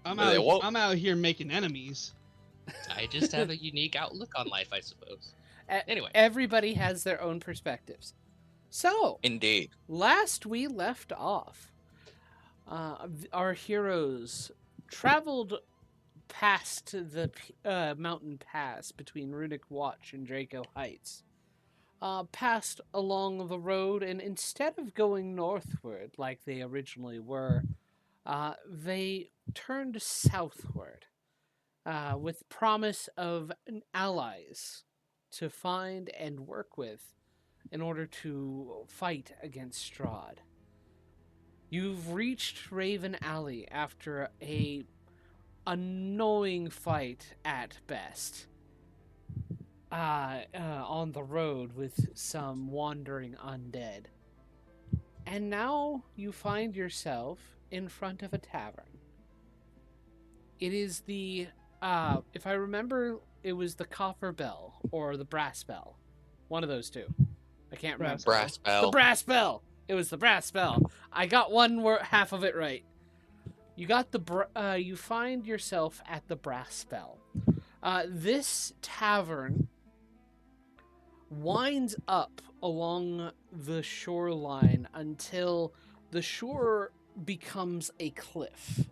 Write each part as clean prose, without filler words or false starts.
I'm out here making enemies. I just have a unique outlook on life, I suppose. Anyway. Everybody has their own perspectives. So, indeed, last we left off, our heroes traveled past the mountain pass between Runic Watch and Draco Heights. Passed along the road, and instead of going northward like they originally were, they turned southward with promise of allies to find and work with in order to fight against Strahd. You've reached Raven Alley after a annoying fight at best. On the road with some wandering undead. And now you find yourself in front of a tavern. It is the, if I remember, it was the Copper Bell or the Brass Bell. One of those two. I can't remember. Brass Bell. The Brass Bell! It was the Brass Bell. I got half of it right. You got you find yourself at the Brass Bell. This tavern winds up along the shoreline until the shore becomes a cliff.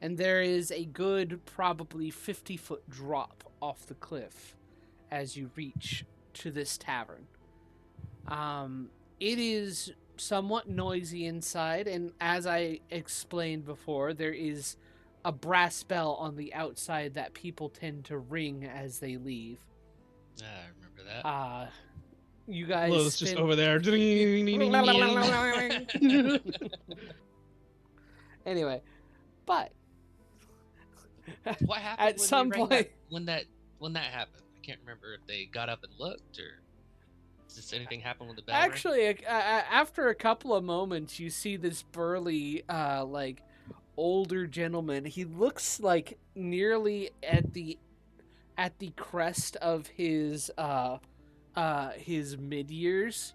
And there is a good, probably 50-foot drop off the cliff as you reach to this tavern. It is somewhat noisy inside, and as I explained before, there is a brass bell on the outside that people tend to ring as they leave. I remember that. You guys Lo's just over there. Anyway, but what happened at some point when that happened? I can't remember if they got up and looked, or does anything happen with the bell? Actually, after a couple of moments, you see this burly, older gentleman. He looks like nearly at the crest of his mid years.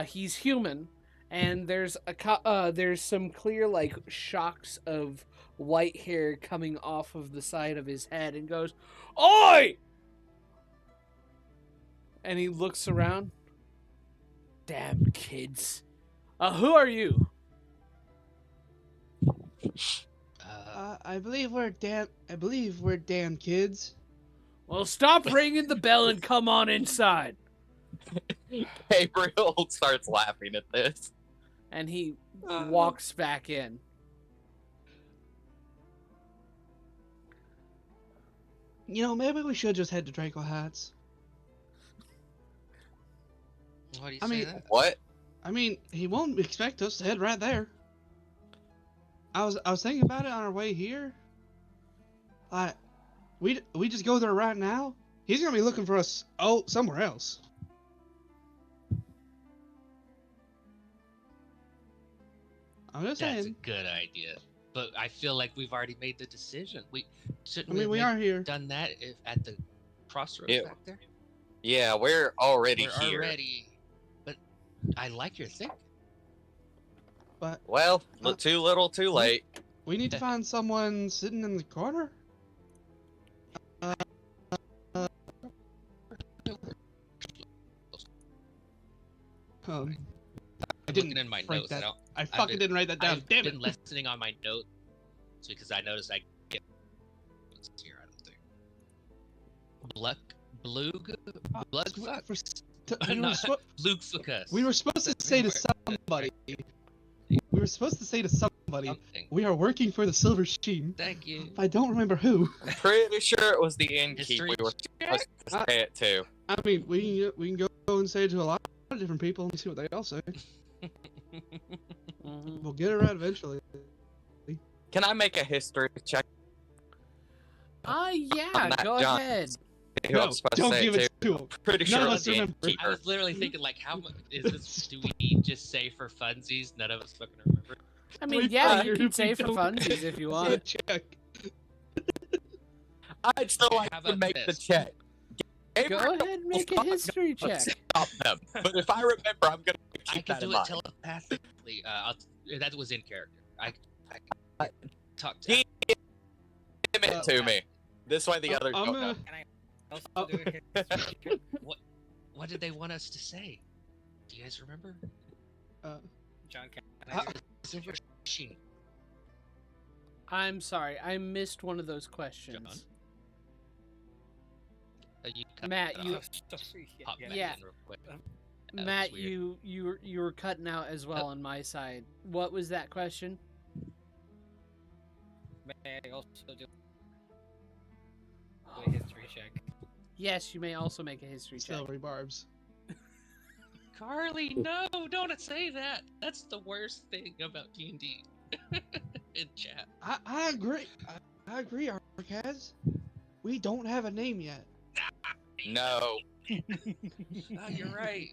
He's human, and there's some clear shocks of white hair coming off of the side of his head, and goes, "Oi!" And he looks around. Damn kids. Who are you? I believe we're damn kids. Well, stop ringing the bell and come on inside. Gabriel starts laughing at this. And he walks back in. You know, maybe we should just head to Draco Heights. Why do you say that? What? I mean, he won't expect us to head right there. I was thinking about it on our way here. We just go there right now. He's gonna be looking for us somewhere else. I'm just saying. That's a good idea, but I feel like we've already made the decision. We are here. Done that at the Crossroads back there. Yeah, we're already here. But I like your thinking. But well, too little, too late. We need to find someone sitting in the corner. I didn't in my notes. I fucking didn't write that down. Damn it! I've been listening on my notes because I noticed I get here. I don't think. We were supposed to say to somebody. We are working for the Silver Sheen. Thank you. I don't remember who. I'm pretty sure it was the innkeep we were supposed to say it to. I mean, we can go and say it to a lot of different people and see what they all say. We'll get it right eventually. Can I make a history check? Yeah, go ahead. No, don't give it to him. Pretty sure None of it us was the remember. innkeeper. I was literally thinking, how much is this? Do we just say for funsies? None of us fucking remember. I mean, yeah, you can say for funsies if you want. Check. I'd still like to make the check. Go ahead and make a history check. Stop them. But if I remember, I'm gonna keep I can that in do it mind. telepathically. That was in character. I talked to. Give it to me. This way the others I'm don't know. gonna. Can I also do a history check? What did they want us to say? Do you guys remember? John, can I do Silver sheet. I'm sorry, I missed one of those questions. John? You cut Matt, that you- off. Pop back Yeah. in real quick. That Matt, was weird. you were cutting out as well on my side. What was that question? May I also do a history check? Yes, you may also make a history check. Celery barbs. Carly, no, don't say that. That's the worst thing about D&D in chat. I agree. I agree, Arcaz. We don't have a name yet. No. Oh, you're right.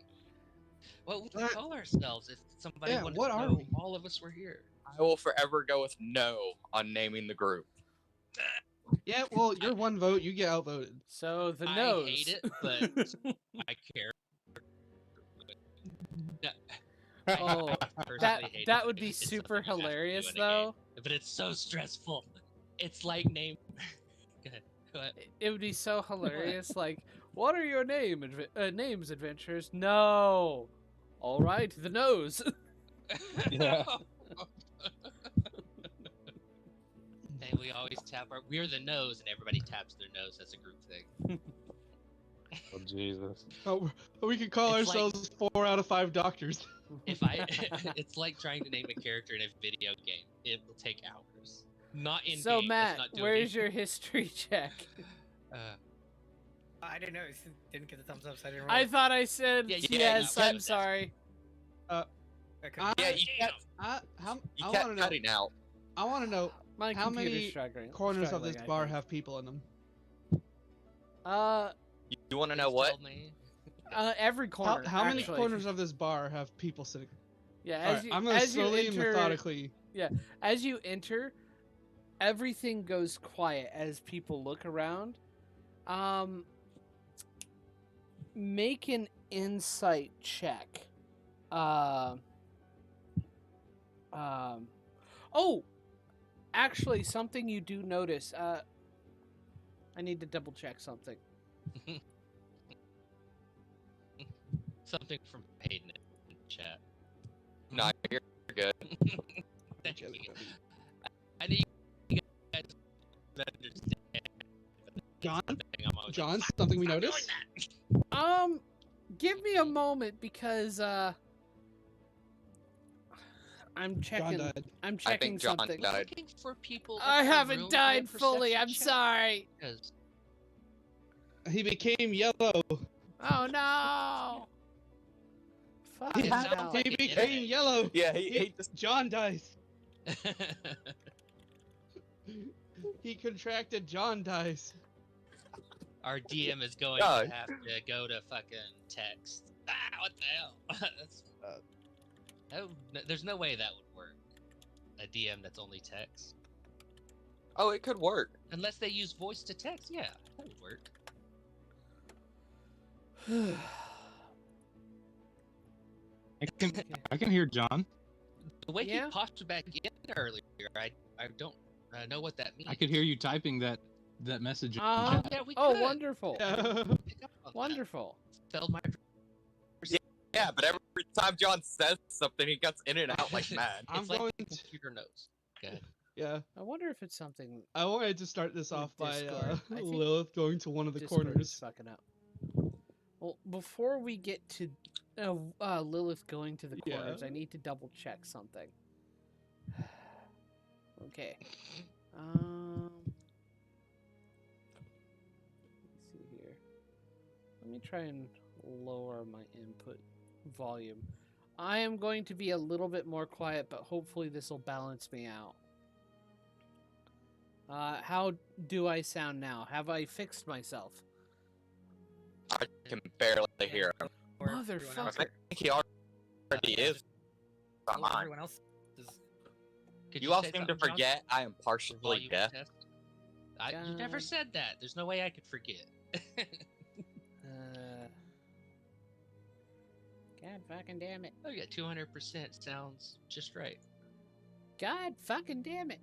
What would we call ourselves if somebody Yeah, wanted what to are know we? all of us were here? I will forever go with no on naming the group. Yeah, well, you're one vote. You get outvoted. So the I nose. hate it, but I care. No, Oh, I personally hate that it. would be It's super something you have to do hilarious in a though. game. But it's so stressful. It's like name. Go ahead. Go ahead. It would be so hilarious. Like, what are your names, adventurers? No. All right, the nose. Yeah. And we always tap we're the nose, and everybody taps their nose. That's a group thing. Oh Jesus. Oh, we could call It's ourselves 4 out of 5 doctors. If I, it's like trying to name a character in a video game. It will take hours. Not in So game. Matt, Let's not do where's it. your history check? I didn't know. It didn't get the thumbs up, so I didn't roll. I thought I said Yeah, you yes. can't- I'm sorry. Okay. Yeah, you Damn. I You want kept to know. cutting out. I want to know My how computer's many struggling. corners of this I bar think. have people in them. You want to know Please what? tell me. Every corner. How many actually. corners of this bar have people sitting? Yeah, All as right, you I'm gonna as you slowly and enter, methodically. as you enter, everything goes quiet as people look around. Make an insight check. Oh, actually, something you do notice. I need to double check something. Something from Hayden in chat. No, you're good. Thank you. I need you guys to understand. John? Something I'm always John, like, something we "Stop doing noticed? that." Give me a moment because I'm John checking. died. I'm I checking think John something. died. Looking for people. I in the room haven't to do a died fully. I'm perception check, sorry. 'cause He became yellow. Oh no! Fuck It it sounds now. like He it became did. yellow. Yeah, he just John dies. He contracted John dies. Our DM is going Yeah. to have to go to fucking text. Ah, what the hell? That's, there's no way that would work. A DM that's only text. Oh, it could work. Unless they use voice to text, yeah, that would work. I can hear John. The way Yeah? he popped back in earlier, I don't know what that means. I could hear you typing that message. in Uh-huh. chat. Yeah, we Oh, could. wonderful! Yeah. Pick up on that. Wonderful. Failed my Yeah, but every time John says something, he gets in and out like mad. I'm it's like going the to- computer knows. Good. Yeah. I wonder if it's something I wanted to start this With off by Discord. I think Lilith going to one of the Discord is corners. fucking up. Well, before we get to Lilith going to the Yeah. corners, I need to double check something. Okay. Let's see here. Let me try and lower my input volume. I am going to be a little bit more quiet, but hopefully this will balance me out. How do I sound now? Have I fixed myself? I can barely hear him. Or everyone else- I Motherfucker. think he already is. Come well, on. everyone else is. Could You all say seem to something, John? forget I am For partially volume deaf. test? You never God. said that. There's no way I could forget. God fucking damn it. Oh yeah, 200% sounds just right. God fucking damn it.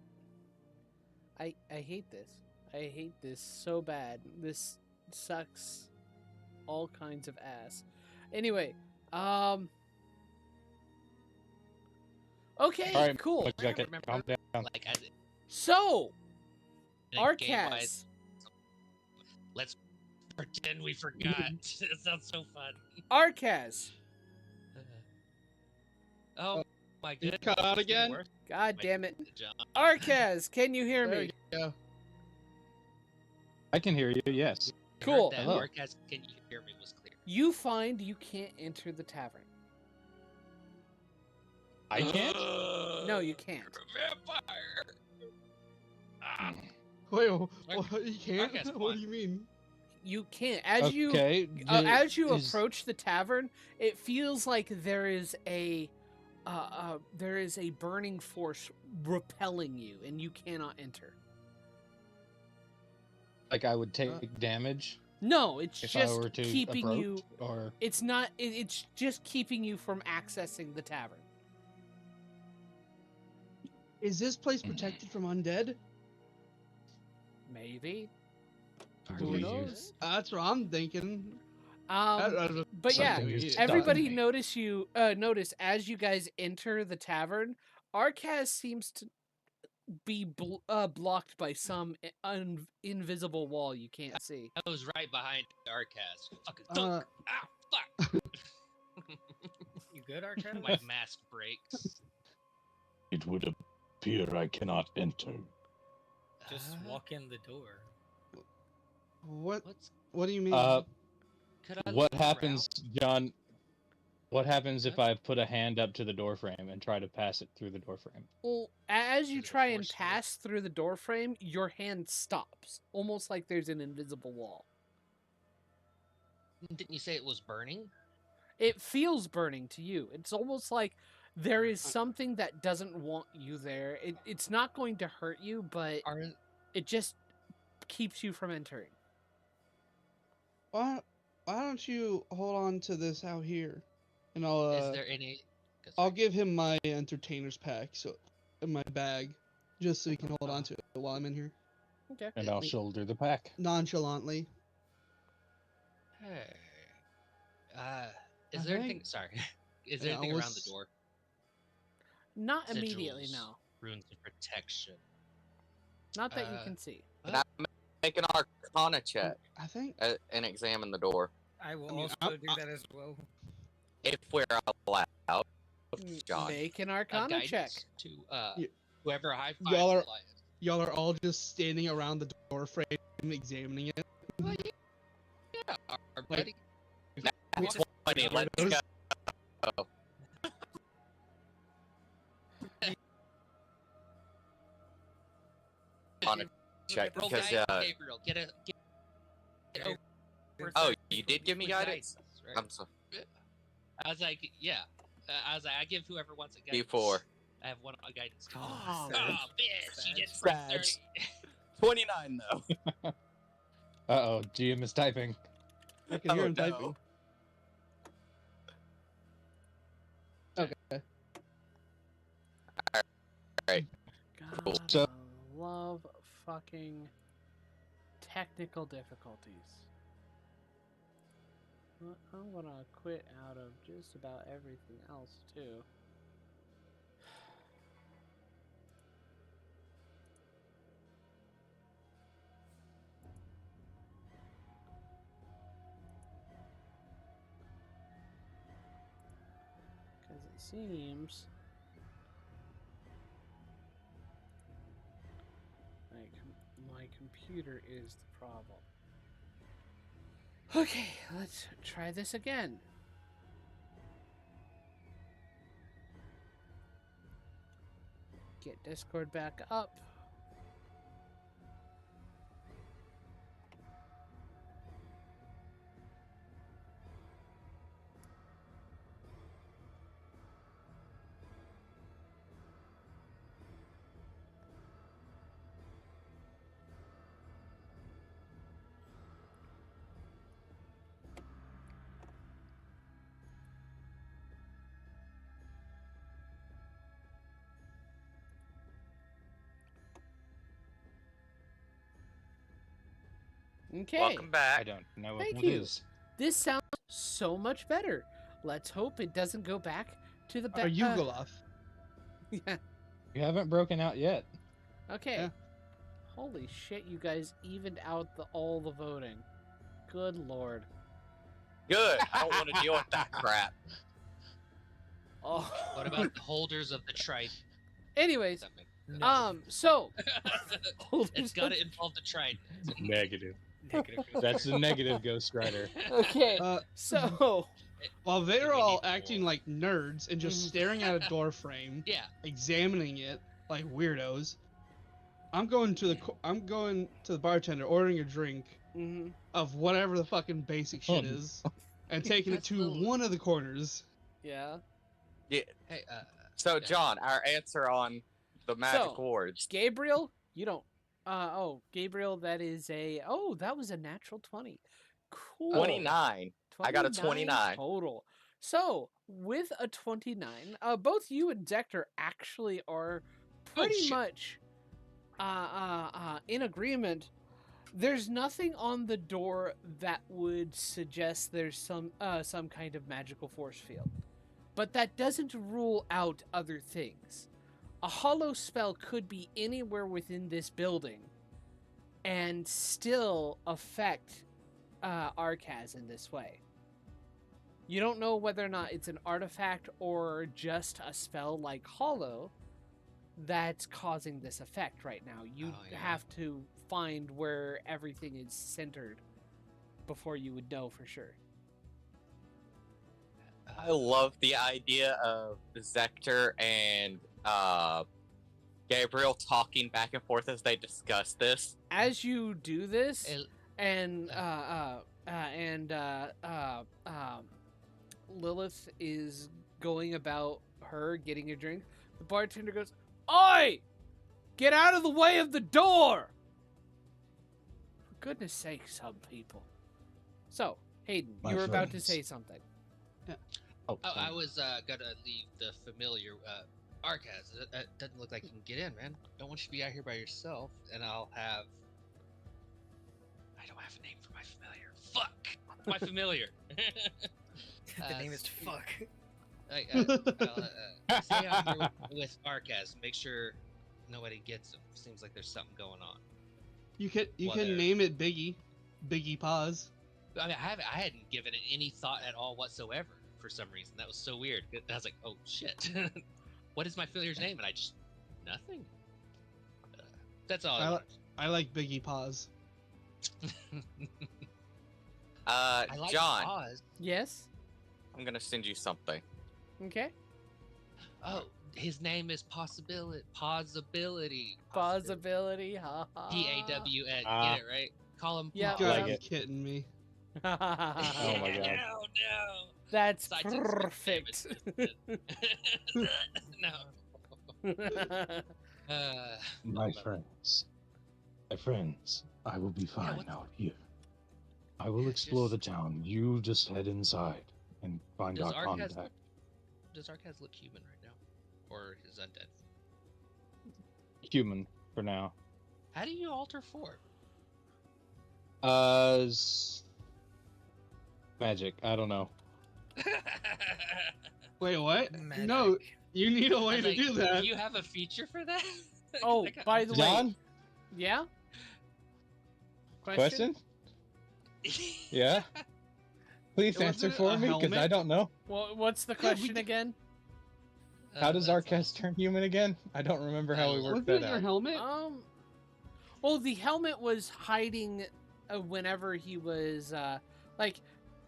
I hate this. I hate this so bad. This sucks all kinds of ass. Anyway, okay, All right, cool. Look, okay, remember- calm down. Like as So, in a game-wise, Arcas. let's pretend we forgot. It sounds so fun. Arcas. Oh my You goodness. cut out it's getting again? worse. God My damn it. John. Arcas, can you hear There me? you go. I can hear you. Yes. I Cool. heard that Hello. Arcas, can you hear me was clear. You find you can't enter the tavern. I can't. No, you can't. Vampire. Ah, Wait, Arc- what, you can't? Arcas, come What on. do you mean? You can't. As you Okay. as you is- approach the tavern, it feels like there is a burning force repelling you, and you cannot enter. like I would take damage No, it's if I just were to keeping approach, you. or It's not. It's just keeping you from accessing the tavern. Is this place protected from undead? Maybe. Do Who we knows? use- That's what I'm thinking. But yeah, something is everybody stopping me. notice as you guys enter the tavern, Arcas seems to be blocked by some invisible wall you can't see. I was right behind Arcas. Fucking Uh, thunk. Ah, fuck. You good, Arcade? My mask breaks. It would appear I cannot enter. Just walk in the door. What? What's What do you mean? could I What look happens, John? What happens if Huh? I put a hand up to the doorframe and try to pass it through the doorframe? Well, as you Is it try and forceful? pass through the doorframe, your hand stops, almost like there's an invisible wall. around? Didn't you say it was burning? It feels burning to you. It's almost like there is something that doesn't want you there. It's not going to hurt you, but Are it just keeps you from entering. why don't you hold on to this out here, and I'll is there any? I'll give him my entertainer's pack in my bag, just so he can hold on to it while I'm in here Okay. And I'll shoulder the pack. nonchalantly. Hey. I Is there think- anything? Sorry. Is there Yeah, anything around the let's- door? Not immediately, Sigils, no. Runes of protection. Not that you Uh, can see. Can I make an Arcana check I think. and examine the door? I will I mean, also I'm- do that as well. If we're allowed, John. Make an Arcana check. Guidance to Yeah. whoever high fives Y'all are- Elias. Y'all are all just standing around the door frame, examining it. Well, yeah, our Like- buddy. That's 20. Let's Those- go. On a check Roll because guidance, Gabriel. Get over Oh, 30 you did give me with guidance? right? I'm sorry. I was like, yeah. I was like, I give whoever wants a guidance. D4. I have one guidance. Oh, Bitch, you get Sad. 30. 29 though. Uh-oh, GM is typing. I can hear Oh, him no. typing. Okay. God, So- I love fucking technical difficulties. I'm gonna quit out of just about everything else too. Because it seems like my computer is the problem. Okay, let's try this again. Get Discord back up. Okay. Welcome I back. don't know what Thank that you. is. This sounds so much better. Let's hope it doesn't go back to the Or Yugoloth. yeah. You haven't broken out yet. Okay. Yeah. Holy shit! You guys evened out all the voting. Good lord. Good. I don't want to deal with that crap. Oh. What about the holders of the tribe? Anyways, Something. so It's got to involve the tribe. Negative. Negative. That's the negative Ghost Rider. okay. Uh, So while they We were all need acting more. like nerds and just Mhm. staring at a door frame, Yeah. examining it like weirdos, I'm going to the bartender, ordering a drink mhm. of whatever the fucking basic shit Oh. is, and taking it That's to little- one of the corners. Yeah. Hey, So, Yeah. John, our answer on the magic So, words. Gabriel, you don't. Gabriel, that is that was a natural 20. Cool. 29. I got a 29. total. So with a 29, both you and Dector actually are pretty shit. much in agreement. There's nothing on the door that would suggest there's some kind of magical force field, but that doesn't rule out other things. A hollow spell could be anywhere within this building and still affect Arcaz in this way. You don't know whether or not it's an artifact or just a spell like Hollow that's causing this effect right now. You Oh, yeah. have to find where everything is centered before you would know for sure. I love the idea of Zector and Gabriel talking back and forth as they discuss this. As you do this, El- and Lilith is going about her getting a drink, the bartender goes, "Oi! Get out of the way of the door!" For goodness sake, some people. So, Hayden, My you were about to friends. say something. Oh, I was gonna leave the familiar Arcaz. It doesn't look like you can get in, man. Don't want you to be out here by yourself. And I don't have a name for my familiar. Fuck my familiar. The name is fuck. Stay out here with Arcaz. Make sure nobody gets him. Seems like there's something going on. You can Whether- name it Biggie Paws. I mean, I hadn't given it any thought at all whatsoever for some reason. That was so weird. I was like, oh shit. What is my familiar's name? And I just nothing. That's all. I wanted. I like Biggie Paws. I like John, Oz. Yes? I'm gonna send you something. Okay. Oh, his name is Possibility. Possibility, ha ha. P-A-W-N. Ah. Get it right? Call him. Yeah. God, like I'm it. kidding me. Oh my god. No. That's Side chicks, perfect. no. My friends. My friends, I will be fine what's- out here. I will Yeah, explore the just- town. You just head inside and find Does our Arcaz contact. Does Arcaz look human right now? Or is undead? Human for now. How do you alter form? Magic. I don't know. Wait, what? Magic. No, you need a I way was to like, do that. Do you have a feature for that? Oh, Like, by the way, John, yeah? question? Yeah. Please Wasn't answer it for a me, because I helmet? don't know. What's the question again? How does that's Arcaz turn human again? I don't remember how we worked Wasn't it that your out. helmet? Well, the helmet was hiding whenever he was like.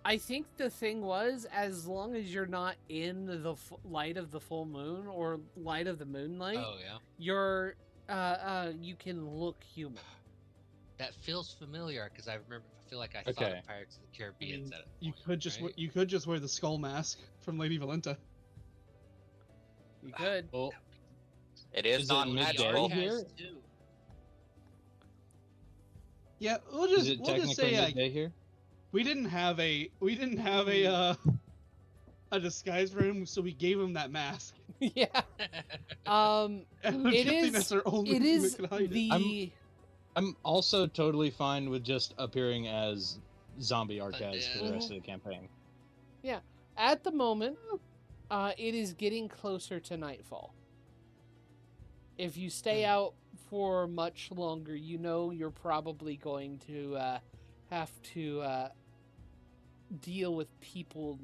I think the thing was, as long as you're not in the light of the full moon or light of the moonlight, Oh yeah, you're you can look human. that feels familiar because I remember. I feel like I thought Okay. of Pirates of the Caribbean. mean, at a You point, could just right? you could just wear the skull mask from Lady Valenta. You could. Well, It is Is it not midday magical. Arcaz, here? too. Yeah, we'll is just it we'll just technically say like, midday here? we didn't have a a disguise for him, so we gave him that mask. Yeah. And I'm It guessing is- that's our only It thing is that can hide it. the I'm also totally fine with just appearing as zombie Arcaz for the rest Mhm. of the campaign. At the moment, it is getting closer to nightfall. If you stay out for much longer, you know you're probably going to have to deal with people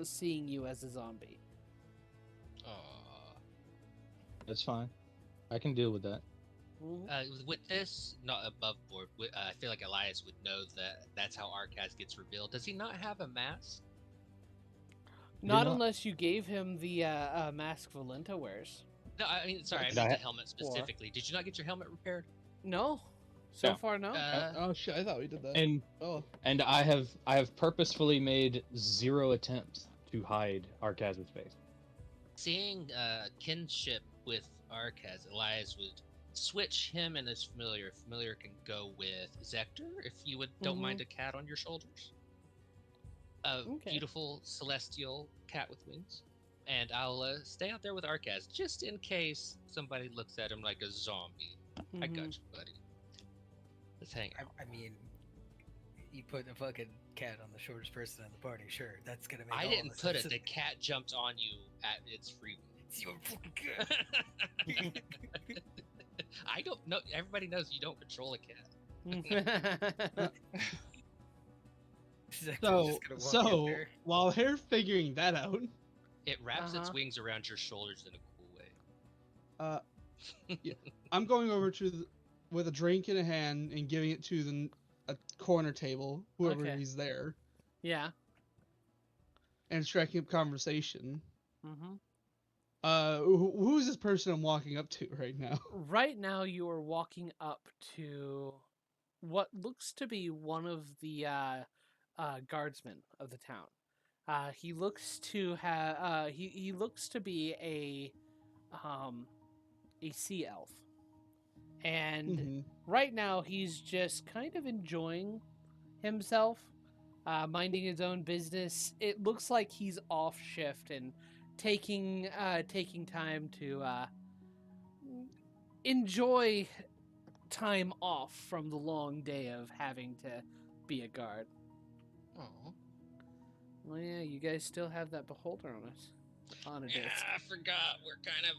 seeing you as a zombie. Aw. That's fine. I can deal with that. With this, not above board, I feel like Elias would know that that's how Arcaz gets revealed. Does he not have a mask? Not not- unless you gave him the mask Valenta wears. No, I mean, sorry, I Did meant I- the helmet specifically. Did you not get your helmet repaired? No, so No. far no. Oh shit! I thought we did that. And I have purposefully made 0 attempts to hide Arcaz's face. Seeing kinship with Arcaz, Elias would switch him and his familiar. Familiar can go with Zector, if you don't mind a cat on your shoulders. A beautiful celestial cat with wings. And I'll stay out there with Arcaz, just in case somebody looks at him like a zombie. I got you, buddy. Let's hang out. I mean, you put a fucking cat on the shortest person in the party. Sure, that's gonna make. I all didn't of us put it. upset. The cat jumped on you at its free will. It's your fucking cat. I don't know. Everybody knows you don't control a cat. Zector's So, just gonna walk in there. while they're figuring that out, It wraps its Uh-huh. wings around your shoulders in a cool way. I'm going over with a drink in a hand and giving it to a corner table, whoever Okay. is there, Yeah. and striking up conversation. Mm-hmm. Who's this person I'm walking up to right now? Right now, you are walking up to what looks to be one of the guardsmen of the town. He looks to have he looks to be a sea elf, and Mhm. right now he's just kind of enjoying himself, minding his own business. It looks like he's off shift and taking time to enjoy time off from the long day of having to be a guard. Oh, Well, yeah, you guys still have that beholder on us. On a disc. yeah, I forgot. We're kind of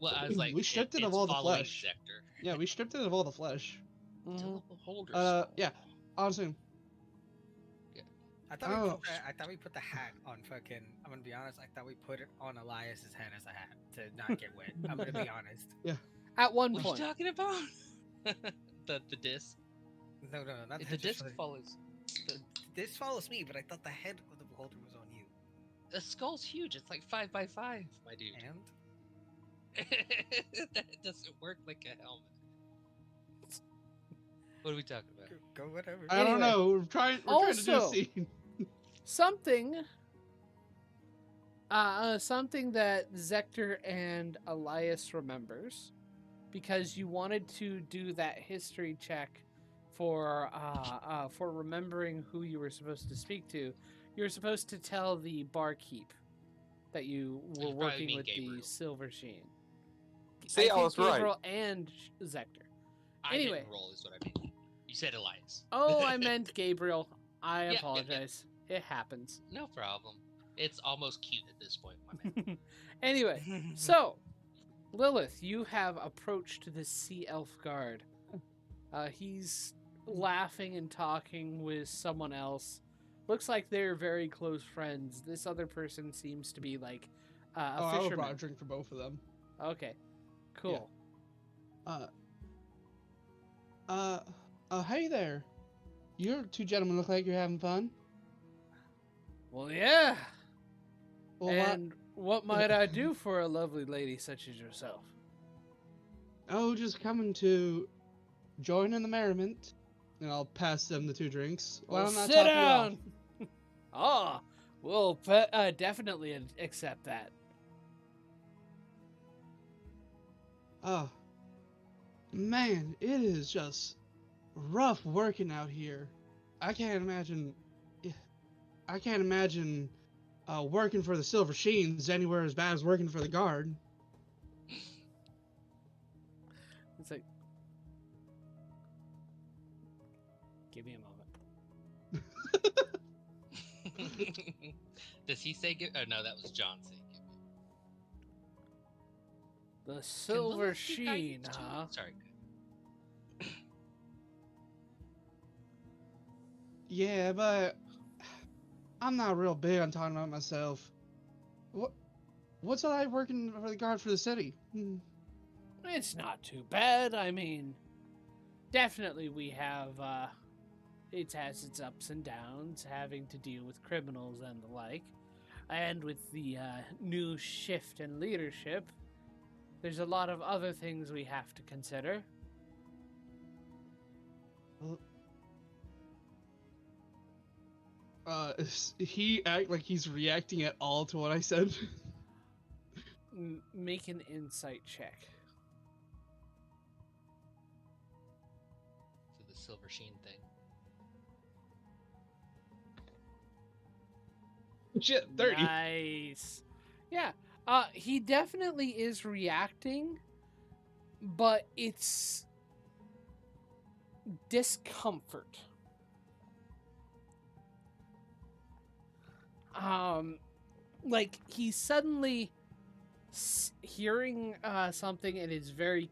well, I was like, We stripped it of it's all the following flesh. Sector. Yeah, we stripped it of all the flesh. Mhm. Still a beholder. Yeah, honestly, I thought, Oh. I thought we put the hat on fucking. I'm gonna be honest. I thought we put it on Elias's head as a hat to not get wet. I'm gonna be honest. At one What are you point. talking about? the disc. No, not The head, just disc follows. This follows me, but I thought the head of the beholder was on you. The skull's huge. It's like 5x5, my dude. And That doesn't work like a helmet. What are we talking about? go whatever. I don't Anyway, know. We're trying to do a also- scene. Something that Zector and Elias remembers, because you wanted to do that history check for remembering who you were supposed to speak to. You were supposed to tell the barkeep that you were You probably working mean with Gabriel. the Silver Sheen. See, I think was right. Gabriel and Zector. I Anyway. didn't roll, is what I mean. You said Elias. Oh, I meant Gabriel. I Yeah, yeah. apologize. It happens. No problem. It's almost cute at this point, my man. Anyway, so Lilith, you have approached the sea elf guard. He's laughing and talking with someone else. Looks like they're very close friends. This other person seems to be like a I would brought a fisherman. drink for both of them. Okay, cool. Hey there. You two gentlemen look like you're having fun. Well, yeah. Well, And what might I do for a lovely lady such as yourself? just coming to join in the merriment. And I'll pass them the 2 drinks. Why Well, don't I sit top you down. Ah, we'll definitely accept that. off? Man, it is just rough working out here. I can't imagine. I can't imagine working for the Silver Sheens anywhere as bad as working for the Guard. It's like, Give me a moment. Does he say give? Oh no, that was John saying give me. The silver Lilith be sheen, guidance too? huh? Sorry. Yeah, but I'm not real big on talking about myself. What's it like working for the guard for the city? It's not too bad. I mean, definitely we have, it has its ups and downs, having to deal with criminals and the like. And with the new shift in leadership, there's a lot of other things we have to consider. Does he act like he's reacting at all to what I said? Make an insight check. So the silver sheen thing. Shit, 30. Nice. Yeah. He definitely is reacting, but it's discomfort. Like he's suddenly hearing something and is very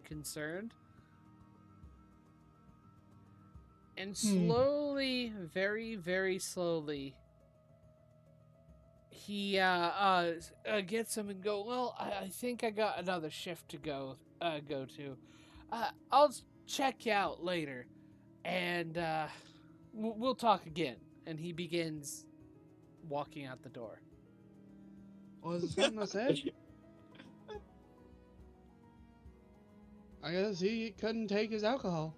concerned. And slowly, very, very slowly, he gets him and go, well, I think I got another shift to go to. I'll check you out later, and we'll talk again. And he begins walking out the door. Was there something I said? I guess he couldn't take his alcohol.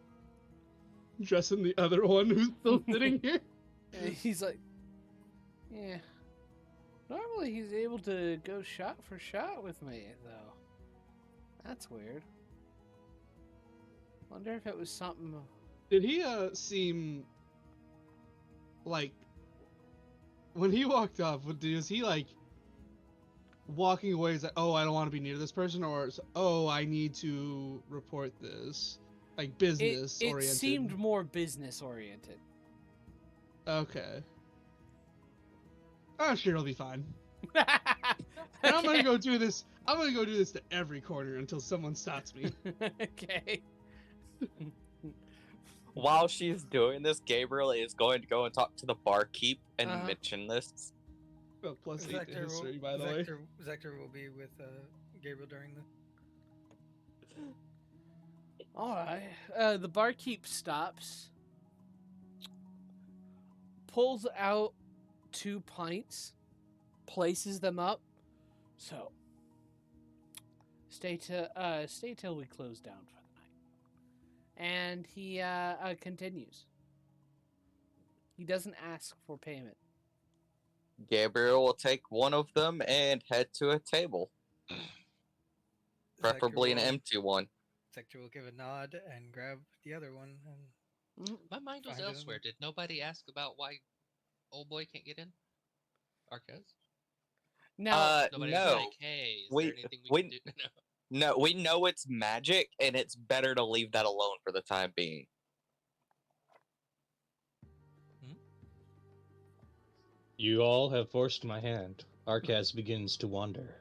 Dressing the other one who's still sitting here. And he's like, yeah. Normally he's able to go shot for shot with me, though. That's weird. Wonder if it was something. Did he seem like when he walked off? Was he like walking away? Is like, oh, I don't want to be near this person, or oh, I need to report this, like business It oriented? seemed more business oriented. Okay. I'm sure it'll be fine. And I'm gonna go do this. I'm gonna go do this to every corner until someone stops me. Okay. While she's doing this, Gabriel is going to go and talk to the barkeep and Uh-huh. mention this. Well, plus 8 to Zector history, will, by the way. Zector will be with Gabriel during the. All right. The barkeep stops, pulls out 2 pints, places them up. So, stay till we close down for the night. And he continues. He doesn't ask for payment. Gabriel will take one of them and head to a table, preferably an empty one. Zector will give a nod and grab the other one. And My mind was Find it in elsewhere. Did nobody ask about why old boy can't get in? Arcos? Now, Nobody's no. like, hey, is We- there anything we- can do? No. No, we know it's magic, and it's better to leave that alone for the time being. You all have forced my hand. Arcas begins to wander.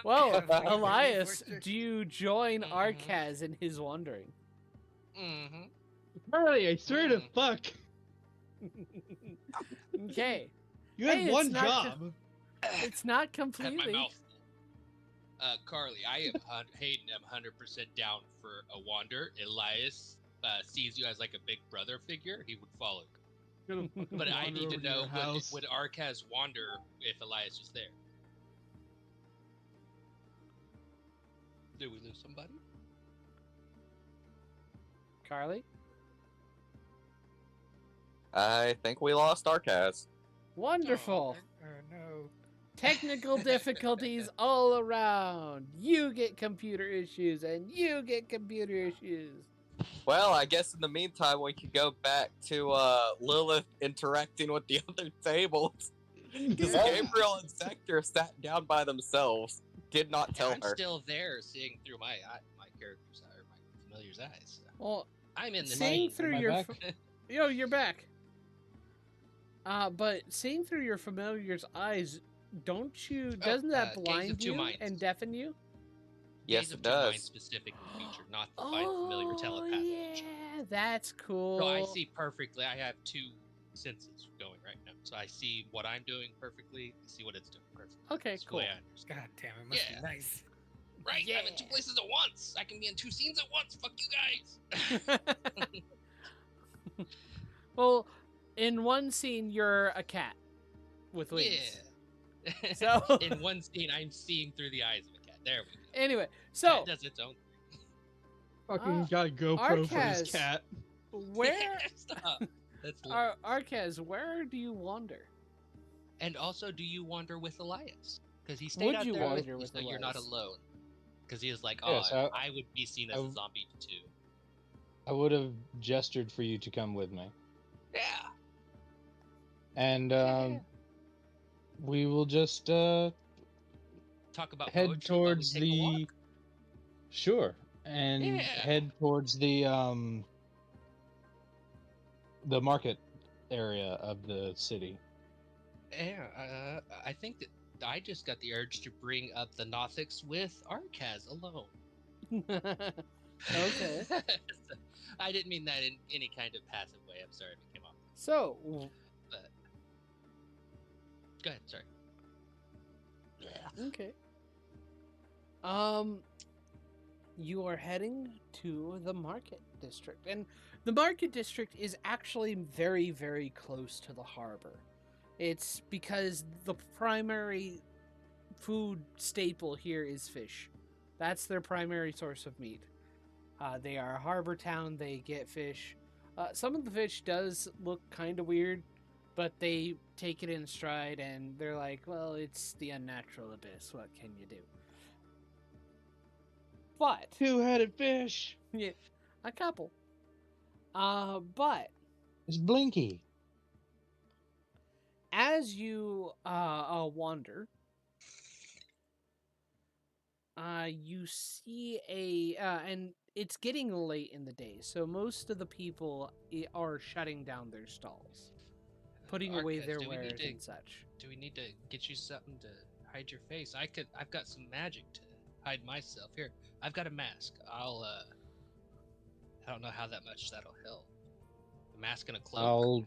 well, Yeah, Elias, forced do you join Mhm. Arcaz in his wandering? Mm-hmm. Charlie, I swear to fuck. Okay. You had Hey, it's one not job. It's not Had my completely. mouth full. Carly, I am Hayden. I'm 100% down for a wander. Elias sees you as like a big brother figure. He would follow. Gonna fucking But I wander need to over your know house. would Arcaz wander if Elias was there? Did we lose somebody? Carly? I think we lost Arcas. Wonderful. oh no. Technical difficulties all around. You get computer issues and you get computer issues. Well, I guess in the meantime, we could go back to Lilith interacting with the other tables. Because Yeah. Gabriel and Zector sat down by themselves. Did not tell I'm her. still there, seeing through my character's eye, or my familiar's eyes. Well, I'm in this seeing scene. through Am I your back? yo, you're back. But seeing through your familiar's eyes, doesn't that Gaze of blind two you minds. and deafen you? Yes, Gaze it of two minds does. specific in the future, not the find familiar telepathic nature. Yeah, that's cool. So I see perfectly. I have two senses going right now. So I see what I'm doing perfectly. I see what it's doing perfectly. Okay, That's the cool. way I understand. God damn, it must Yeah. be nice. Right, I'm in two Yeah. places at once. I can be in two scenes at once. Fuck you guys. Well, in one scene, you're a cat with wings. Yeah. So- in one scene, I'm seeing through the eyes of a cat. There we go. Anyway, Cat so does its own. Fucking got a GoPro for his Arcaz. cat. where, Stop. That's hilarious. Arcaz, where do you wander? And also, do you wander with Elias? Because he stayed Would out you there with wander you, with so you're not Elias? alone. Because he was like, oh, Yes, I would be seen as I- a zombie too. I would have gestured for you to come with me, Yeah. and we will just Talk about head poetry while we towards take a the. walk. Sure, and Yeah. head towards the market area of the city. Yeah, I think that I just got the urge to bring up the Nothics with Arcaz alone. Okay. I didn't mean that in any kind of passive way. I'm sorry if it came off. So, But go ahead. Sorry. okay. You are heading to the market district, and the market district is actually very, very close to the harbor. It's because the primary food staple here is fish. That's their primary source of meat. They are a harbor town. They get fish. Some of the fish does look kind of weird, but they take it in stride, and they're like, well, it's the unnatural abyss. What can you do? But Two-headed fish. yeah, a couple. But It's Blinky. as you wander, you see and it's getting late in the day, so most of the people are shutting down their stalls, putting away Arcaz, their do we need wares to- and such. Do we need to get you something to hide your face? I've got some magic to hide myself. Here, I've got a mask. I don't know how much that'll help. A mask and a cloak.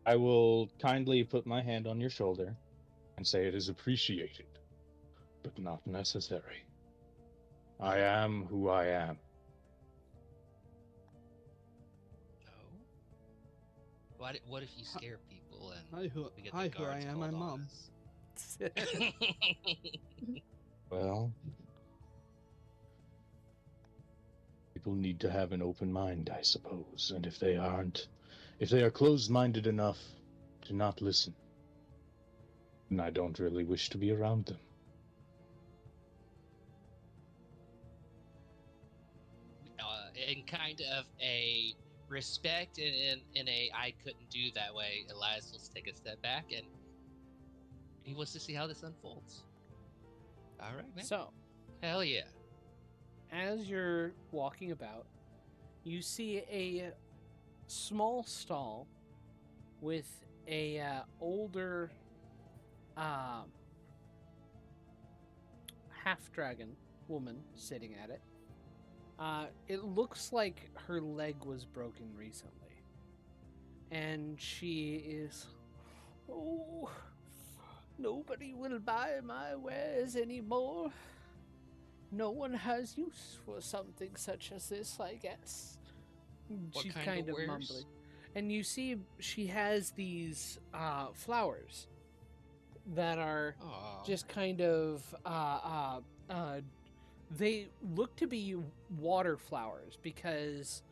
I will kindly put my hand on your shoulder and say it is appreciated, but not necessary. I am who I am. No. What if you scare people and Hi, who, we get hi, the who I guards am. My called on mom. us? Well, people need to have an open mind, I suppose, and if they are closed-minded enough to not listen, then I don't really wish to be around them. In kind of a respect and in a I couldn't do that way, Elias will take a step back and he wants to see how this unfolds. All right, man. So, Hell yeah. as you're walking about, you see a small stall with a older half-dragon woman sitting at it. It looks like her leg was broken recently. And she is, oh, nobody will buy my wares anymore. No one has use for something such as this, I guess. What She's kind of wares? mumbling. And you see she has these flowers that are Aw. just kind of they look to be water flowers because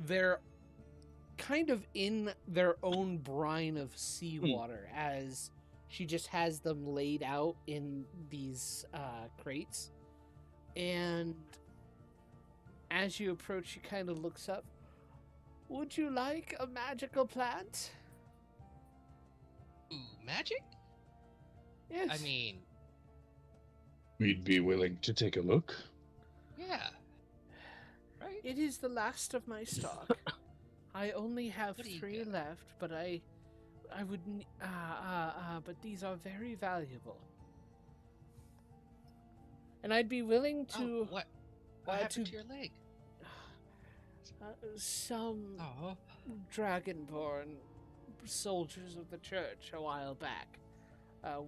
they're kind of in their own brine of seawater as she just has them laid out in these crates. And as you approach, she kind of looks up. Would you like a magical plant? Ooh, magic? Yes. I mean, We'd be willing to take a look. yeah. Right? It is the last of my stock. I only have What do you 3 got? left, but but these are very valuable. And I'd be willing to Oh, what happened to your leg? some Oh, dragonborn soldiers of the church a while back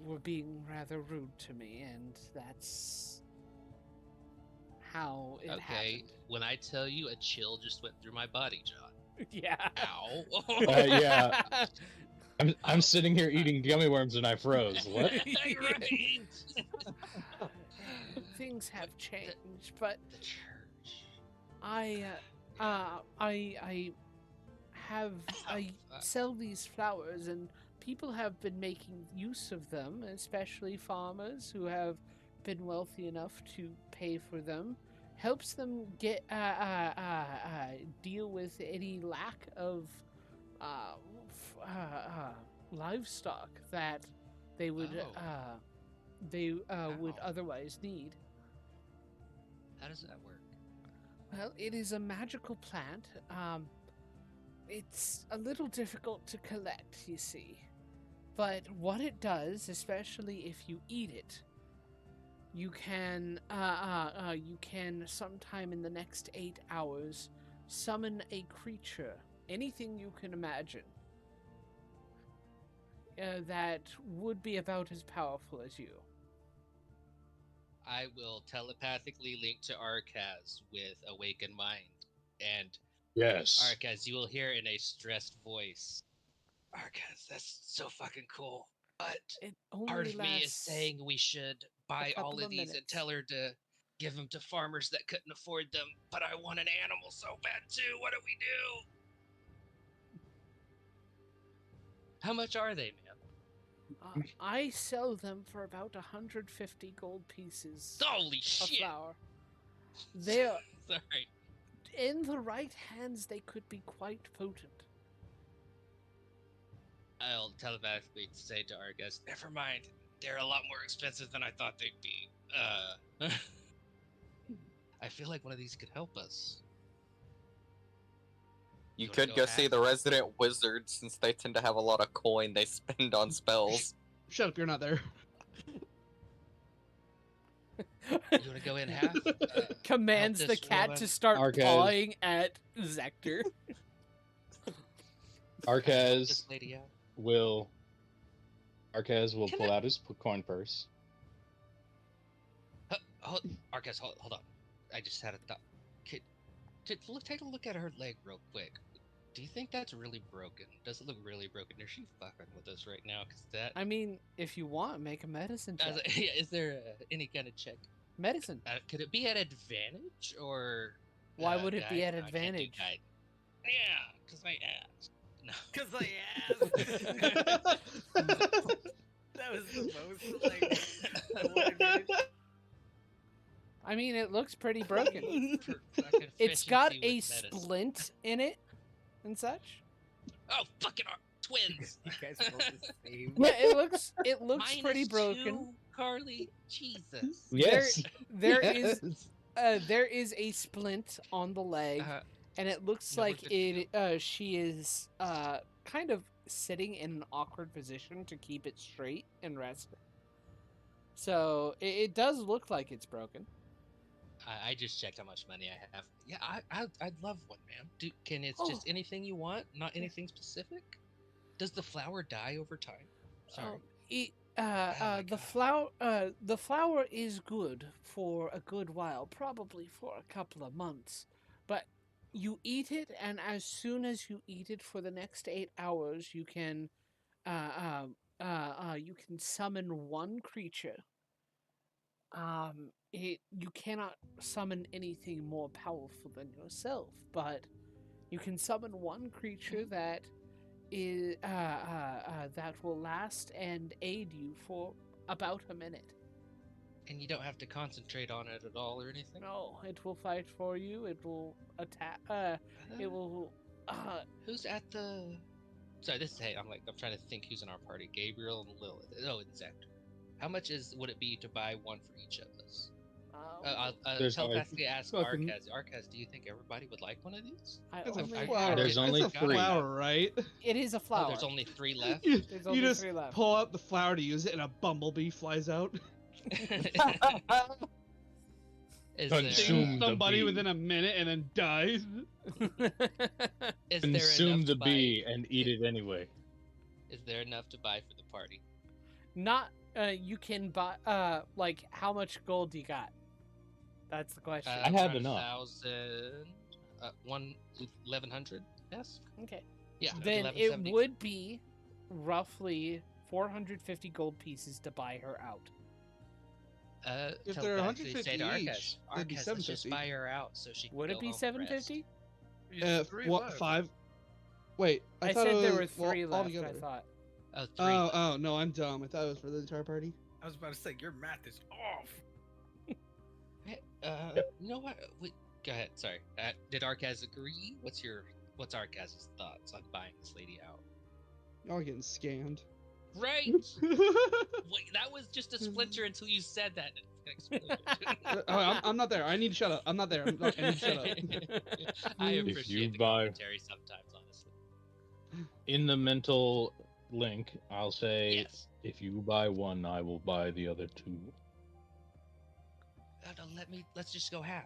were being rather rude to me, and that's how it okay. happened. When I tell you, a chill just went through my body, John. Yeah. Ow. Yeah. I'm sitting here eating gummy worms and I froze. What? Right. Things have changed, but The church. I sell these flowers, and people have been making use of them, especially farmers who have been wealthy enough to pay for them. Helps them get deal with any lack of livestock that they would would Wow. otherwise need. How does that work? Well, it is a magical plant. It's a little difficult to collect, you see. But what it does, especially if you eat it, you can sometime in the next 8 hours summon a creature, anything you can imagine, that would be about as powerful as you. I will telepathically link to Arcaz with Awakened Mind. And Yes. Arcaz, you will hear in a stressed voice, Arcaz, that's so fucking cool. But It only part of me is lasts saying we should buy all couple of of these and minutes. tell her to give them to farmers that couldn't afford them. But I want an animal so bad too. What do we do? How much are they, man? I sell them for about 150 gold pieces Holy of shit! flour. They're Sorry. in the right hands. They could be quite potent. I'll telepathically say to Argus, never mind. They're a lot more expensive than I thought they'd be. I feel like one of these could help us. You wanna could go go see half? the resident wizard since they tend to have a lot of coin they spend on spells. Shut up, you're not there. You want to go in half? Commands help the this cat woman. to start Arcaz. pawing at Zector. Arcaz This lady out. will Can pull I- out his coin purse. Arcus, hold on. I just had a thought. Take a look at her leg real quick. Do you think that's really broken? Does it look really broken? Is she fucking with us right now? Cause that. I mean, if you want, make a medicine I was check. like, yeah, is there any kind of check? Medicine. Could it be at advantage or? Why would it be at I can't do advantage? guide. Yeah, cause I asked. No. Because I asked. That was the most like. I wanted to- I mean, it looks pretty broken. Fucking It's got efficiency a with medicine. splint in it and such. Oh, fucking twins! You guys rolled the same. Yeah, it looks pretty Minus broken. 2, Carly. Jesus. Yes. There is a splint on the leg, and it looks No, we're like good to she is kind of sitting in an awkward position to keep it straight and rest. So it does look like it's broken. I just checked how much money I have. Yeah, I'd love one, man. Can it's just Oh. anything you want, not anything specific? Does the flower die over time? Sorry. my The flower is good for a good while, probably for a couple of months. But you eat it, and as soon as you eat it for the next 8 hours, you can summon one creature. You cannot summon anything more powerful than yourself, but you can summon one creature that is that will last and aid you for about a minute. And you don't have to concentrate on it at all or anything? No, it will fight for you. It will attack. It will. Who's at the... Sorry, I'm trying to think who's in our party. Gabriel and Lilith. Oh, and Zector. How much would it be to buy one for each of us? There's telepathically ask fucking- Arcaz. Arcaz, do you think everybody would like one of these? It's a only- flower. There's only it's a 3. flower, right? It is a flower. Oh, there's only 3 left. You, There's you only just 3 left. pull out the flower to use it, and a bumblebee flies out. Is Consume there, Stings the somebody bee. within a minute and then dies. is there Consume enough the to bee and eat it anyway. Is there enough to buy for the party? Not. You can buy. Like, how much gold do you got? That's the question. I have enough. 1,100. Yes. Okay. Yeah. Then 1170. it would be roughly 450 gold pieces to buy her out. If tell they're Beth to 150 say to Arcaz, each, that'd be Arcaz, let's just 750. buy her out so she can Would go it be home and 750? What, 5? Wait, I thought said it there was, were 3 well, left. altogether. I thought. Rest. Oh, 3 Oh, left. oh, no, I'm dumb. I thought it was for the entire party. I was about to say your math is off. You know what? Go ahead. Sorry. Did Arcaz agree? What's Arcaz's thoughts on buying this lady out? Y'all getting scammed. Right. Wait, that was just a splinter until you said that. I'm not there. I need to shut up. I'm not there. I need to shut up. I If appreciate you the buy- commentary sometimes, honestly. In the mental link, I'll say, Yes. if you buy 1, I will buy the other 2. No, let's just go half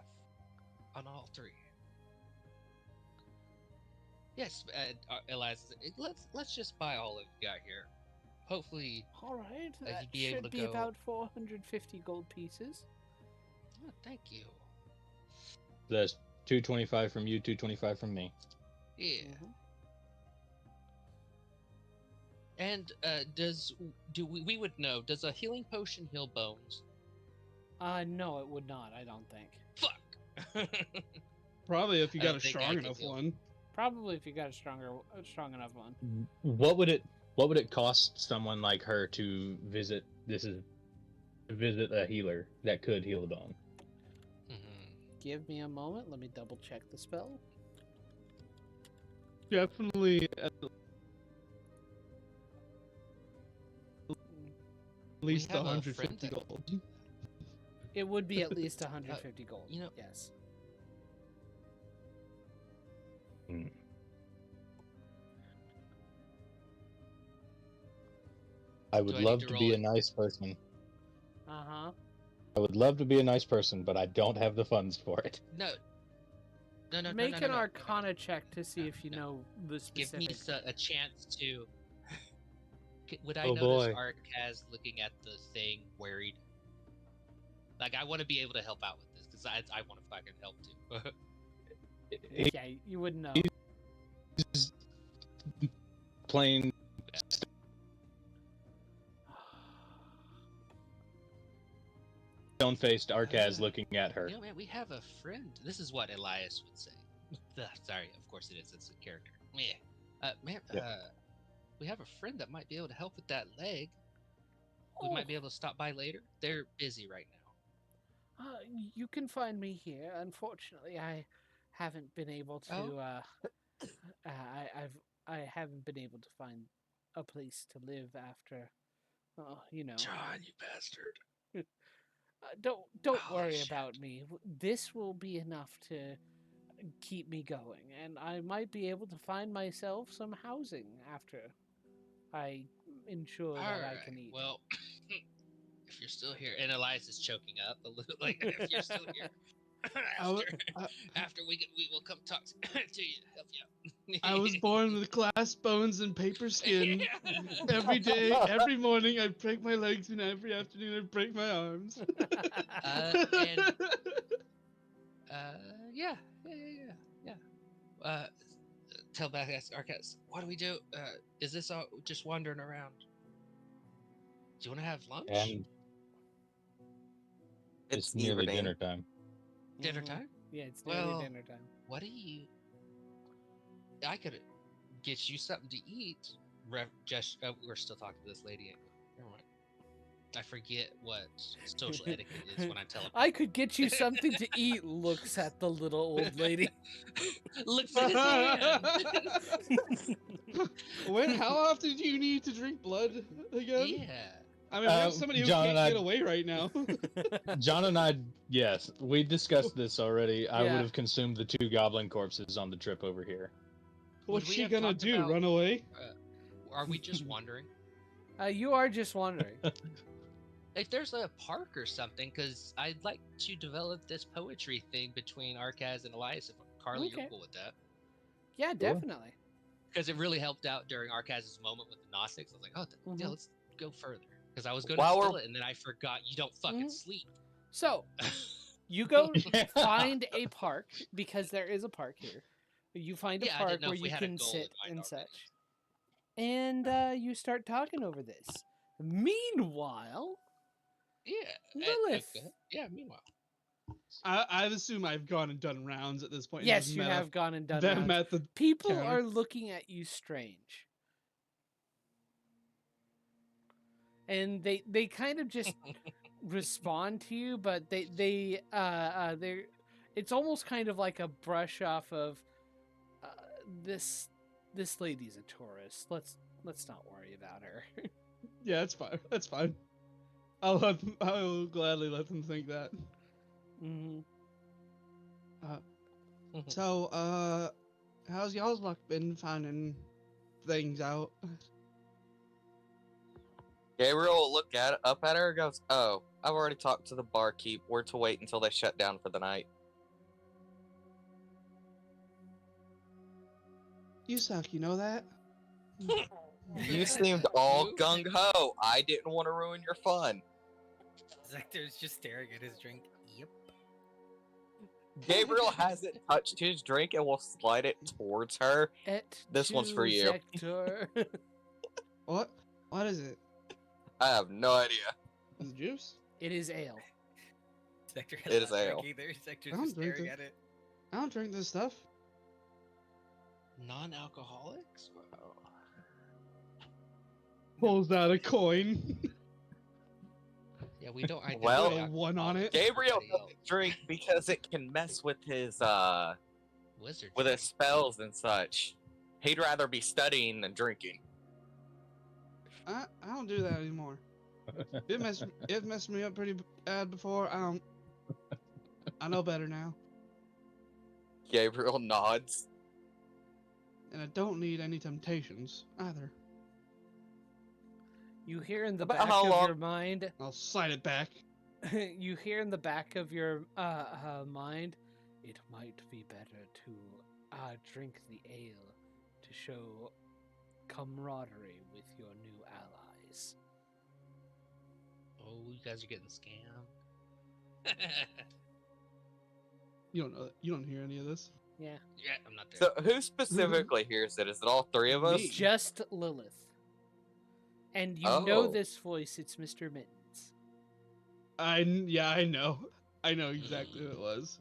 on all 3. Yes, Elias. Let's just buy all of you got here. Hopefully, All right. you'd That be able should to be go- about 450 gold pieces. oh, thank you. That's 225 from you, 225 from me. Yeah. Mhm. And we would know? Does a healing potion heal bones? No, it would not. I don't think. Fuck. Probably if you I got don't a think I strong can enough do it. one. Probably if you got a strong enough one. What would it cost someone like her to visit a healer that could heal a bone? Give me a moment. Let me double check the spell. Definitely at least have a 150 friend that- gold. It would be at least 150 gold. you know- Yes. I would Do I need love to to roll be a it? nice person. Uh huh. I would love to be a nice person, but I don't have the funds for it. No. No. Make no, an no. Arcana check to see if you no. know the Give me specific. a chance to. Would I Oh, notice boy. Arcaz looking at the thing worried? Like, I want to be able to help out with this because I want to fucking help too. Yeah, you wouldn't know. He's plain. Stone-faced Arcaz looking at her. You know, man, we have a friend. This is what Elias would say. Sorry, of course it is. It's a character. Yeah. Man, Yeah. we have a friend that might be able to help with that leg. We might be able to stop by later. They're busy right now. You can find me here. Unfortunately, I haven't been able to. Oh. I haven't been able to find a place to live after. You know. John, you bastard. Don't Oh, worry shit. about me. This will be enough to keep me going, and I might be able to find myself some housing after I ensure that I can eat. Well, if you're still here, and Elias is choking up a little, like if you're still here, after we will come talk to you, help you out. I was born with glass bones and paper skin. Every day, every morning, I break my legs, and every afternoon, I break my arms. Yeah. Tell back, ask Arcas, what do we do? Is this all just wandering around? Do you want to have lunch? And it's nearly evening. dinner time. Dinner Mhm. time? Yeah, it's nearly Well, dinner time. What do you? I could get you something to eat. Just we're still talking to this lady. Never mind. I forget what social etiquette is when I'm telling. I could get you something to eat. Looks at the little old lady. Looks at his hand. Wait, how often do you need to drink blood again? Yeah. I mean, we have somebody who John can't and I- get away right now. John and I, yes, we discussed this already. I Yeah. would have consumed the 2 goblin corpses on the trip over here. What's Would we she have gonna talked do? about- Run away? Are we just wandering? You are just wondering. If there's a park or something, because I'd like to develop this poetry thing between Arcaz and Elias. If Carly, Okay. you're cool with that, Yeah, definitely. because it really helped out during Arcaz's moment with the Gnostics. I was like, oh, yeah, Mhm. let's go further. Because I was going While to we're- steal it, and then I forgot you don't fucking Mhm. sleep. So you go Yeah. find a park because there is a park here. You find a Yeah, I didn't park know where if we you had a can goal sit in mind and already. such, and you start talking over this. Meanwhile, Yeah. Lilith. Yeah. Meanwhile, I assume I've gone and done rounds at this point. and Yes, just you met have gone and done them rounds. at the People counter. are looking at you strange. And they kind of just respond to you, but they're it's almost kind of like a brush off of this lady's a tourist. Let's not worry about her. Yeah, that's fine. That's fine. I'll gladly let them think that. Hmm. So, how's y'all's luck been finding things out? Gabriel will look up at her and goes, "Oh, I've already talked to the barkeep. We're to wait until they shut down for the night." You suck, you know that? You seemed all gung ho. I didn't want to ruin your fun. Zector's just staring at his drink. Yep. Gabriel hasn't touched his drink and will slide it towards her. This one's for you. Sector. What? What is it? I have no idea. Is it juice? It is ale. Zector It is not ale. drinking either. Zector's I don't just drink staring it. at it. I don't drink this stuff. non-alcoholics. Wow. Pulls out a coin. Yeah, we don't. Well, identify a one on it. Gabriel everybody else. doesn't drink because it can mess with his Wizard. with his spells and such. He'd rather be studying than drinking. I don't do that anymore. It messed me up pretty bad before. I know better now, Gabriel nods. and I don't need any temptations either. You hear in the About back how of long- your mind. I'll slide it back. You hear in the back of your mind. It might be better to drink the ale to show camaraderie with your new allies. Oh, you guys are getting scammed. You don't know that. You don't hear any of this. Yeah, Yeah, I'm not there. So who specifically hears it? Is it all three of us? Me. just Lilith. And you Oh. know this voice. It's Mr. Mittens. I know. I know exactly who it was.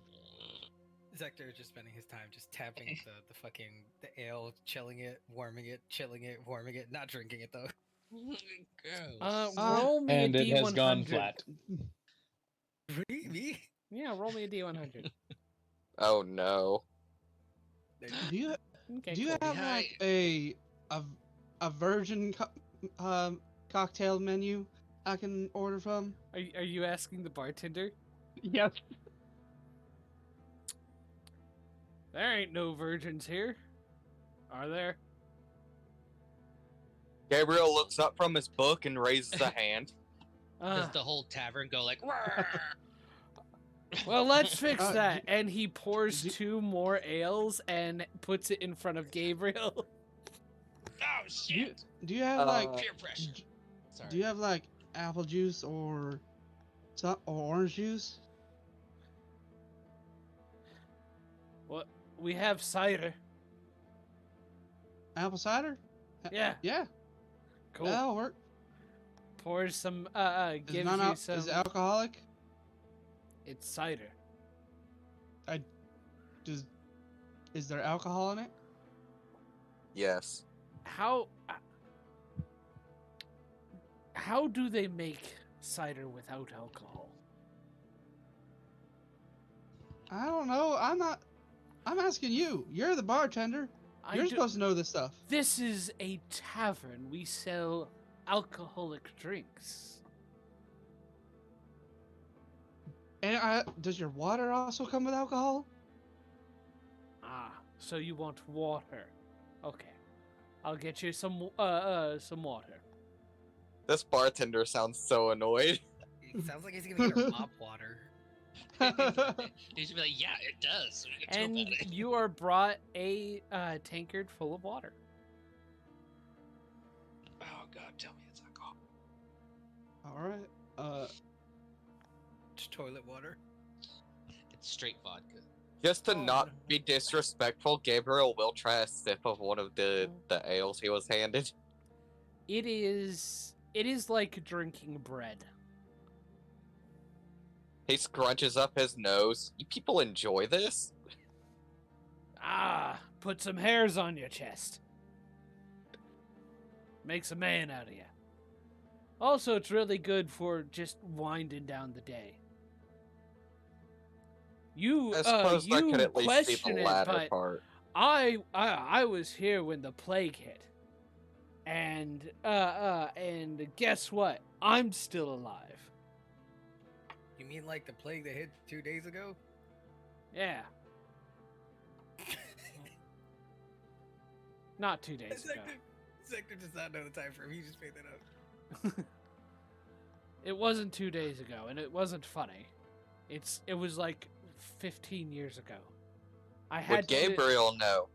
Zector is just spending his time just tapping the ale, chilling it, warming it, chilling it, warming it, not drinking it though. Gross. Roll me And a it D100. has gone flat. Me? Yeah, roll me a D100. Oh no. Do you Okay, do you cool. have like a virgin cocktail menu I can order from? Are you asking the bartender? Yes. There ain't no virgins here. Are there? Gabriel looks up from his book and raises a hand. Does the whole tavern go like? "Roar"? Well, let's fix Uh, that. And he pours do- 2 more ales and puts it in front of Gabriel. Oh shit! Do you have like Peer pressure. Sorry. do you have like apple juice or orange juice? What? We have cider. Apple cider? Yeah, Yeah, cool. that'll work. Pours some. Is Gives it you some. is it alcoholic? It's cider. Is there alcohol in it? Yes. How do they make cider without alcohol? I don't know. I'm asking you. You're the bartender. You're supposed to know this stuff. This is a tavern. We sell alcoholic drinks. And does your water also come with alcohol? Ah, so you want water? Okay, I'll get you some water. This bartender sounds so annoyed. It sounds like he's gonna get her mop water. He should be like, yeah, it does. So we can And tell about it. you are brought a tankard full of water. Oh God, tell me it's alcohol. All right. Just toilet water. It's straight vodka. Just to Oh, not no. be disrespectful, Gabriel will try a sip of one of the ales he was handed. It is like drinking bread. He scrunches up his nose. You people enjoy this? Ah, put some hairs on your chest. Makes a man out of you. Also, it's really good for just winding down the day. You, I suppose I you could at least see question the it, latter but part. I was here when the plague hit, and guess what? I'm still alive. You mean like the plague that hit 2 days ago? Yeah. Not 2 days ago. Sector does not know the time frame. He just made that up. It wasn't 2 days ago, and it wasn't funny. It was like 15 years ago. I had Would Gabriel know?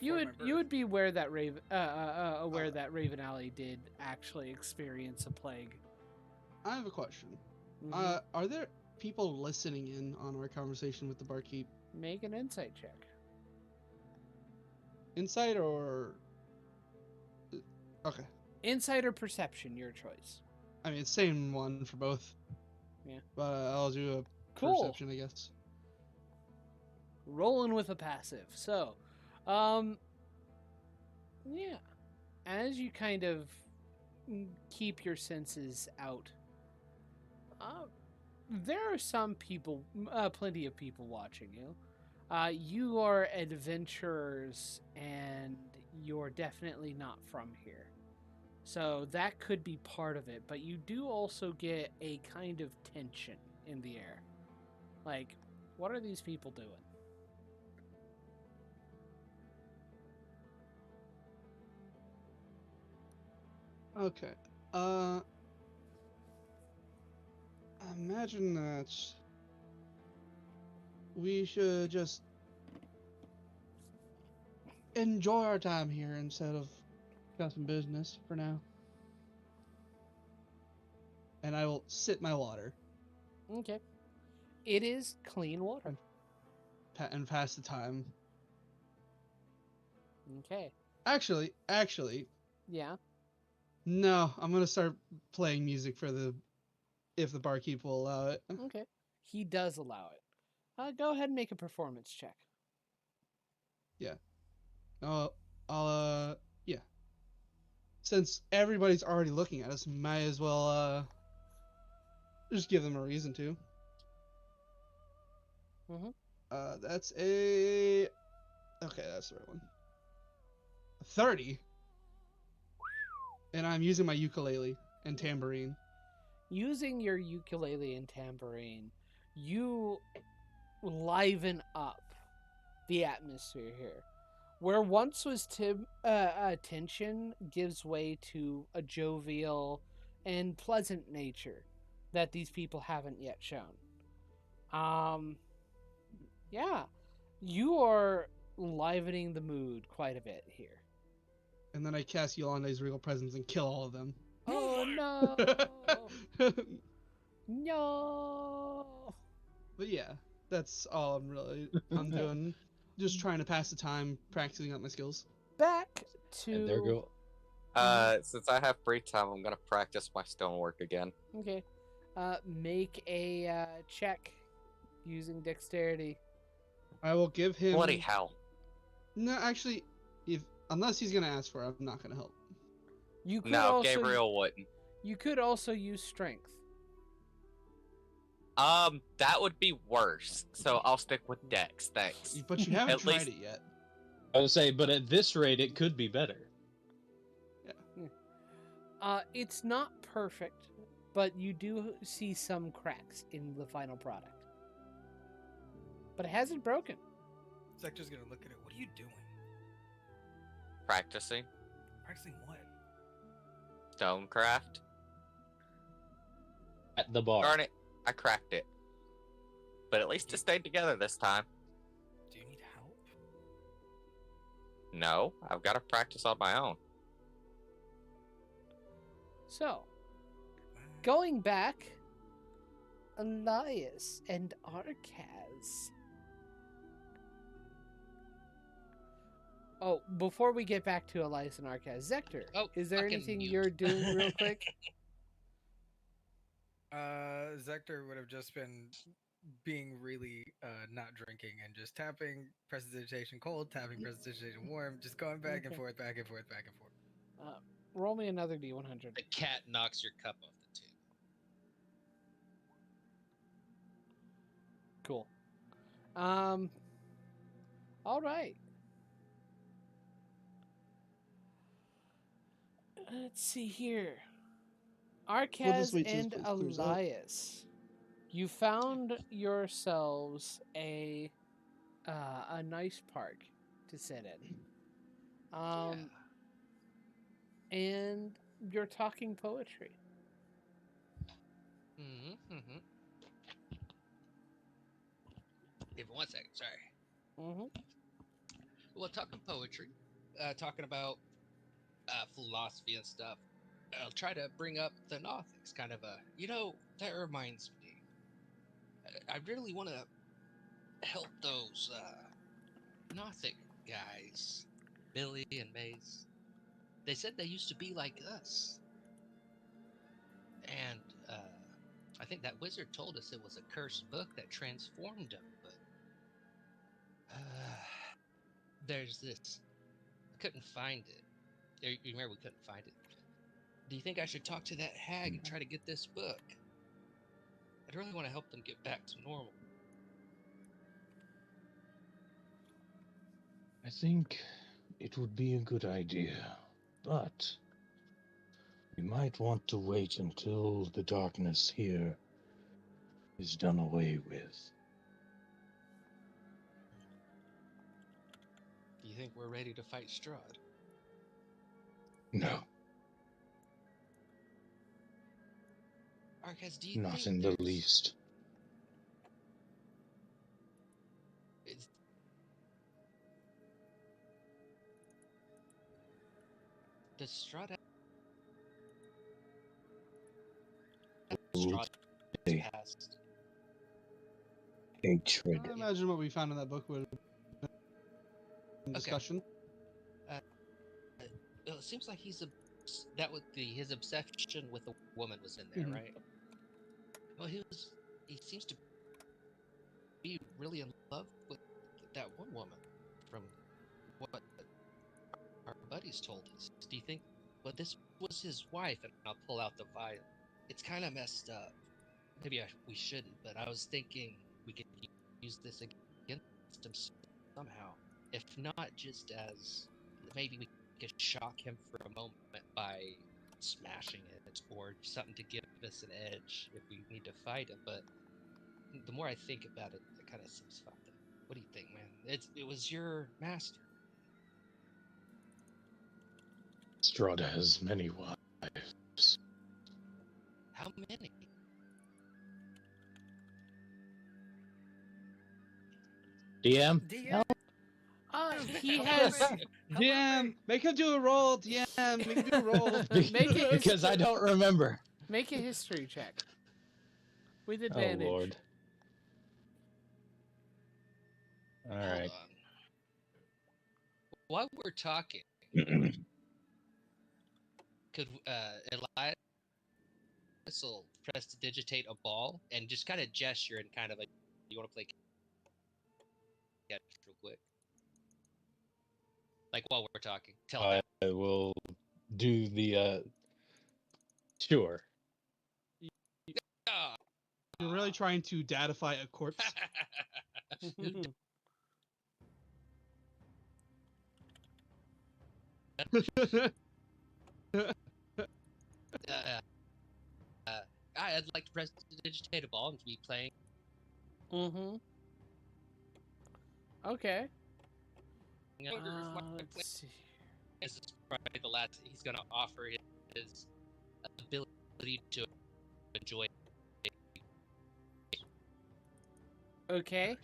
You would be aware that Raven Alley did actually experience a plague. I have a question. Mhm. Are there people listening in on our conversation with the barkeep? Make an insight check. Insight or... Okay. Insight or perception, your choice. I mean, it's same one for both. Yeah. But I'll do a Cool. perception, I guess. Rolling with a passive. So, yeah. As you kind of keep your senses out, there are some people, plenty of people watching you. You are adventurers, and you're definitely not from here. So that could be part of it, but you do also get a kind of tension in the air. Like, what are these people doing? Okay. Imagine that we should just enjoy our time here instead of discussing business for now. And I will sip my water Okay. It is clean water. and pass the time. Okay. Actually, Yeah. no, I'm gonna start playing music for if the barkeep will allow it. Okay. He does allow it. Go ahead and make a performance check. Yeah. Since everybody's already looking at us, might as well, just give them a reason to. Mhm. That's a... Okay, that's the right one. 30. And I'm using my ukulele and tambourine. Using your ukulele and tambourine, you liven up the atmosphere here. Where once was tension gives way to a jovial and pleasant nature that these people haven't yet shown. Yeah, you are livening the mood quite a bit here. And then I cast Yolande's Regal Presence and kill all of them. Oh no! No! But yeah, that's all I'm doing. Just trying to pass the time, practicing up my skills. Back to... And there go. Since I have free time, I'm gonna practice my stonework again. Okay. Make a check using dexterity. I will give him... Bloody hell. No, actually, unless he's gonna ask for it, I'm not gonna help. You could No, also, Gabriel wouldn't. You could also use strength. That would be worse. So I'll stick with Dex, thanks. But you haven't At tried least- it yet. I would say, but at this rate, it could be better. It's not perfect, but you do see some cracks in the final product. But it hasn't broken. Sector's gonna look at it. What are you doing? Practicing Practicing what? stonecraft. At the bar. Darn it, I cracked it. But at least it stayed together this time. Do you need help? No, I've got to practice on my own. So, going back, Elias and Arcaz. Oh, before we get back to Elias and Arcaz, Zector, Oh, is there fucking anything mute. you're doing real quick? Zector would have just been being really not drinking and just tapping prestidigitation cold, tapping prestidigitation warm, just going back and Okay. forth, back and forth, back and forth. Roll me another D100. The cat knocks your cup off the table. Cool. All right. Let's see here. Arcaz wait till this and place clears out. Elias, you found yourselves a nice park to sit in. And you're talking poetry. Mm-hmm. Give me 1 second, sorry. Mm-hmm. Well, talking poetry, talking about philosophy and stuff. I'll try to bring up the Nothics, kind of a, that reminds me. I really want to help those Nothic guys, Billy and Maze. They said they used to be like us. And I think that wizard told us it was a cursed book that transformed them, but there's this. I couldn't find it. You remember we couldn't find it. Do you think I should talk to that hag and try to get this book? I'd really want to help them get back to normal. I think it would be a good idea, but we might want to wait until the darkness here is done away with. Do you think we're ready to fight Strahd? No, Arcaz, do you not think in the there's- least. It's... Does Strahd have... Old Strahd's day. past? Hatred. I imagine what we found in that book would discussion. Well, it seems like his obsession with a woman was in there, Mhm. right? Well, he seems to be really in love with that one woman from what our buddies told us. Do you think, well, this was his wife, and I'll pull out the vial. It's kind of messed up. Maybe we shouldn't, but I was thinking we could use this against him somehow. If not just as, maybe we could shock him for a moment by smashing it, or something to give us an edge if we need to fight him. But the more I think about it, it kind of seems fucked up. What do you think, man? It was your master. Strahd has many wives. How many? DM? DM? He has. DM, make him do a roll. DM, make him do a roll. Make it Because I don't remember. Make a history check with Oh advantage. Lord. All Hold right. on. While we're talking, could Elias will prestidigitate a ball and just kind of gesture and kind of like, you want to play catch real quick? Like while we're talking, tell I him. will do the sure. Ah. You're really trying to datify a corpse. I'd like to prestidigitate a ball and to be playing. Mm-hmm. Okay. Let's see. This is probably the last he's going to offer his ability to enjoy. Okay.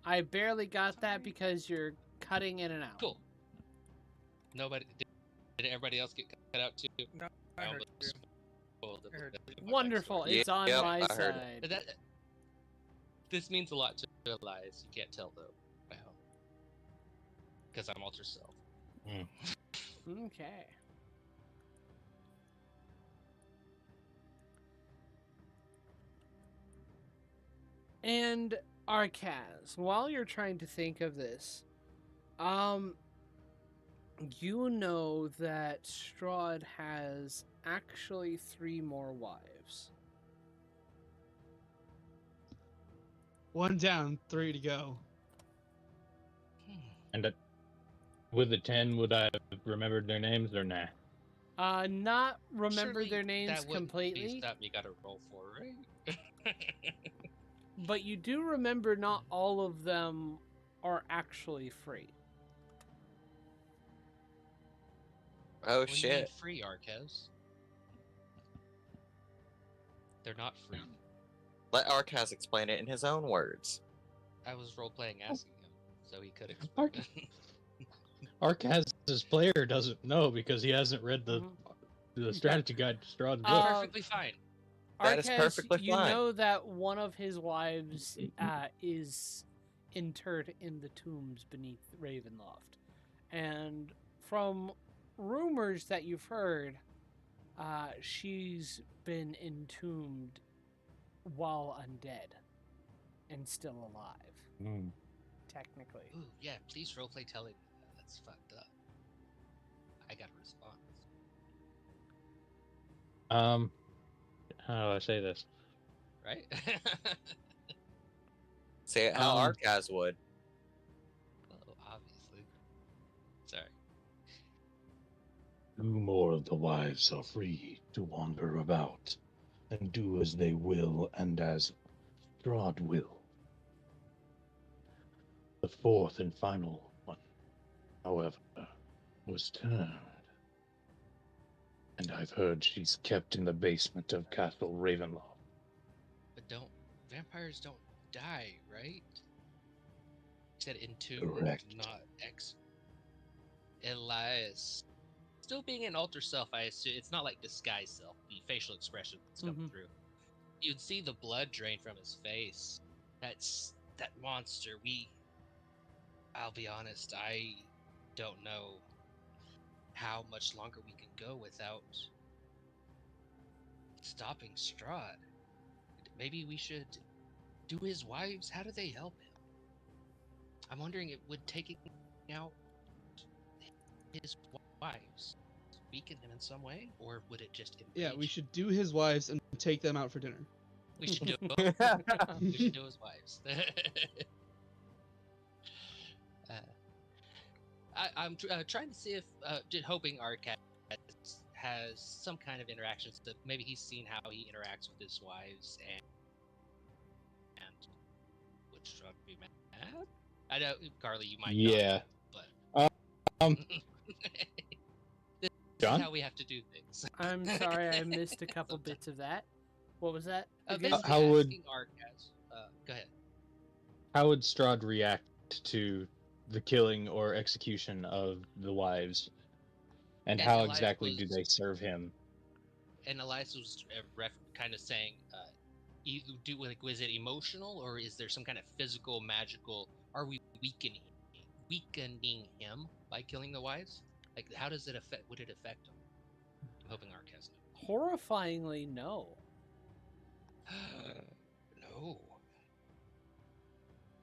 I barely got that because you're cutting in and out. Cool. Nobody did everybody else get cut out too? No, I heard you. Spoiled it. I heard Wonderful. It's on Yep, my I heard side. This means a lot to Elias. You can't tell though. I hope. Because I'm alter self. Okay. And Arcaz, while you're trying to think of this, you know that Strahd has actually 3 more wives. 1 down, 3 to go. And with the 10, would I have remembered their names or nah? Not remember Surely their names that wouldn't be completely, something you gotta roll for, right? but you do remember not all of them are actually free. Oh What do you mean shit. free, Arcaz? They're not free. Let Arcaz explain it in his own words. I was role playing asking him, so he could explain it. Arcaz's player doesn't know because he hasn't read the strategy guide to Strahd's book. Perfectly fine. That is Arcaz, perfectly you fine. know that one of his wives is interred in the tombs beneath Ravenloft. And from rumors that you've heard, she's been entombed while undead and still alive, technically. Ooh, yeah, please roleplay telling me that. That's fucked up. I got a response. How do I say this? Right? Say it how Arcaz would. Well, obviously. Sorry. 2 more of the wives are free to wander about and do as they will and as Strahd will. The 4th and final one, however, was turned. And I've heard she's kept in the basement of Castle Ravenloft. But vampires don't die, right? You said entombed, Correct. not Elias. Still being an alter self, I assume it's not like disguise self, the facial expressions come through. You'd see the blood drain from his face. That monster. I'll be honest, I don't know how much longer we can go without stopping Strahd. Maybe we should do his wives. How do they help him? I'm wondering, it would taking out his wives weaken him in some way, or would it just enrage? Yeah, we should do his wives and take them out for dinner. We should do we should do his wives. I'm trying to see if hoping Arcad has some kind of interactions that maybe he's seen how he interacts with his wives and would Strahd be mad? I know, Carly, you might Yeah. not, but this John? is how we have to do things. I'm sorry, I missed a couple bits of that. What was that? Again? Basically How would- asking Arcad, go ahead. How would Strahd react to the killing or execution of the wives? And how Elias exactly do was- they serve him? And Elias was kind of saying, was it emotional, or is there some kind of physical, magical? Are we weakening him by killing the wives? Like, how does it affect? Would it affect him? I'm hoping Arcaz knows. Horrifyingly, no. No.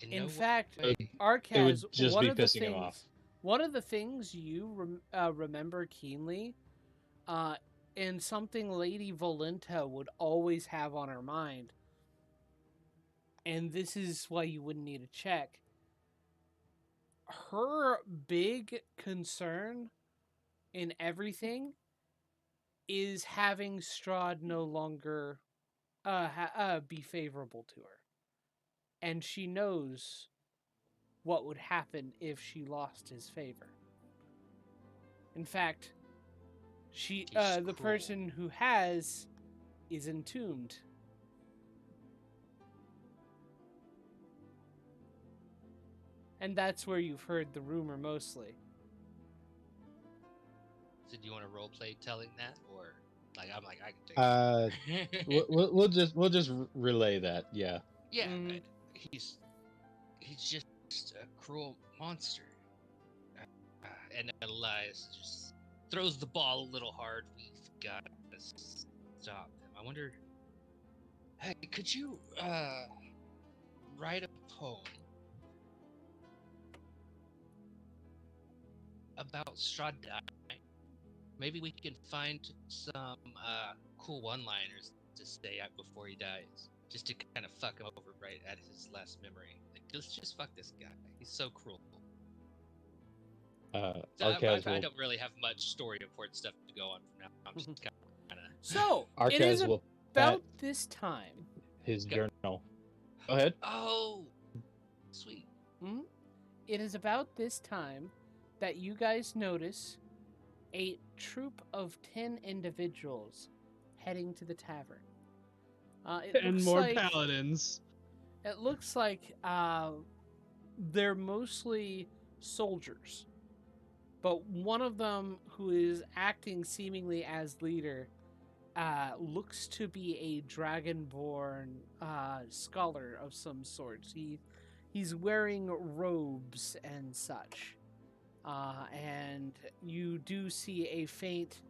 In no fact, way. It would Arcaz, just one be of the pissing him things, off. one of the things you remember keenly, and something Lady Volenta would always have on her mind, and this is why you wouldn't need a check. Her big concern in everything is having Strahd no longer be favorable to her, and she knows what would happen if she lost his favor. In fact, She's the cruel. person who has is entombed. And that's where you've heard the rumor mostly. So do you want to role play telling that, or like I can take it? We'll just relay that. Yeah. Yeah, Mhm. he's just a cruel monster. And Elias just throws the ball a little hard. We've got to stop him. I wonder. Hey, could you write a poem about Strahd? Maybe we can find some cool one-liners to say out before he dies, just to kind of fuck him over right at his last memory. Like, let's just fuck this guy. He's so cruel. So I don't really have much story important stuff to go on from now. I'm just kind of. So it is Arcaz will about this time. his journal. Go ahead. Oh, sweet. It is about this time that you guys notice a troop of 10 individuals heading to the tavern. And more paladins. It looks like they're mostly soldiers. But one of them, who is acting seemingly as leader, looks to be a dragonborn scholar of some sorts. He's wearing robes and such. And you do see a faint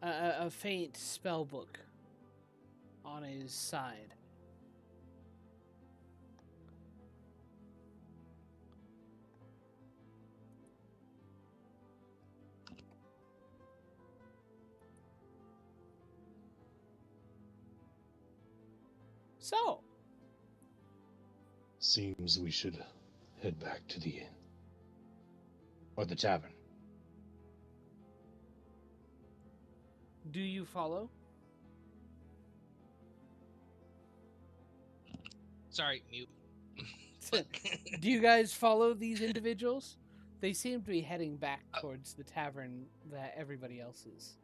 a faint spell book on his side. So, Seems we should head back to the inn. Or the tavern. do you follow? Sorry, mute. Do you guys follow these individuals? They seem to be heading back towards the tavern that everybody else is.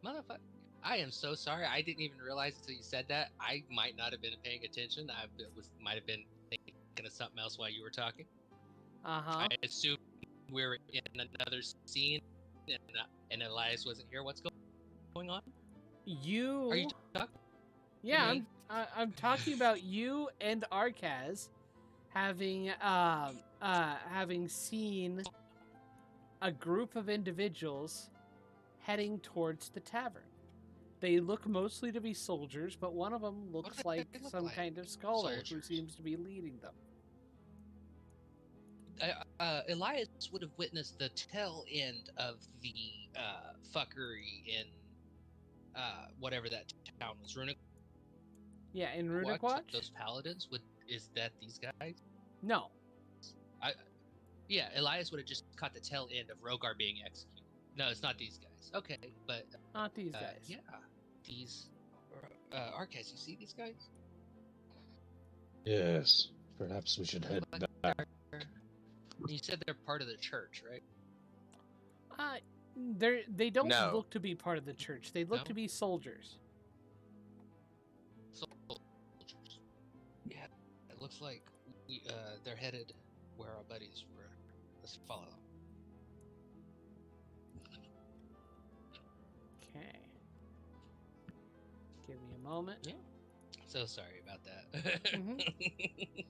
Motherfucker. I am so sorry. I didn't even realize until you said that. I might not have been paying attention. Might have been thinking of something else while you were talking. Uh-huh. I assume we're in another scene and Elias wasn't here. What's going on? Are you talking? Yeah, me? I'm talking about you and Arcaz having seen a group of individuals heading towards the tavern. They look mostly to be soldiers, but one of them looks do like they look some like? kind of scholar who Soldiers. seems to be leading them. Elias would have witnessed the tail end of the fuckery in whatever that town was. Runic. Yeah, in Runic Watch? Watch? Those paladins. Is that these guys? No. Yeah, Elias would have just caught the tail end of Rogar being executed. No, it's not these guys. Okay, but Not these guys. yeah, these Arcas. You see these guys? Yes. Perhaps we should head back. You said they're part of the church, right? They don't No. look to be part of the church. They look No? to be soldiers. Soldiers. Yeah, it looks like they're headed where our buddies were. Let's follow them. Okay. Give me a moment. Yeah. So sorry about that. Mhm.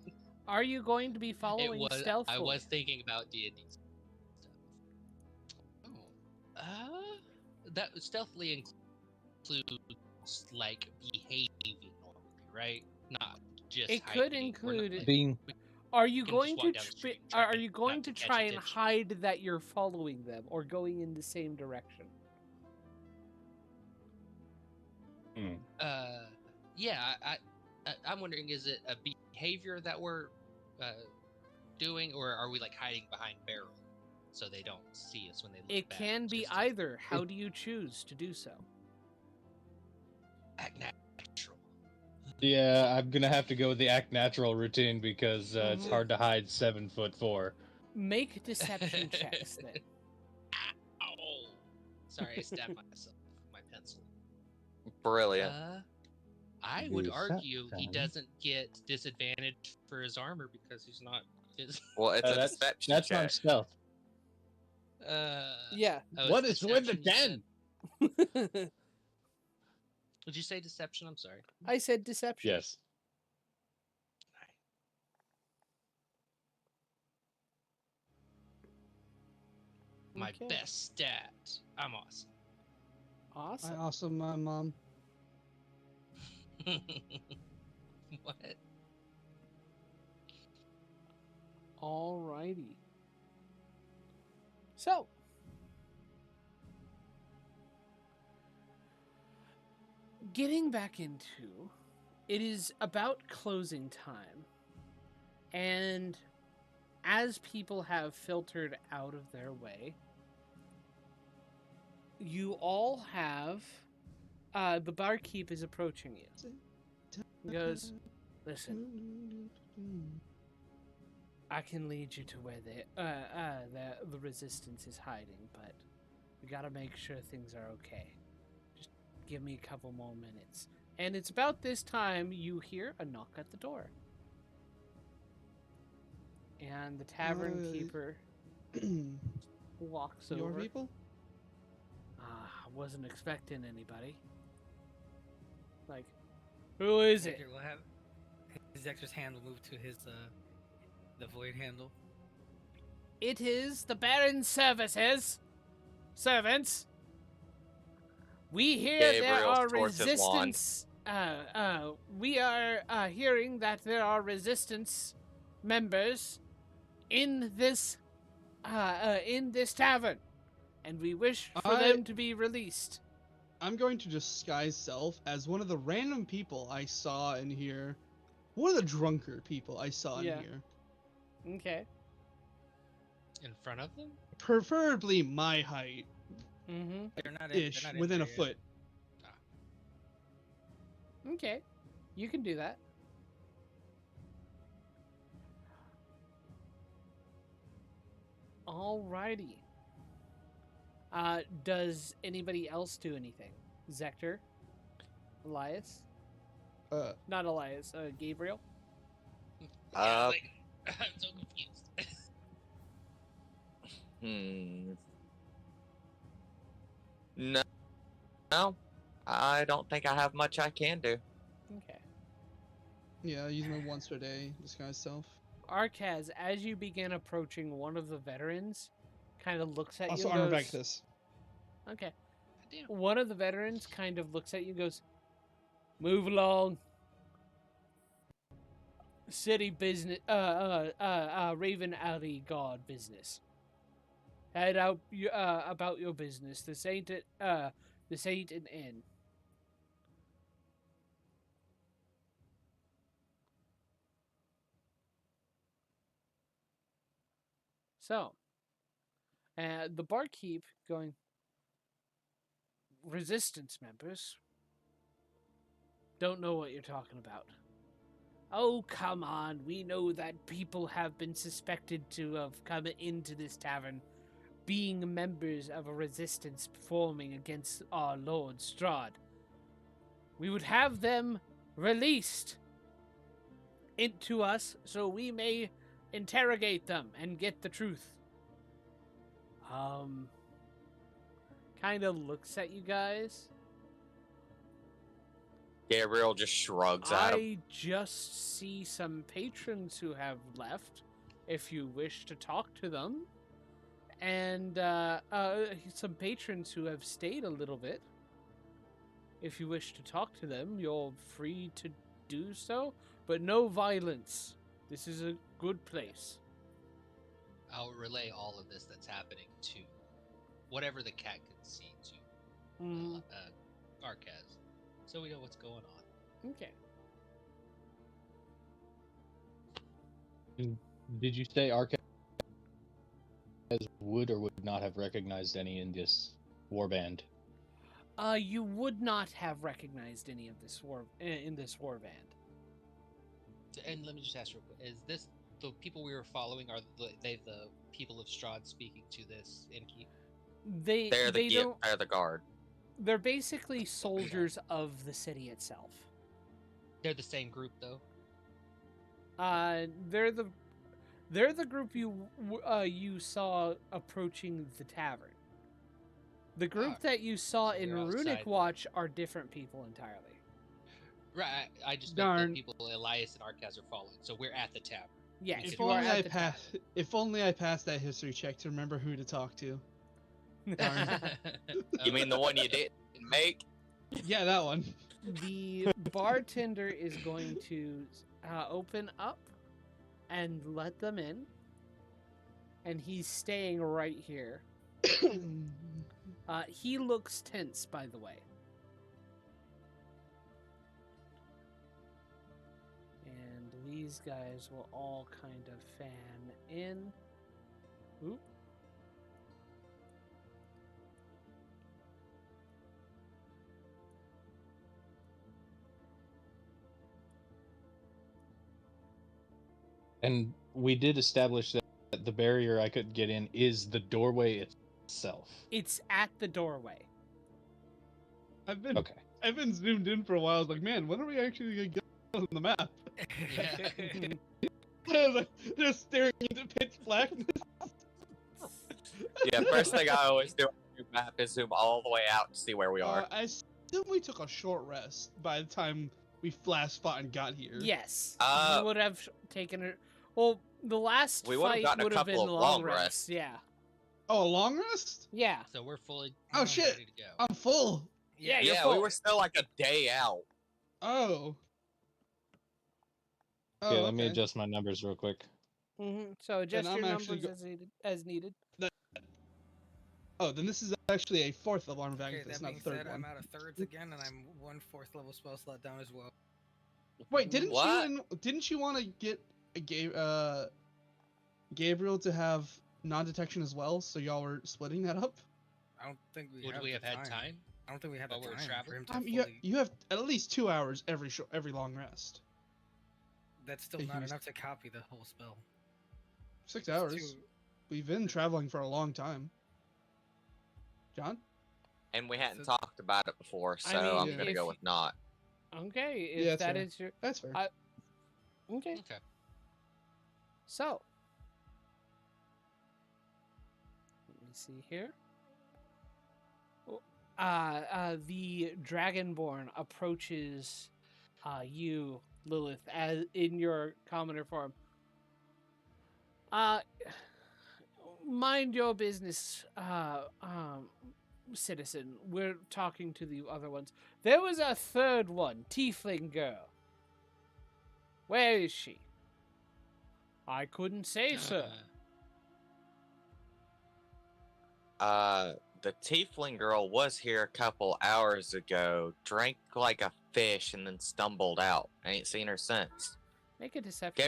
Are you going to be following stealthily? I was thinking about D&D stuff. Oh. That stealthily includes like behaving normally, right? Not just It hiding. could We're not, include like, Being Are you can going just to walk down the street and try are to you going not to to catch try and attention. hide that you're following them or going in the same direction? Yeah, I'm wondering, is it a behavior that we're doing, or are we like hiding behind barrel? so they don't see us when they look It back. can be just to either. How do you choose to do so? act natural. Yeah, I'm gonna have to go with the act natural routine because it's Mhm. hard to hide 7'4". Make deception checks then. Ow! Sorry, I stabbed myself with my pencil. Brilliant. I would Yes, argue he Sam. doesn't get disadvantage for his armor because he's not his. Well, it's a That's deception not check. stealth. Yeah. Oh, What it's is with the deception, you said? 10? Did you say deception? I'm sorry. I said deception. Yes. My Okay. best stat. I'm awesome. Awesome. I also my mom. What? Alrighty. So, getting back into, it is about closing time, and as people have filtered out of their way, you all have, the barkeep is approaching you. He goes, listen, I can lead you to where the resistance is hiding, but we gotta make sure things are okay. Just give me a couple more minutes. And it's about this time you hear a knock at the door. And the tavern keeper walks Your over. people? I wasn't expecting anybody. Like, who is it? Hector will have his Hector's hand will move to his the void handle. It is the Baron's services. Servants. We hear there Gabriel's are towards his wand. resistance. We are hearing that there are resistance members in this tavern, and we wish for them to be released. I'm going to disguise self as one of the random people I saw in here. One of the drunker people I saw in here. Okay. In front of them? Preferably my height. Mm-hmm. They're not Ish, they're not in within a there yet. foot. Okay. You can do that. Alrighty. Does anybody else do anything? Zector? Elias? Not Elias, Gabriel? I'm so confused. No. No. I don't think I have much I can do. Okay. Yeah, I use my once a day disguise self. Arcaz, as you begin approaching, one of the veterans kind of looks at Also you and armor goes, back this. Okay. Damn. One of the veterans kind of looks at you and goes, move along. City business, Raven Alley Guard business. Head out about your business. This ain't an inn. So, the barkeep going, resistance members? Don't know what you're talking about. Oh, come on. We know that people have been suspected to have come into this tavern being members of a resistance forming against our Lord Strahd. We would have them released into us so we may interrogate them and get the truth. Kind of looks at you guys. Gabriel just shrugs at him. I just see some patrons who have left, if you wish to talk to them. And some patrons who have stayed a little bit. If you wish to talk to them, you're free to do so, but no violence. This is a good place. I'll relay all of this that's happening to whatever the cat can see to Arcaz, so we know what's going on. Okay. Did you say Arca? would or would not have recognized any in this warband? You would not have recognized any of this in this warband. And let me just ask real quick: is this the people we were following? Are they the people of Strahd speaking to this innkeep? They're the guard. They're basically soldiers of the city itself. They're the same group, though. They're the group you saw approaching the tavern. The group that you saw in they're Runic outside. Watch are different people entirely. Right. I just Darn. meant the people Elias and Arcaz are following. So we're at the tavern. Yes, If If you are only at I the passed. If only I passed that history check to remember who to talk to. tavern. You mean the one you didn't make? Yeah, that one. The bartender is going to open up and let them in, and he's staying right here. He looks tense, by the way. And these guys will all kind of fan in. Oop. And we did establish that the barrier I could get in is the doorway itself. It's at the doorway. I've been Okay. I've been zoomed in for a while. I was like, man, when are we actually gonna get on the map? I was like, just staring into pitch blackness. Yeah, first thing I always do on the map is zoom all the way out to see where we are. I assume we took a short rest by the time we flash fought and got here. Yes, Uh, you would have taken it. Well, the last We would have fight gotten a would have been couple of long long rests. rests. Yeah, Oh, a long rest? yeah. So we're fully Oh, shit. ready to go. I'm full. Yeah, you're Yeah, full. we were still like a day out. Oh. Oh, Yeah, let me okay. adjust my numbers real quick. So adjust I'm your actually numbers as needed. Oh, then this is actually a fourth alarm Okay, vacuum. that It's not being a third said, one. I'm out of thirds again, and I'm 1/4 level spell slot down as well. Wait, didn't What? didn't you want to get a Gabriel to have non-detection as well? So y'all were splitting that up. I don't think we Would have we the have had time? I don't think we have while the we were time for traveling? him to You fully. you have at least 2 hours every long rest. That's still if not you- enough to copy the whole spell. 6 It's hours. too- We've been traveling for a long time. John? And we hadn't So- talked about it before, so I mean, I'm gonna if go you- with not. Okay, if Yeah, that fair. is your That's fair. okay. Okay. So let me see here. The Dragonborn approaches you, Lilith, as in your commoner form. Mind your business, citizen. We're talking to the other ones. There was a third one, tiefling girl. Where is she? I couldn't say, sir. The tiefling girl was here a couple hours ago, drank like a fish, and then stumbled out. I ain't seen her since. Make a deception.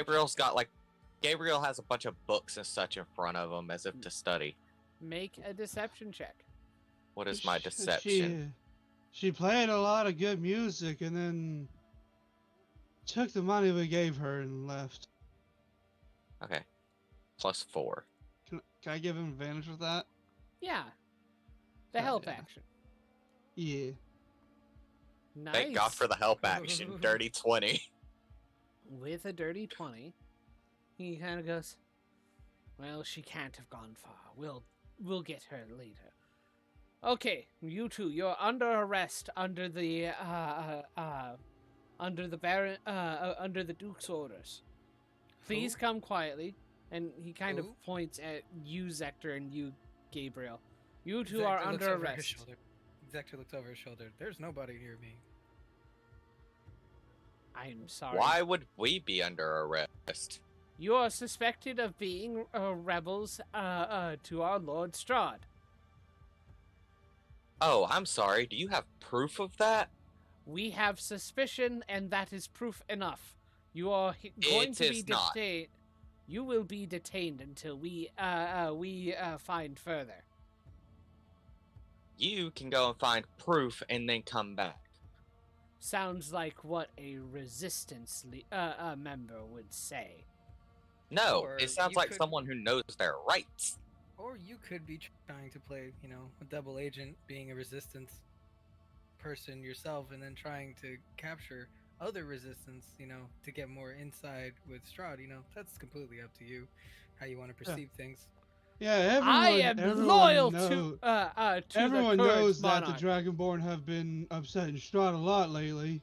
Gabriel has a bunch of books and such in front of him as if to study. Make a deception check. What is my Sh- deception? She played a lot of good music and then took the money we gave her and left. Okay. +4. Can I give him advantage with that? Yeah. The Hell help yeah. action. Yeah. Nice. Thank God for the help action. Dirty 20. With a dirty 20, he kind of goes, "Well, she can't have gone far. We'll get her later. Okay, you two, you're under arrest under the Baron under the Duke's orders. Please come quietly." And he kind Who? of points at you, Zector, and you, Gabriel. You two Zector are looks under over his arrest. shoulder. Zector looks over his shoulder. There's nobody near me. I'm sorry. Why would we be under arrest? You are suspected of being rebels to our Lord Strahd. Oh, I'm sorry. Do you have proof of that? We have suspicion, and that is proof enough. You are going It to be is not. detained. You will be detained until we find further. You can go and find proof and then come back. Sounds like what a resistance member would say. No, Or it sounds you like could- someone who knows their rights. Or you could be trying to play, a double agent, being a resistance person yourself, and then trying to capture other resistance, to get more inside with Strahd. That's completely up to you, how you want to perceive things. Yeah, everyone. I am everyone loyal knows, to everyone the current knows that the monarch. Dragonborn have been upsetting Strahd a lot lately.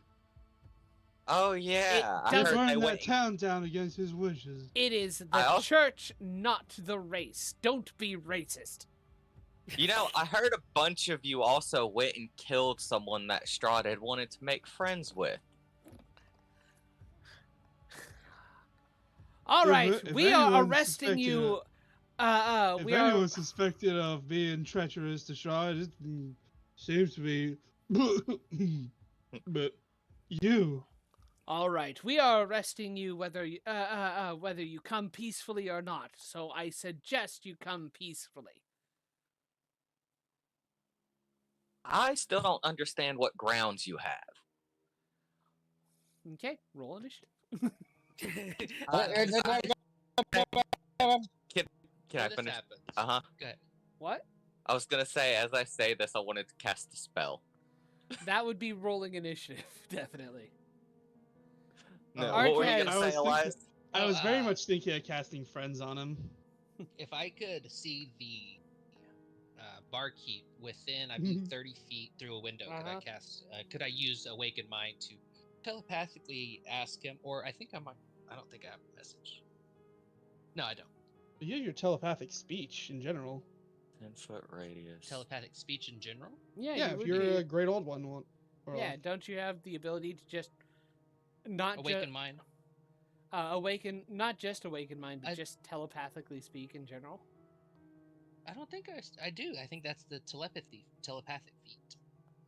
Oh yeah, I He heard they burned that went. town down against his wishes. It is I the also- church, not the race. Don't be racist. I heard a bunch of you also went and killed someone that Strahd had wanted to make friends with. All If- right, if we are anyone's arresting suspected you. If We are. anyone's suspected of being treacherous to Strahd, it seems to be. But you. All right, we are arresting you whether you come peacefully or not. So I suggest you come peacefully. I still don't understand what grounds you have. Okay, roll initiative. Can I Before this finish? happens, Uh-huh. Go ahead. What? I was gonna say, as I say this, I wanted to cast a spell. That would be rolling initiative, definitely. No, Oh, what were you okay. gonna I say, was thinking- Elias? I was very Uh, much thinking of casting friends on him. If I could see the barkeep within, I believe, 30 feet through a window, could I use Awakened Mind to telepathically ask him? Or I don't think I have a message. No, I don't. You have your telepathic speech in general. 10-foot radius. Telepathic speech in general? Yeah, Yeah, you if would you're be- a great old one. Or Yeah, don't you have the ability to just not Awaken mind? awaken, not just awaken mind, but I- just telepathically speak in general? I don't think I do. I think that's the telepathic feat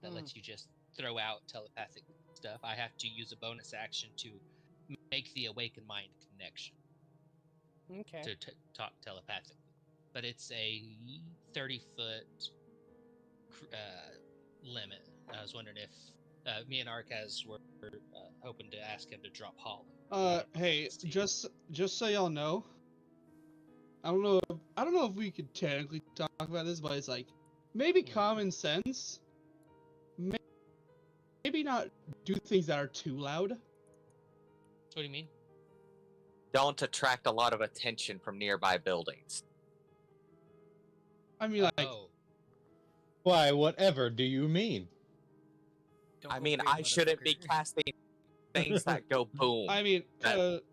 that lets you just throw out telepathic stuff. I have to use a bonus action to make the awakened mind connection Okay. to talk telepathically. But it's a 30-foot limit. I was wondering if me and Arcaz were hoping to ask him to drop Hollow. Hey, just so y'all know, I don't know if we could technically talk about this, but it's like maybe common sense. Maybe not do things that are too loud. What do you mean? Don't attract a lot of attention from nearby buildings. I mean, like, Oh, Why, whatever do you mean? Don't I go mean, big, I shouldn't be motherfucker. casting things that go boom. I mean, That-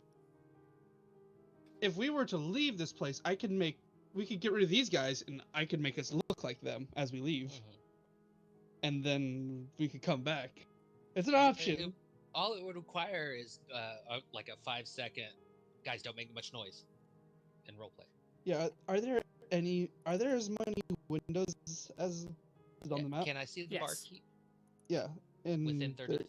if we were to leave this place, we could get rid of these guys, and I could make us look like them as we leave, mhm. and then we could come back. It's an option. All it would require is like a 5-second. Guys, don't make much noise. In roleplay. Yeah. Are there as many windows as on the map? Can I see the Yes. barkeep Yeah. In within 30 feet?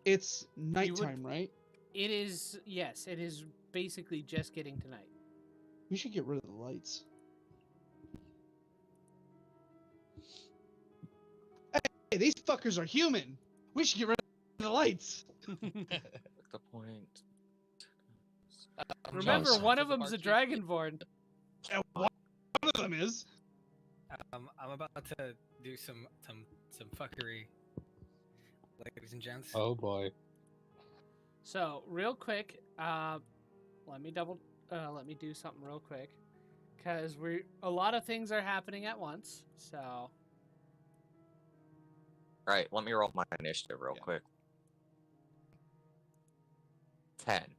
It's nighttime, right? It is, yes, it is basically just getting to night. We should get rid of the lights. Hey, these fuckers are human. We should get rid of the lights. The point. Remember, Johnson. one of them's a dragonborn. And one of them is. I'm about to do some fuckery, ladies and gents. Oh boy. So, real quick, let me do something real quick, because a lot of things are happening at once. So, Right, let me roll my initiative real Yeah. quick. 10.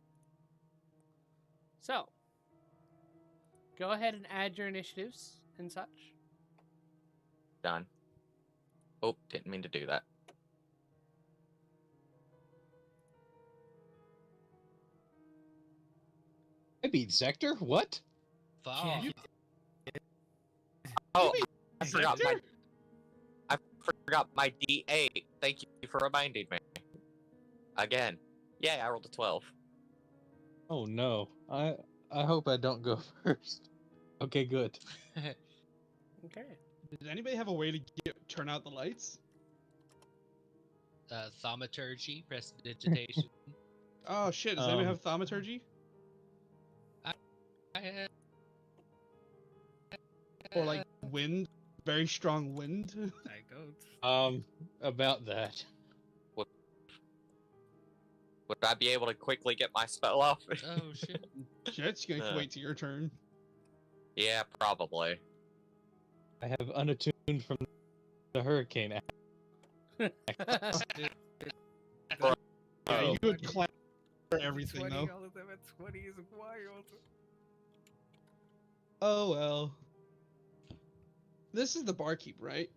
go ahead and add your initiatives and such. Done. Oh, didn't mean to do that. I beat Sector? What? Fuck. Oh, mean I forgot my Sector? I forgot my D8. Thank you for reminding me. Again. Yeah, I rolled a 12. Oh no. I I hope I don't go first. Okay, good. Okay. Does anybody have a way to turn out the lights? Thaumaturgy, prestidigitation. Oh shit! Does anybody have thaumaturgy? I had Or like wind? Very strong wind? I don't. About that. Would I be able to quickly get my spell off? oh shit. Shit's gonna wait till your turn. Yeah, probably. I have unattuned from the hurricane. Yeah, you would clap for everything 20, though. all of them at 20 is wild. Oh well. This is the barkeep, right?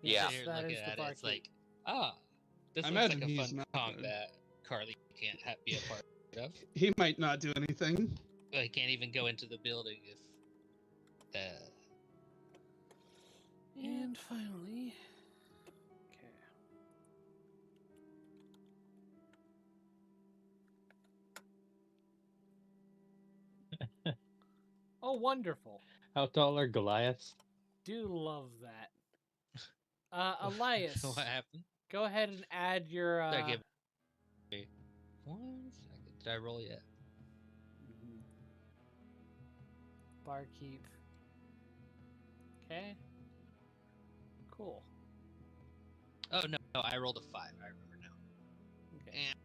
Yeah. Here, that looking is the at it, it's barkeep. like, this I looks like imagine a he's fun not combat Carly can't be a part of. He might not do anything. Well, he can't even go into the building if. And finally, okay. Oh, wonderful! How tall are Goliaths? Do love that. Elias, what happened? go ahead and add your. Give me 1 second. Did I roll yet? Barkeep. Okay. Cool. Oh no, I rolled a 5. I remember now. Okay. And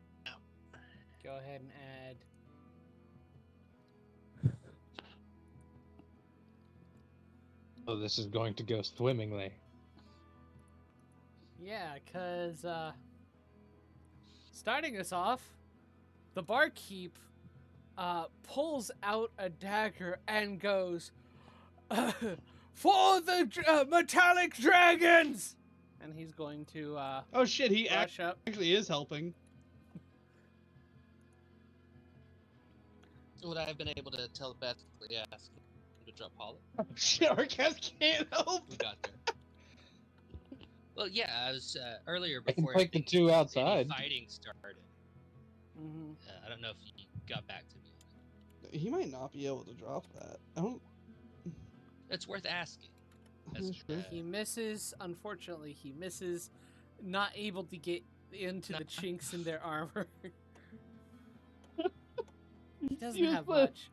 Go ahead and add. Oh, this is going to go swimmingly. Yeah, cause starting us off, the barkeep pulls out a dagger and goes, "For the metallic dragons!" And he's going to Oh shit! He rush up. actually is helping. would I have been able to telepathically ask him to drop Hollow? Shit, Arcas can't help. We got there. Well, yeah, I was earlier I can before take the anything- two any outside. fighting started. Mm-hmm. I don't know if he got back to me. He might not be able to drop that. I don't. It's worth asking. I'm sure. He misses. Unfortunately, he misses. Not able to get into the chinks in their armor. He doesn't have much.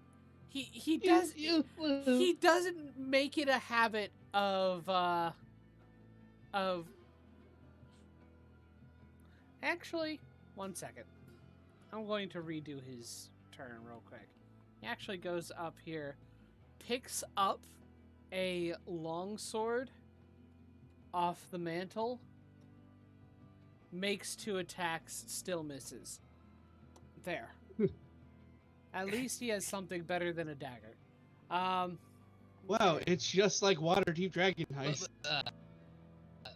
He does. He doesn't make it a habit of. Actually, 1 second. I'm going to redo his turn real quick. He actually goes up here, picks up a longsword off the mantle, makes 2 attacks, still misses. There. At least he has something better than a dagger. Wow, it's just like Waterdeep Dragon Heist,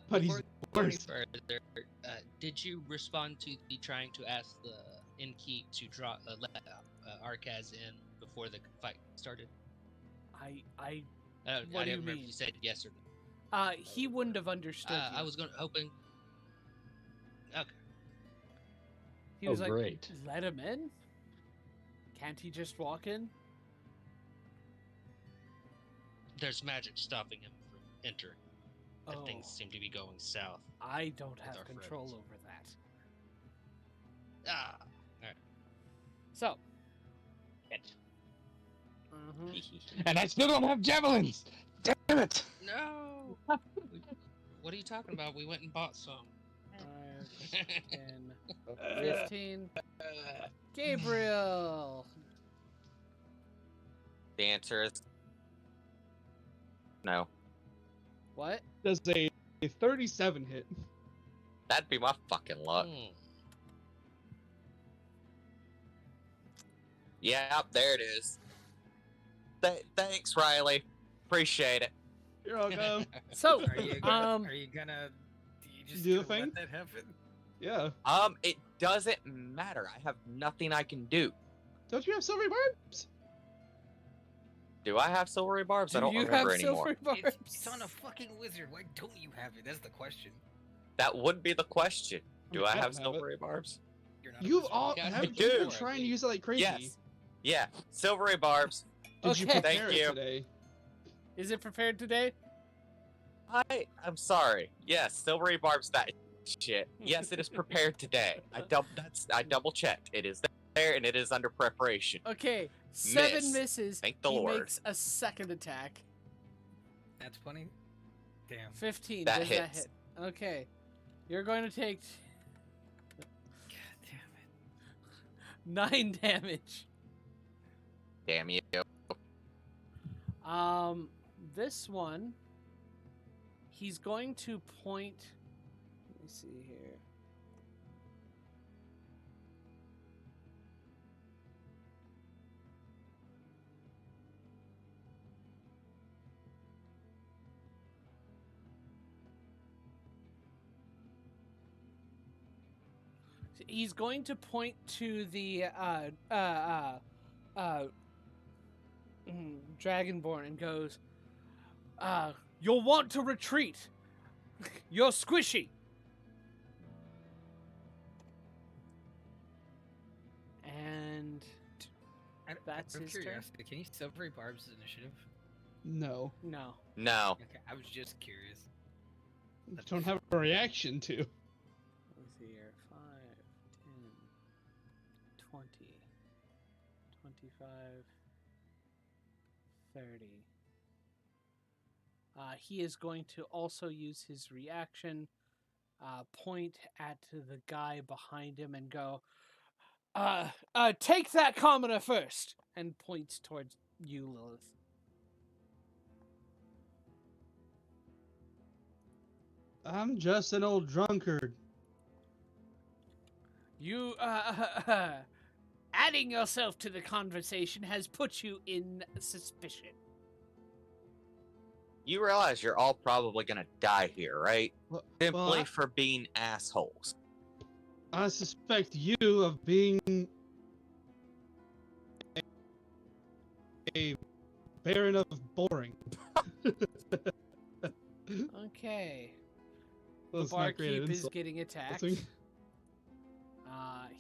but he's Before going worse. further, did you respond to the trying to ask the innkeep to let Arcaz in before the fight started? I I What do didn't you remember mean? if you said yes or no. he wouldn't have understood you. I was hoping. Okay. He was Oh, like, great. let him in? Can't he just walk in? There's magic stopping him from entering. And Oh, things seem to be going south. I don't have our control friends. over that. Ah. So. And I still don't have javelins! Damn it! No. What are you talking about? We went and bought some. 5, 10, 15. Gabriel! The answer is no. What? Does a 37 hit? That'd be my fucking luck. Hmm. Yeah, there it is. Thanks, Riley. Appreciate it. You're welcome. So, Are you gonna? Do you just Do the gonna thing? let that happen? Yeah. It doesn't matter. I have nothing I can do. Don't you have silvery barbs? Do I have silvery barbs? I do don't you remember have anymore. silver barbs? It's on a fucking wizard. Why don't you have it? That's the question. That would be the question. Do I don't have have it. silvery barbs? You're not. a You wizard. all Yeah, I have do. been trying to use it like crazy. Yes. Yeah, silvery barbs. Did you Okay. prepare Thank it you. today? Is it prepared today? I'm sorry. Yes, silvery barbs. That shit. Yes, it is prepared today. I double checked. It is there and it is under preparation. Okay, 7 Miss. misses. Thank the he Lord. makes a second attack. That's funny. Damn. 15. That Does that hits. hit? Okay. You're going to take God damn it. 9 damage. Damn you. This one, he's going to point. Let me see here. He's going to point to the Dragonborn and goes, you'll want to retreat. You're squishy. And that's Out of his turn. curiosity, can you silvery barbs initiative? No. No. No. Okay, I was just curious. Don't have a reaction to. Let's see here. 5, 10, 20, 25, 30. He is going to also use his reaction, point at the guy behind him and go, take that commoner first, and points towards you, Lilith. I'm just an old drunkard. You, adding yourself to the conversation has put you in suspicion. You realize you're all probably gonna die here, right? Well, Simply for being assholes. I suspect you of being a baron of boring. Okay. That's The not great at barkeep is insult- getting attacked. insulting.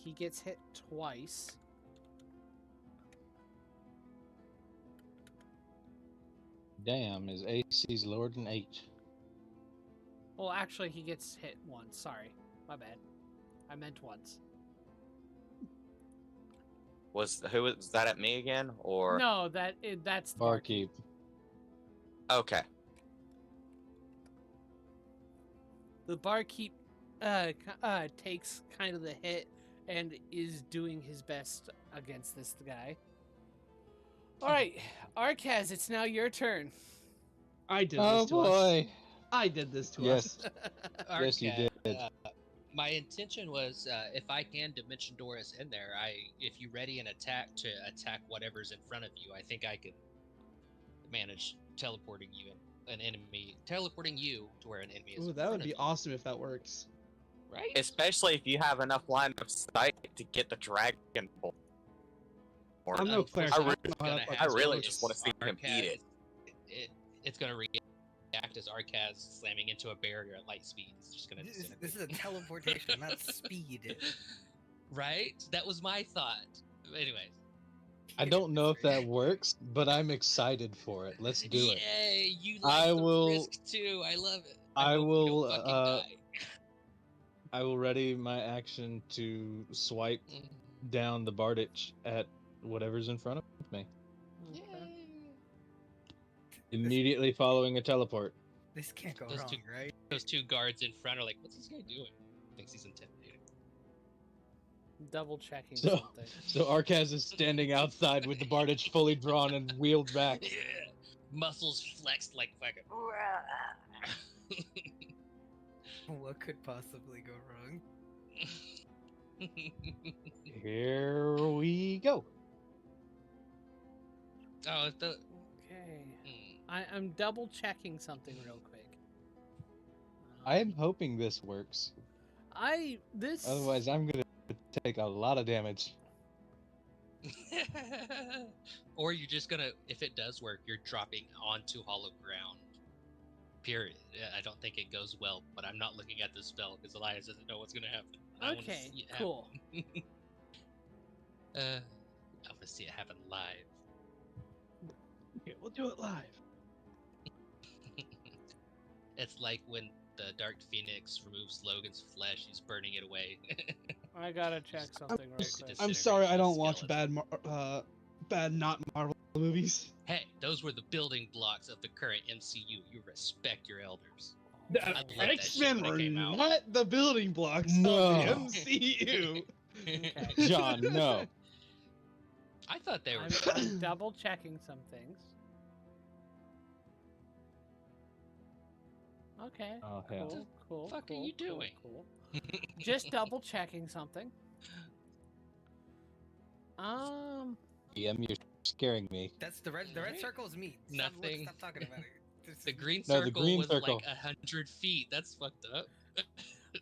He gets hit twice. Damn, his AC's lower than 8. Well, actually, he gets hit once. Sorry. My bad. I meant once. Was that at me again, or No, that's the Barkeep. okay? The barkeep takes kind of the hit and is doing his best against this guy. All right, Arcaz, it's now your turn. I did Oh this to us. boy! I did this to Yes. us. Yes, you Arcad, did. My intention was, if I can Dimension Doris in there, if you ready an attack to attack whatever's in front of you, I think I could manage teleporting you teleporting you to where an enemy is. Ooh, in that front would of be you, awesome if that works. right? Especially if you have enough line of sight to get the dragon ball. I'm no cleric. I I really, don't know how that gonna fucking I really works. just want to see him eat it. It's gonna react as Arcaz slamming into a barrier at light speed. It's just gonna disintegrate. This is a teleportation, not speed. Right? That was my thought. Anyways. I don't know if that works, but I'm excited for it. Let's do it. Yay! You I like the will- risk too. I love it. I hope you will, don't fucking die. I will ready my action to swipe Mm. down the Bardich at whatever's in front of me. Yay! Immediately following a teleport. This can't go Those wrong, two- right? Those two guards in front are like, "What's this guy doing?" Thinks he's intimidating. Double checking So- something. So Arcaz is standing outside with the Bardich fully drawn and wheeled back. Yeah. Muscles flexed like fucking. What could possibly go wrong? Here we go. Oh, Okay. hmm. I'm double checking something real quick. I am hoping this works. This Otherwise, I'm gonna take a lot of damage. Or you're just gonna, if it does work, you're dropping onto hollow ground. Period. I don't think it goes well, but I'm not looking at the spell because Elias doesn't know what's gonna happen. I wanna Okay, see it cool. happen. I'm gonna see it happen live. Okay, we'll do it live. It's like when the Dark Phoenix removes Logan's flesh, he's burning it away. I gotta check something real quick. I'm sorry, I don't watch bad not Marvel movies. Hey, those were the building blocks of the current MCU. You respect your elders. The I love that shit X-Men when were it came out. not the building blocks No. of the MCU. Okay. John, no. I thought they were. I'm double checking some things. Okay. Oh, hell. Cool. fuck are cool, you cool, doing? Cool. Just double checking something. DM, you're scaring me. That's the red Right? circle's meat. Nothing. Stop talking about it. The green No, circle the green was circle. like 100 feet. That's fucked up.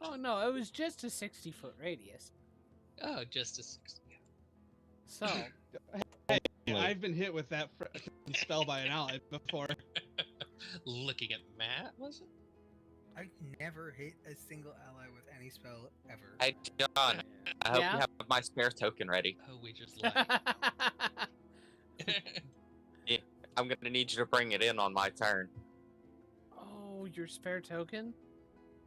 Oh no, it was just a 60-foot radius. Oh, just a 6. So, I've been hit with that spell by an ally before. Looking at Matt, was it? I've never hit a single ally with any spell ever. Hey, John, I hope Yeah? you have my spare token ready. Oh, we just lied. I'm gonna need you to bring it in on my turn. oh, your spare token?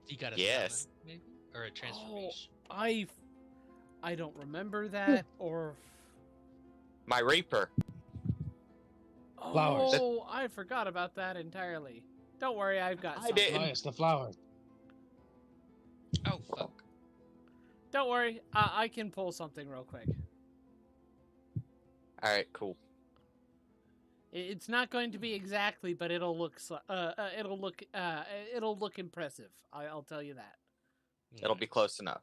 You got a Yes. summon, maybe? Or a transformation? I don't remember that, or... My Reaper. Flowers. Oh, I forgot about that entirely. Don't worry, I've got I something. didn't. Elias, the flowers. Oh, fuck. Don't worry, I can pull something real quick. All right, cool. It's not going to be exactly, but it'll look it'll look impressive. I'll tell you that. It'll be close enough.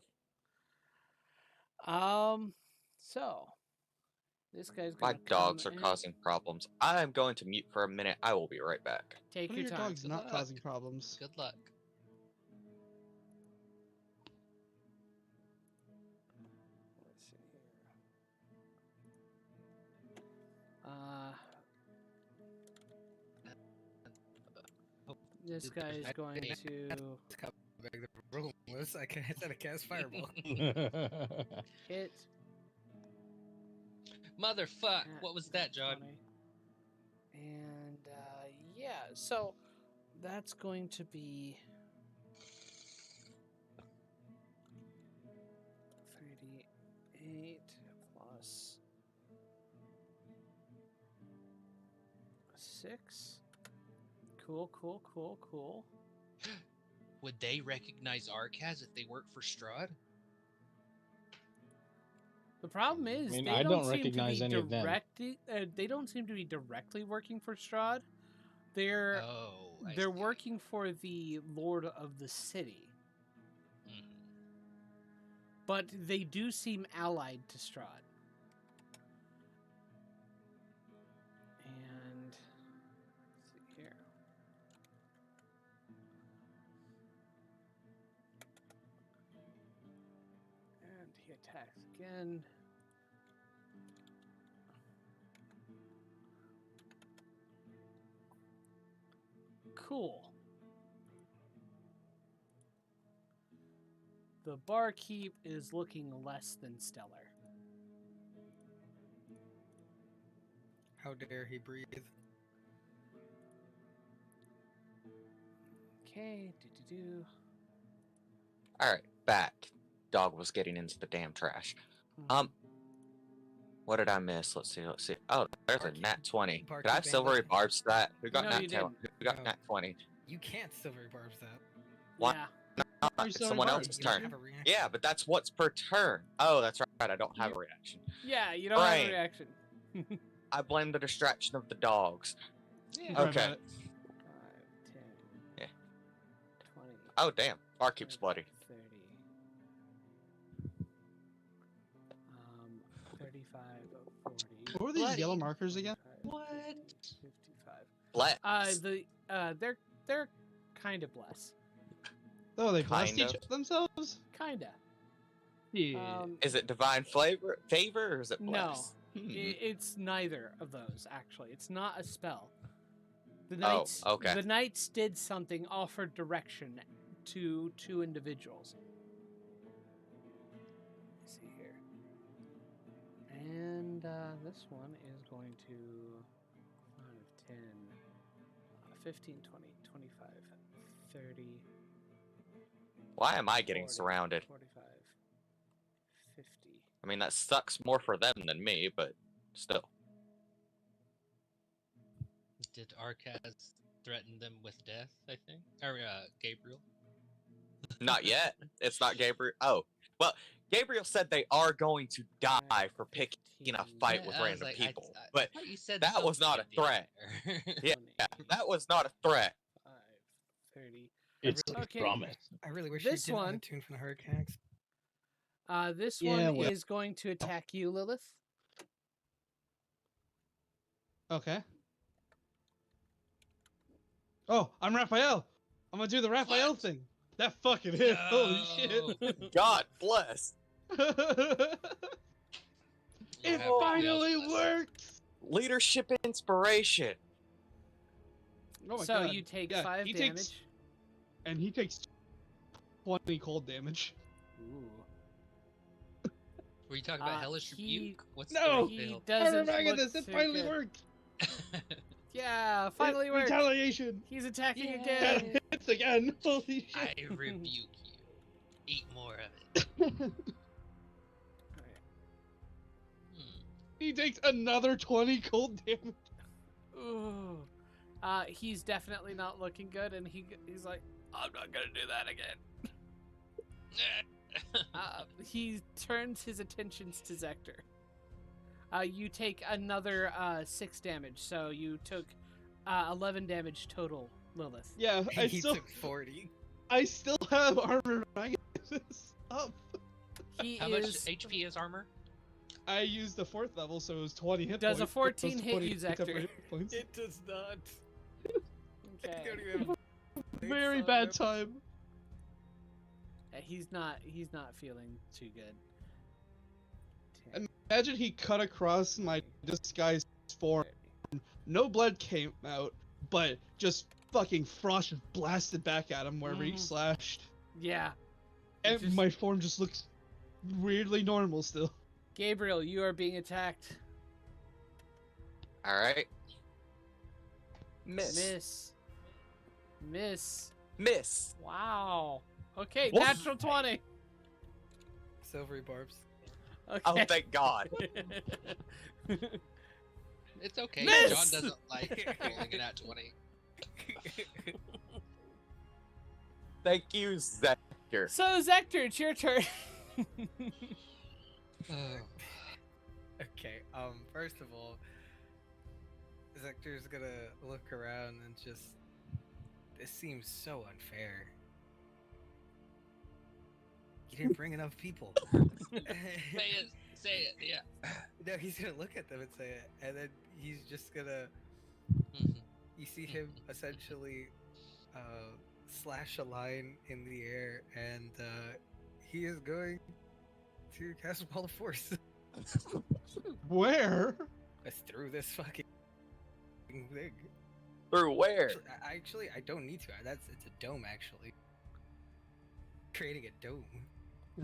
So this guy's My gonna dogs come are in. causing problems. I'm going to mute for a minute. I will be right back. Take What are your your time. dogs Good not luck. causing problems? Good luck. Let's see here. This guy is going to. Back the room was I had to cast fireball. hit. Motherfuck. at What was that, John? 20. And yeah, so that's going to be 38 plus 6. Cool. Would they recognize Arcaz if they work for Strahd? The problem is, mean, they I don't don't seem recognize to be any of them. they don't seem to be directly working for Strahd. They're Oh, I they're see. working for the Lord of the City, Mhm. but they do seem allied to Strahd. And let's see here. And he attacks again. Cool. The barkeep is looking less than stellar. How dare he breathe? Okay, do. All right, back. Dog was getting into the damn trash. What did I miss? Let's see. Oh, there's a Barkeep- nat 20. Did I barkeep have silvery and- barbs that? Who got No, nat you 10? didn't. Who got No. nat 20? You can't silvery barbs that. What? Yeah. No, Are you it's silvery someone barbs? else's You don't turn. have a reaction. Yeah, but that's what's per turn. Oh, that's right. I don't have a reaction. Yeah, you don't have a Brain. reaction. I blame the distraction of the dogs. Yeah. Sorry Okay. about it. 5, 10, Yeah. 20. Oh, damn. Barkeep's bloody. 30. 35, 40. What were these Bloody. yellow markers again? 55, What? 55. Bless. They're kind of blessed. Oh, they blessed Kind each themselves? Kinda. Yeah. Is it divine favor, or is it No. bless? It's neither of those, actually. It's not a spell. The Oh, knights, okay. The knights did something, offered direction to two individuals. Let's see here. And This one is going to 5, 10, 15, 20, 25, 30. Why am I getting 40, surrounded? 45, 50. I mean, that sucks more for them than me, but still. Did Arcaz threaten them with death, I think? Or, Gabriel? Not yet. It's not Gabriel. Oh, well, Gabriel said they are going to die for picking a fight with I was random like, people. I But thought you said that was not a something at threat. the end there. Yeah, that was not a threat. 5, 30. It's really- a Okay. promise. I really wish This you didn't one- have a tune from the Hurricanes. This Yeah, one well. is going to attack you, Lilith. Okay. Oh, I'm Raphael. I'm gonna do the Raphael What? thing. That fucking hit. Holy shit. God bless. It You have finally Raphael's blessing. works. Leadership inspiration. Oh my So god. you take Yeah, 5 he damage. takes- And he takes 20 cold damage. Ooh. Were you talking about Hellish he- Rebuke? What's No! the He build? doesn't Remember look this. It too finally good. worked. Yeah, finally worked. Retaliation. He's attacking Yay. That again. hits again. Holy I shit. rebuke you. Eat more of it. Hmm. He takes another 20 cold damage. Ooh. He's definitely not looking good, and he's like, I'm not gonna do that again. He turns his attentions to Zector. You take another 6 damage, so you took 11 damage total, Lilith. Yeah, He took 40. I still have armor Magnus up. He How much is. HP is armor? I used the 4th level, so it was 20 hit Does a points. 14 Those hit 20 you, Zector? temporary hit points. It does not. Okay. I don't even have Very plates bad on it. time. He's not feeling too good. Imagine he cut across my disguised form. No blood came out, but just fucking frost just blasted back at him wherever he Mhm. slashed. Yeah. And Just- my form just looks weirdly normal still. Gabriel, you are being attacked. All right. Miss. Miss. Miss. Miss. Wow. Okay, What? natural 20. Silvery barbs. Okay. Oh, thank God. It's okay. Miss! John doesn't like rolling it at 20. Thank you, Zector. So, Zector, it's your turn. Oh. Okay, first of all, Zector's gonna look around and just. This seems so unfair. You didn't bring enough people. Say it, yeah. No, he's gonna look at them and say it, and then he's just gonna. You see him essentially slash a line in the air, and he is going to cast a ball of force. Where? Let's through this fucking thing. Through where? Actually, I don't need to. It's a dome, actually. Creating a dome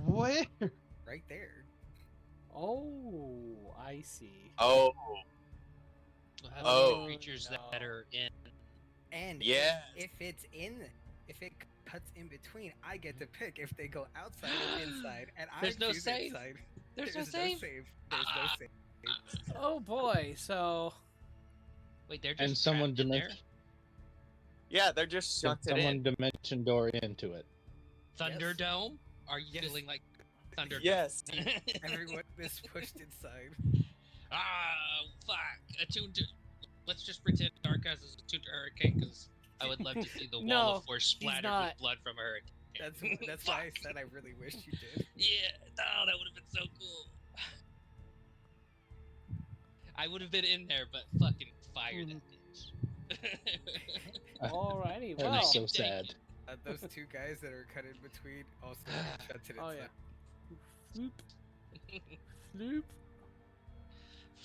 Where? right there. Oh, I see. Oh, We'll have Oh. creatures No. that are in. And Yeah. if it cuts in between, I get to pick if they go outside or inside, and There's I no choose save. inside. There's no save. There's no save. Oh boy, so Wait, they're just And someone trapped in there? dimension, yeah, they're just sucked it someone in. dimension door into it. Thunderdome? Are you Yes. feeling like Thunderdome? Yes. Everyone is pushed inside. Ah, fuck. Attuned to. Let's just pretend Darkaz is attuned to Hurricane, because I would love to see the wall No, of force splattered not. with blood from a hurricane. That's why I Fuck. said I really wish you did. Yeah, oh, that would have been so cool. I would have been in there, but fucking fire that bitch. alrighty, That well. is so Thank sad. Those two guys that are cut in between also get shunted Oh inside. yeah. Floop. Floop.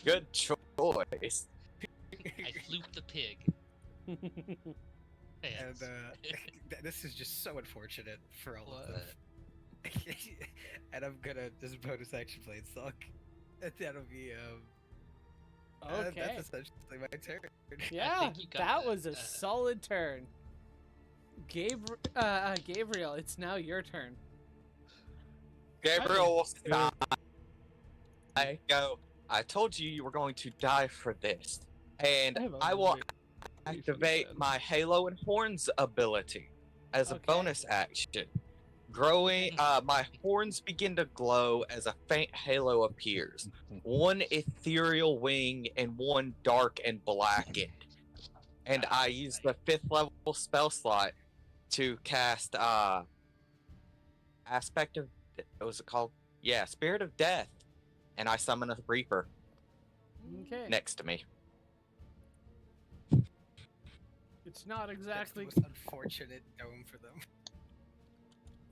Good choice. I flooped the pig. And Yes. this is just so unfortunate for all of What? them. And I'm gonna just bonus action blade suck. And that'll be Okay. That's essentially my turn. Yeah, think you got that that. was a solid turn. Gabriel, it's now your turn. Gabriel will stop. I go, I told you you were going to die for this. And I will activate my Halo and Horns ability as a Okay. bonus action. Growing, my horns begin to glow as a faint halo appears. One ethereal wing and one dark and blackened. And I use the 5th level spell slot to cast Aspect of what was it called? Yeah, Spirit of Death. And I summon a Reaper Okay. next to me. It's not That's exactly. the most unfortunate dome for them.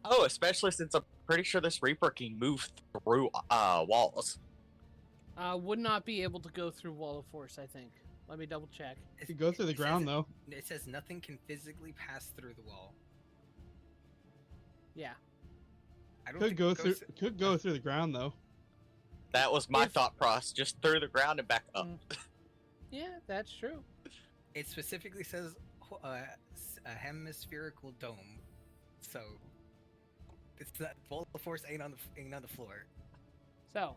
Oh, especially since I'm pretty sure this Reaper can move through walls. Would not be able to go through Wall of Force, I think. Let me double check. You could go through the It ground says though. It says nothing can physically pass through the wall. Yeah. I don't Could think go it through. goes Could go through the ground though. That was my If- thought process, just through the ground and back up. Yeah, that's true. It specifically says a hemispherical dome, so it's not Bolt of Force ain't on the floor. So.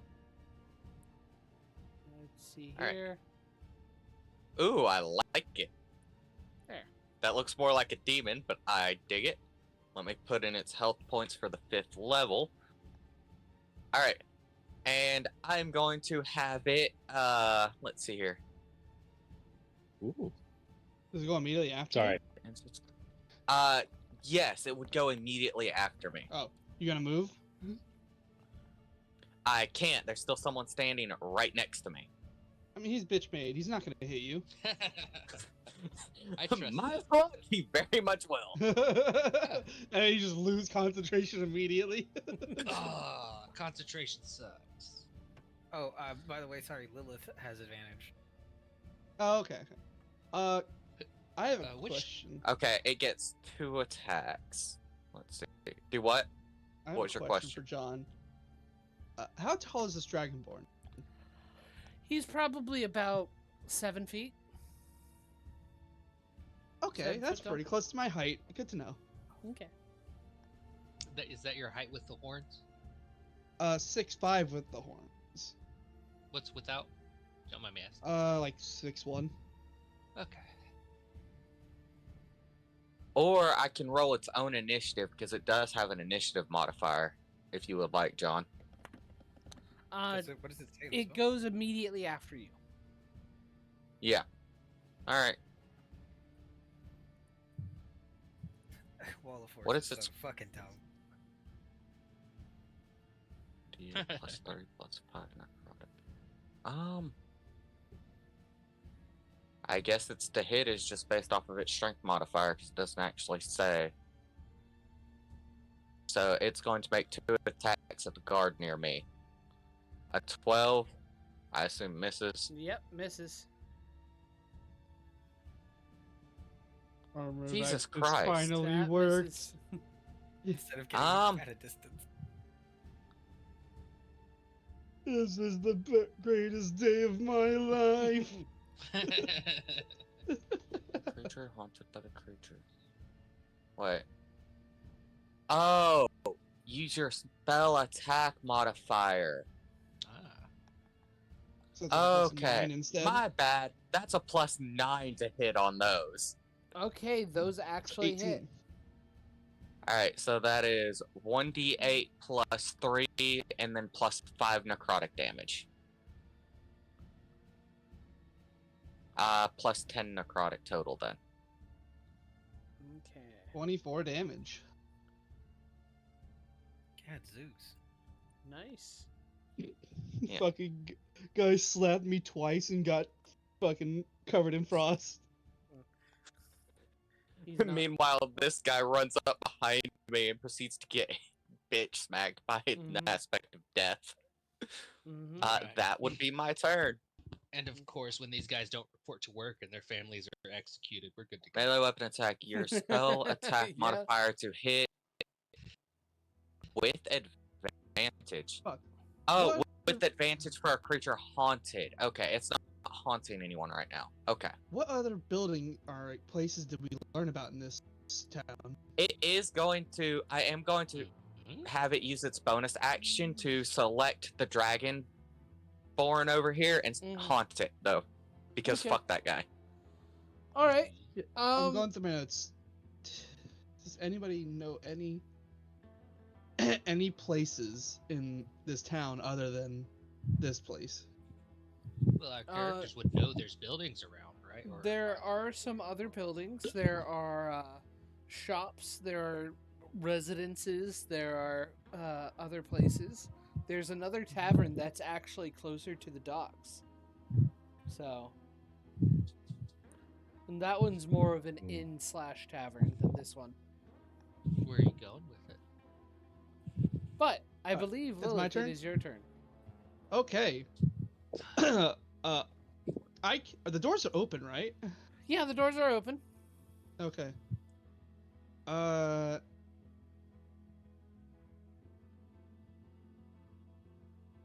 Let's see All right. here. Ooh, I like it. There. That looks more like a demon, but I dig it. Let me put in its health points for the 5th level. Alright. And I'm going to have it, let's see here. Ooh. Does it go immediately after? Sorry. Yes, it would go immediately after me. Oh, you gonna move? I can't. There's still someone standing right next to me. I mean, he's bitch made. He's not gonna hit you. I trust My you. fault. He very much will. And you just lose concentration immediately. Ah, concentration sucks. Oh, by the way, sorry, Lilith has advantage. Oh, okay. I have a Which- question. Okay, it gets 2 attacks. Let's see. Do what? I have What was a your question question? for John. How tall is this dragonborn? He's probably about 7 feet. Okay, 7 that's foot tall. pretty close to my height. Good to know. Okay. Is that your height with the horns? 6'5" with the horns. What's without? Don't mind me asking. Like 6'1". Okay. Or I can roll its own initiative because it does have an initiative modifier, if you would like, John. What does it say? in the It spell? goes immediately after you. Yeah. Alright. Wall of Force What is so its- fucking dumb. plus 30 plus 5 necrotic. I guess it's to hit is just based off of its strength modifier because it doesn't actually say. So it's going to make 2 attacks at the guard near me. A 12, I assume misses. Yep, misses. Armor of Jesus Access Christ. finally That worked. misses. Instead of getting at a distance. This is the greatest day of my life. Creature haunted by the creature. Wait. Oh! Use your spell attack modifier. So it's a +9 Okay. instead. My bad. That's a +9 to hit on those. Okay, those actually hit. 18. Alright, so that is 1d8 plus 3 and then plus 5 necrotic damage. Plus 10 necrotic total then. Okay. 24 damage. God, Zeus. Nice. Yeah. Fucking guy slapped me twice and got fucking covered in frost. He's not- Meanwhile, this guy runs up behind me and proceeds to get bitch smacked by an Mhm. aspect of death. Mhm. Right. That would be my turn. And of course, when these guys don't report to work and their families are executed, we're good to go. Melee weapon attack. Your spell attack Yeah. modifier to hit with advantage. Fuck. Oh, What? with advantage for a creature haunted. Okay, it's not haunting anyone right now. Okay. What other building or places did we learn about in this town? It is going to. I am going to have it use its bonus action to select the dragon born over here and haunt it though, because Okay. fuck that guy. All right. I'm going through my notes. Does anybody know any places in this town other than this place? Well, our characters would know there's buildings around, right? Or, There are some other buildings. There are shops. There are residences. There are other places. There's another tavern that's actually closer to the docks. So, and that one's more of an inn/tavern than this one. where are you going with it? But I believe it's my Lilith, turn? it is your turn. Okay. The doors are open, right? Yeah, the doors are open. Okay.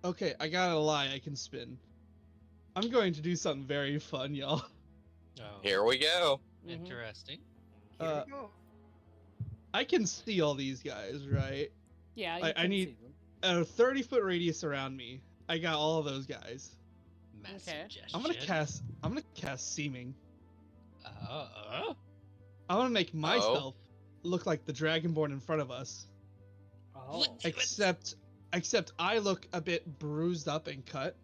Okay, I gotta lie, I can spin. I'm going to do something very fun, y'all. Oh, Here we go. interesting. Here we go. I can see all these guys, right? Yeah, you I can need- see them. A 30-foot radius around me. I got all of those guys. Mass Okay. suggestion. I'm gonna cast seeming. Uh, I want to make myself look like the dragonborn in front of us. Oh. Except I look a bit bruised up and cut.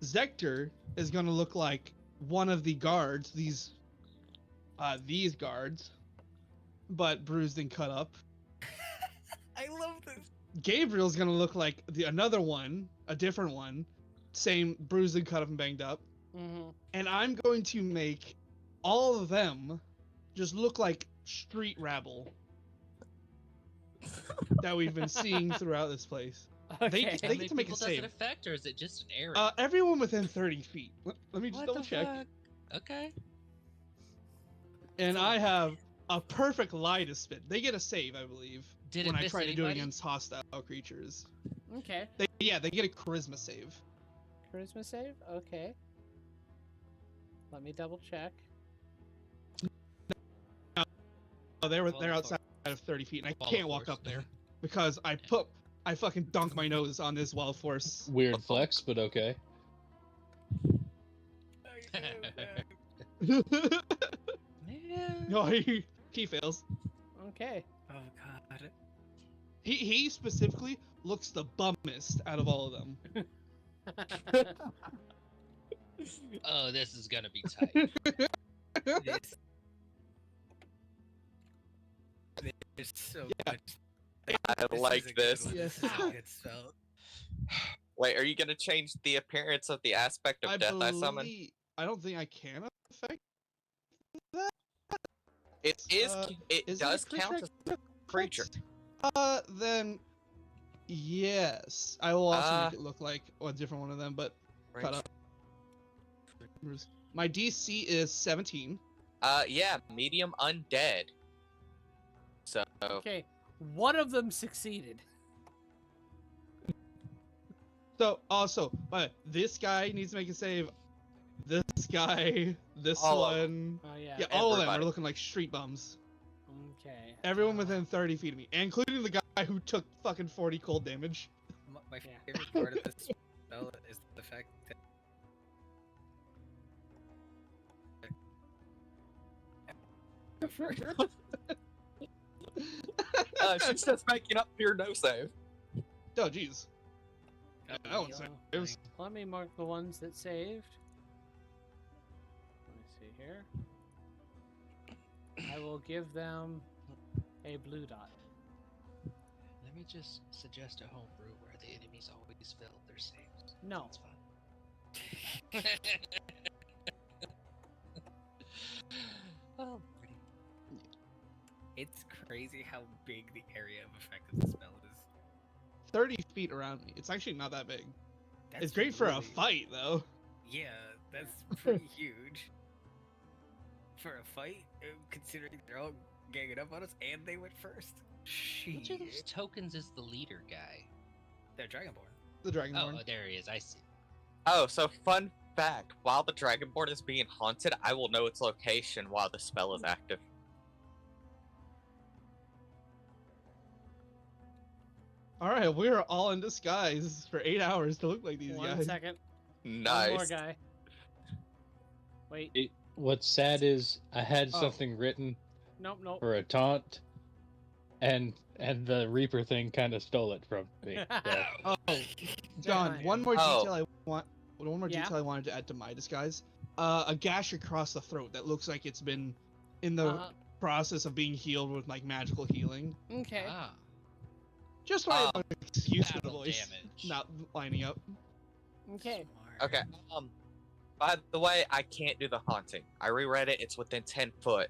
Zector is gonna look like one of the guards, these guards, but bruised and cut up. I love this. Gabriel's gonna look like another one, a different one, same bruised and cut up and banged up. Mm-hmm. And I'm going to make all of them just look like street rabble that we've been seeing throughout this place. Okay. They how get many to make a people does save. it affect, or is it just an area? Everyone within 30 feet. Let me just What double the check. fuck? Okay. And I have a perfect lie to spit. They get a save, I believe, Did when it I miss try to do it anybody? against hostile creatures. Okay. They get a charisma save. Charisma save? Okay. Let me double check. Oh, they're Well, outside of 30 feet, and I Wall of can't walk force. up there because I fucking dunked my nose on this wild force. Weird flex, but okay. No, Man. he fails. Okay. Oh god. He specifically looks the bummest out of all of them. Oh, this is gonna be tight. This. There's so Yeah. much. I like is a good this. one. Yes. This is a good spell. Wait, are you gonna change the appearance of the aspect of death I summon? I don't think I can affect. It is. It Is does a creature count I as can creature. affect? Then yes, I will also make Uh, it look like a different one of them, but cut Range. up. My DC is 17. Yeah, medium undead. So Okay. One of them succeeded. So also, but this guy needs to make a save. This guy, this All of one, Oh yeah. yeah, all of them are everybody. looking like street bums. Okay. Everyone within 30 feet of me, including the guy who took fucking 40 cold damage. My Yeah. favorite part of this spell is the fact that she's just making up pure no save. Oh jeez. Yeah, that one saves. Let me mark the ones that saved. Let me see here. I will give them a blue dot. Let me just suggest a homebrew where the enemies always fail their saves. No. That's fine. Oh, pretty. it's crazy how big the area of effect of the spell is. 30 feet around me. It's actually not that big. That's It's great for a really- fight, though. Yeah, that's pretty huge. For a fight, considering they're all ganging up on us and they went first. Which of those Shit. tokens is the leader guy? They're Dragonborn. The Dragonborn. Oh, there he is. I see. Oh, so fun fact: while the Dragonborn is being haunted, I will know its location while the spell is active. All right, we're all in disguise for 8 hours to look like these One guys. second. Nice. One more guy. Wait. What's sad is I had Oh. something written Nope. for a taunt, and the Reaper thing kind of stole it from me. So. Oh, John, mind. one more Oh. detail Yeah? I wanted to add to my disguise. A gash across the throat that looks like it's been in the process of being healed with like magical healing. Okay. Ah, Just so I have an excuse for the battle voice damage. not lining up. Okay. Smart. Okay. By the way, I can't do the haunting. I reread it. It's within 10 foot.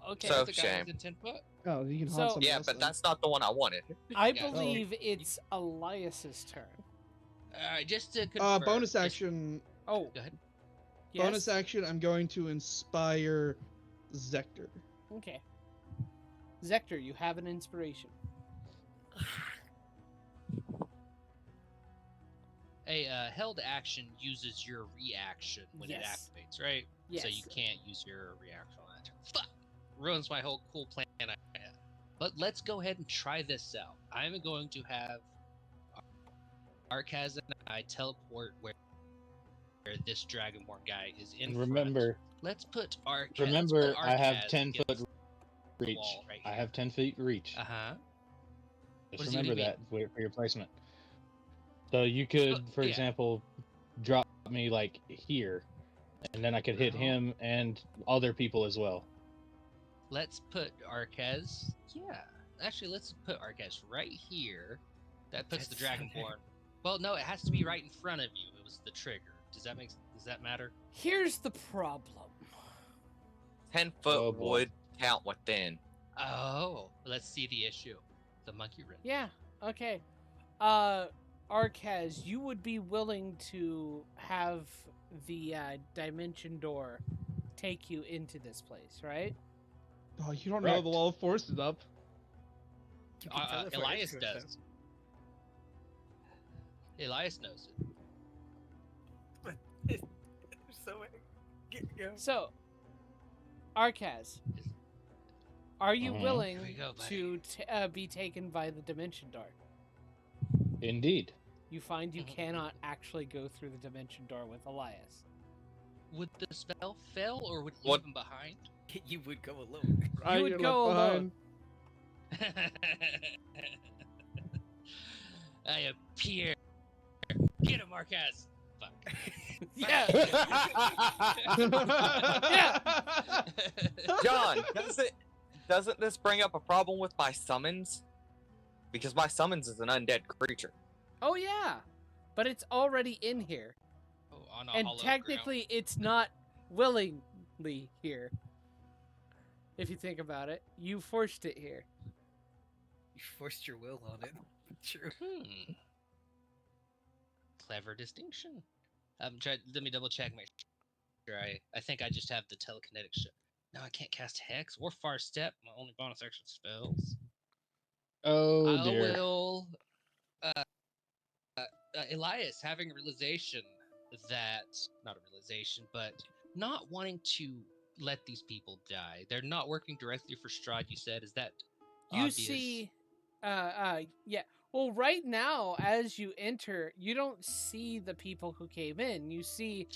Okay. So- the guy shame. within 10 foot. Oh, you can So- haunt somebody Yeah, else but then. that's not the one I wanted. I Yeah. believe it's Elias's turn. Just to confirm. bonus just- action. Oh. Go ahead. Yes. Bonus action. I'm going to inspire Zector. Okay. Zector, you have an inspiration. A held action uses your reaction when it Yes. activates, right? Yes. So you can't use your reaction on that turn. Fuck! Ruins my whole cool plan I had. But let's go ahead and try this out. I'm going to have Arcaz and I teleport where this Dragonborn guy is in And front. remember, Let's put Arcaz. remember, I have 10 foot reach. wall right I here. have 10 feet reach. Uh-huh. Just does he remember mean? that for your placement. So you could, for yeah. example, drop me like here, and then I could hit Oh. him and other people as well. Let's put Arcaz. Yeah. Actually, let's put Arcaz right here. That puts the That's- Dragonborn. Well, no, it has to be right in front of you. It was the trigger. Does that matter? Here's the problem. 10 foot Oh, boy. would count within. Oh, let's see the issue. The monkey wrench. Yeah. Okay. Arcaz, you would be willing to have the dimension door take you into this place, right? Oh, you don't know Correct. the wall of force is up. You can teleport Elias into it, does. Elias knows it. though. So go. So, Arcaz, are you Mhm. willing Here we go, buddy. to be taken by the dimension door? Indeed. You find you Mhm. cannot actually go through the dimension door with Elias. Would the spell fail, or would it What- leave him behind? You would go alone. I would get go left alone. behind. I appear. Get him, Arcaz. Fuck. Yeah. John, doesn't this bring up a problem with my summons? Because my summons is an undead creature. Oh yeah, but it's already in here, Oh, on a and hollow technically it's not willingly here. If you think about it, you forced it here. You forced your will on it. True. ground. Clever distinction. Let me double check. Make sure I think I just have the telekinetic shit. No, I can't cast Hex or Far Step. My only bonus action spells. Oh I dear. will. Elias having a realization that, not a realization, but not wanting to let these people die. They're not working directly for Strahd. You said, is that You obvious? see, yeah. Well, right now, as you enter, you don't see the people who came in. You see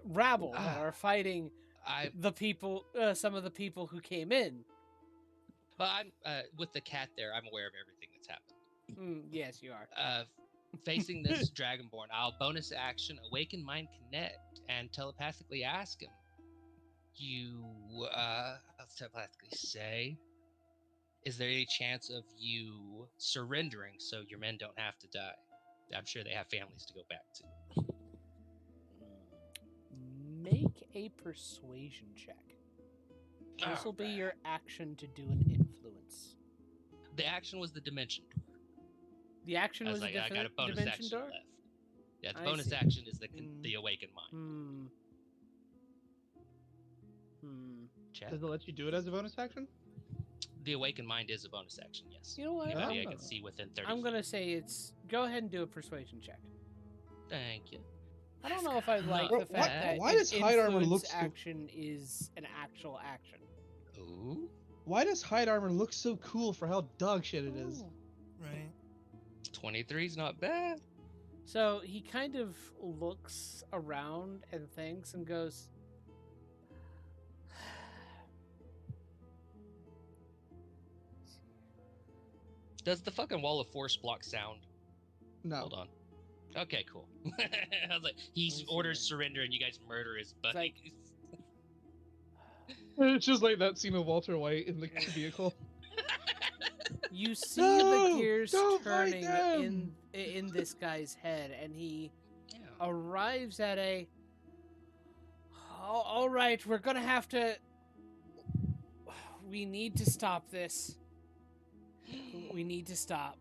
rabble that Ah. are fighting I the people, some of the people who came in. But I'm with the cat there. I'm aware of everything that's happened. Yes, you are. Facing this Dragonborn, I'll bonus action Awaken Mind Connect and telepathically ask him. I'll telepathically say, is there any chance of you surrendering so your men don't have to die? I'm sure they have families to go back to. Make a persuasion check. This will be Alright. your action to do an influence. The action was the dimension. The action I was was like, a I got a bonus dimension action door. left. Yeah, the I bonus see. action is the Mm. the Awaken Mind. Hmm. Hmm. Check. Does it let you do it as a bonus action? The Awaken Mind is a bonus action, yes. You know what? Maybe I Oh. can see within 30 I'm feet. gonna say it's. Go ahead and do a persuasion check. Thank you. I don't know if I like Bro, the fact that why an does hide armor look influence so- action is an actual action. Ooh. Why does hide armor look so cool for how dog shit it is? Right. 23's not bad. So he kind of looks around and thinks and goes, Does the fucking wall of force block sound? No. Hold on. Okay, cool. I was like, he Let me see orders here. surrender and you guys murder his buddy. like- It's just like that scene of Walter White in the vehicle. you see No! the gears Don't fight turning them! in this guy's head, and he Yeah. arrives at a. All right, we're gonna have to. We need to stop this. We need to stop.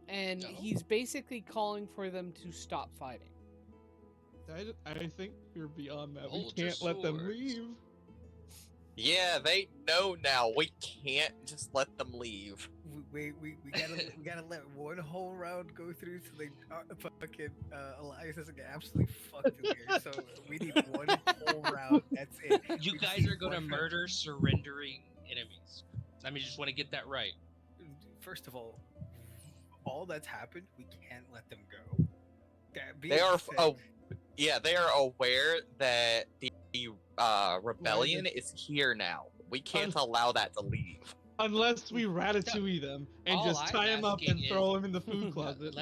And No. he's basically calling for them to stop fighting. I think we're beyond that. Hold We your can't let them swords. leave. Yeah, they know now. We can't just let them leave. We gotta let one whole round go through so they fucking Elias doesn't get absolutely fucked in here. So we need one whole round. That's it. You We guys need are gonna one round. murder surrendering enemies. I mean, just want to get that right. First of all that's happened, we can't let them go. That being They are said, they are aware that the rebellion is here now. We can't allow that to leave. Unless we ratatouille them and All just I'm tie them up asking and throw them in the food closet.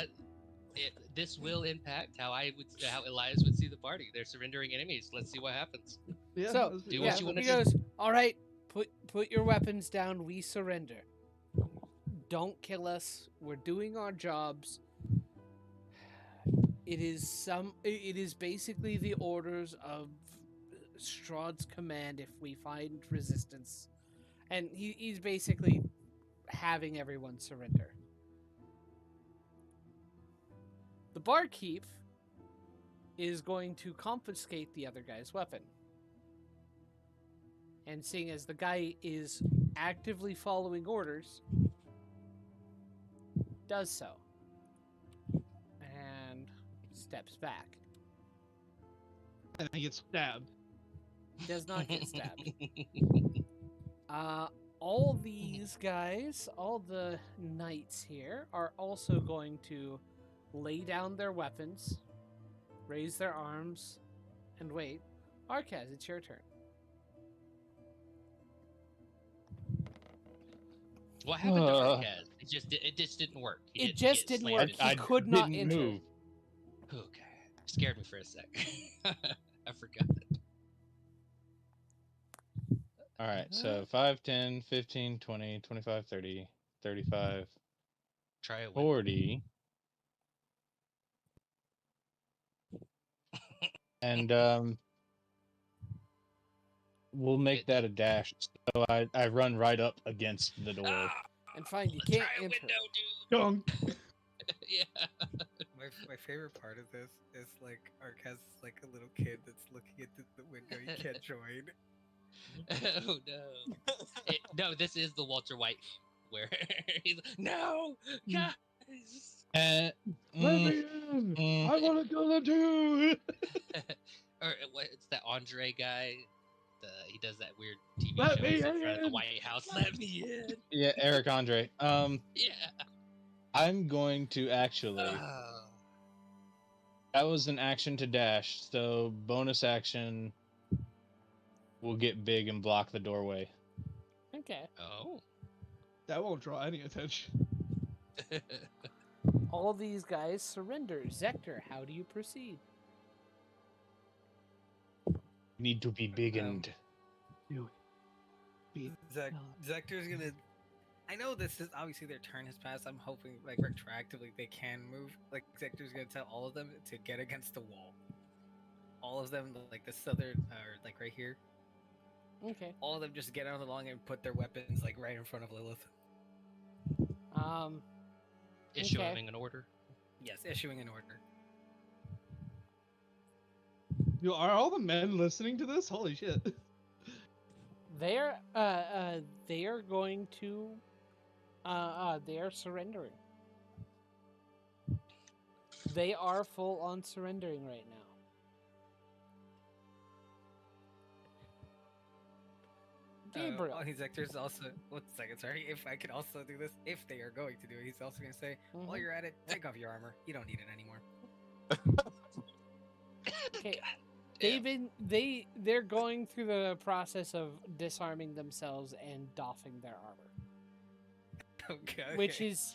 This will impact how Elias would see the party. They're surrendering enemies. Let's see what happens. Yeah, So, let's do do what that. you wanna he do. goes, all right, put your weapons down. We surrender. Don't kill us. We're doing our jobs. It is basically the orders of Strahd's command if we find resistance. And he's basically having everyone surrender. The barkeep is going to confiscate the other guy's weapon. And seeing as the guy is actively following orders, does so. And steps back. And I get stabbed. Does not get stabbed. All these guys, all the knights here, are also going to lay down their weapons, raise their arms, and wait. Arcaz, it's your turn. What happened to Arcaz? It just didn't work. It just get didn't slammed work. in- He could not didn't enter. move. Okay. Scared me for a sec. I forgot. All right, so 5, 10, 15, 20, 25, 30, 35, Try it. 40. And we'll make that a dash. So I run right up against the door. Ah, And find you try can't a enter. window, Dunk. dude. Yeah. my favorite part of this is like Arcaz is like a little kid that's looking at the window. You can't join. Oh no. No, this is the Walter White where he's like, no, guys. And, Let me in! I want to kill them too! Or what? It's that Andre guy. He does that weird TV Let show me in front of the in! White House. Let me in. yeah, Eric Andre. Yeah. I'm going to actually. Oh. That was an action to dash, so bonus action will get big and block the doorway. Okay. Oh. That won't draw any attention. All these guys surrender. Zector, how do you proceed? Need to be big and Zector's gonna. I know this is obviously their turn has passed. I'm hoping like retroactively they can move. Like Zector's gonna tell all of them to get against the wall. All of them, like the southern, or like right here. Okay. All of them just get out along and put their weapons like right in front of Lilith. Issuing an order. Yes, issuing an order. Yo, are all the men listening to this? Holy shit. They are going to they are surrendering. They are full on surrendering right now. Gabriel. He's like, there's also. 1 second, sorry. If I could also do this, if they are going to do it, he's also going to say, while you're at it, take off your armor. You don't need it anymore. Okay. They're going through the process of disarming themselves and doffing their armor. Okay. Which is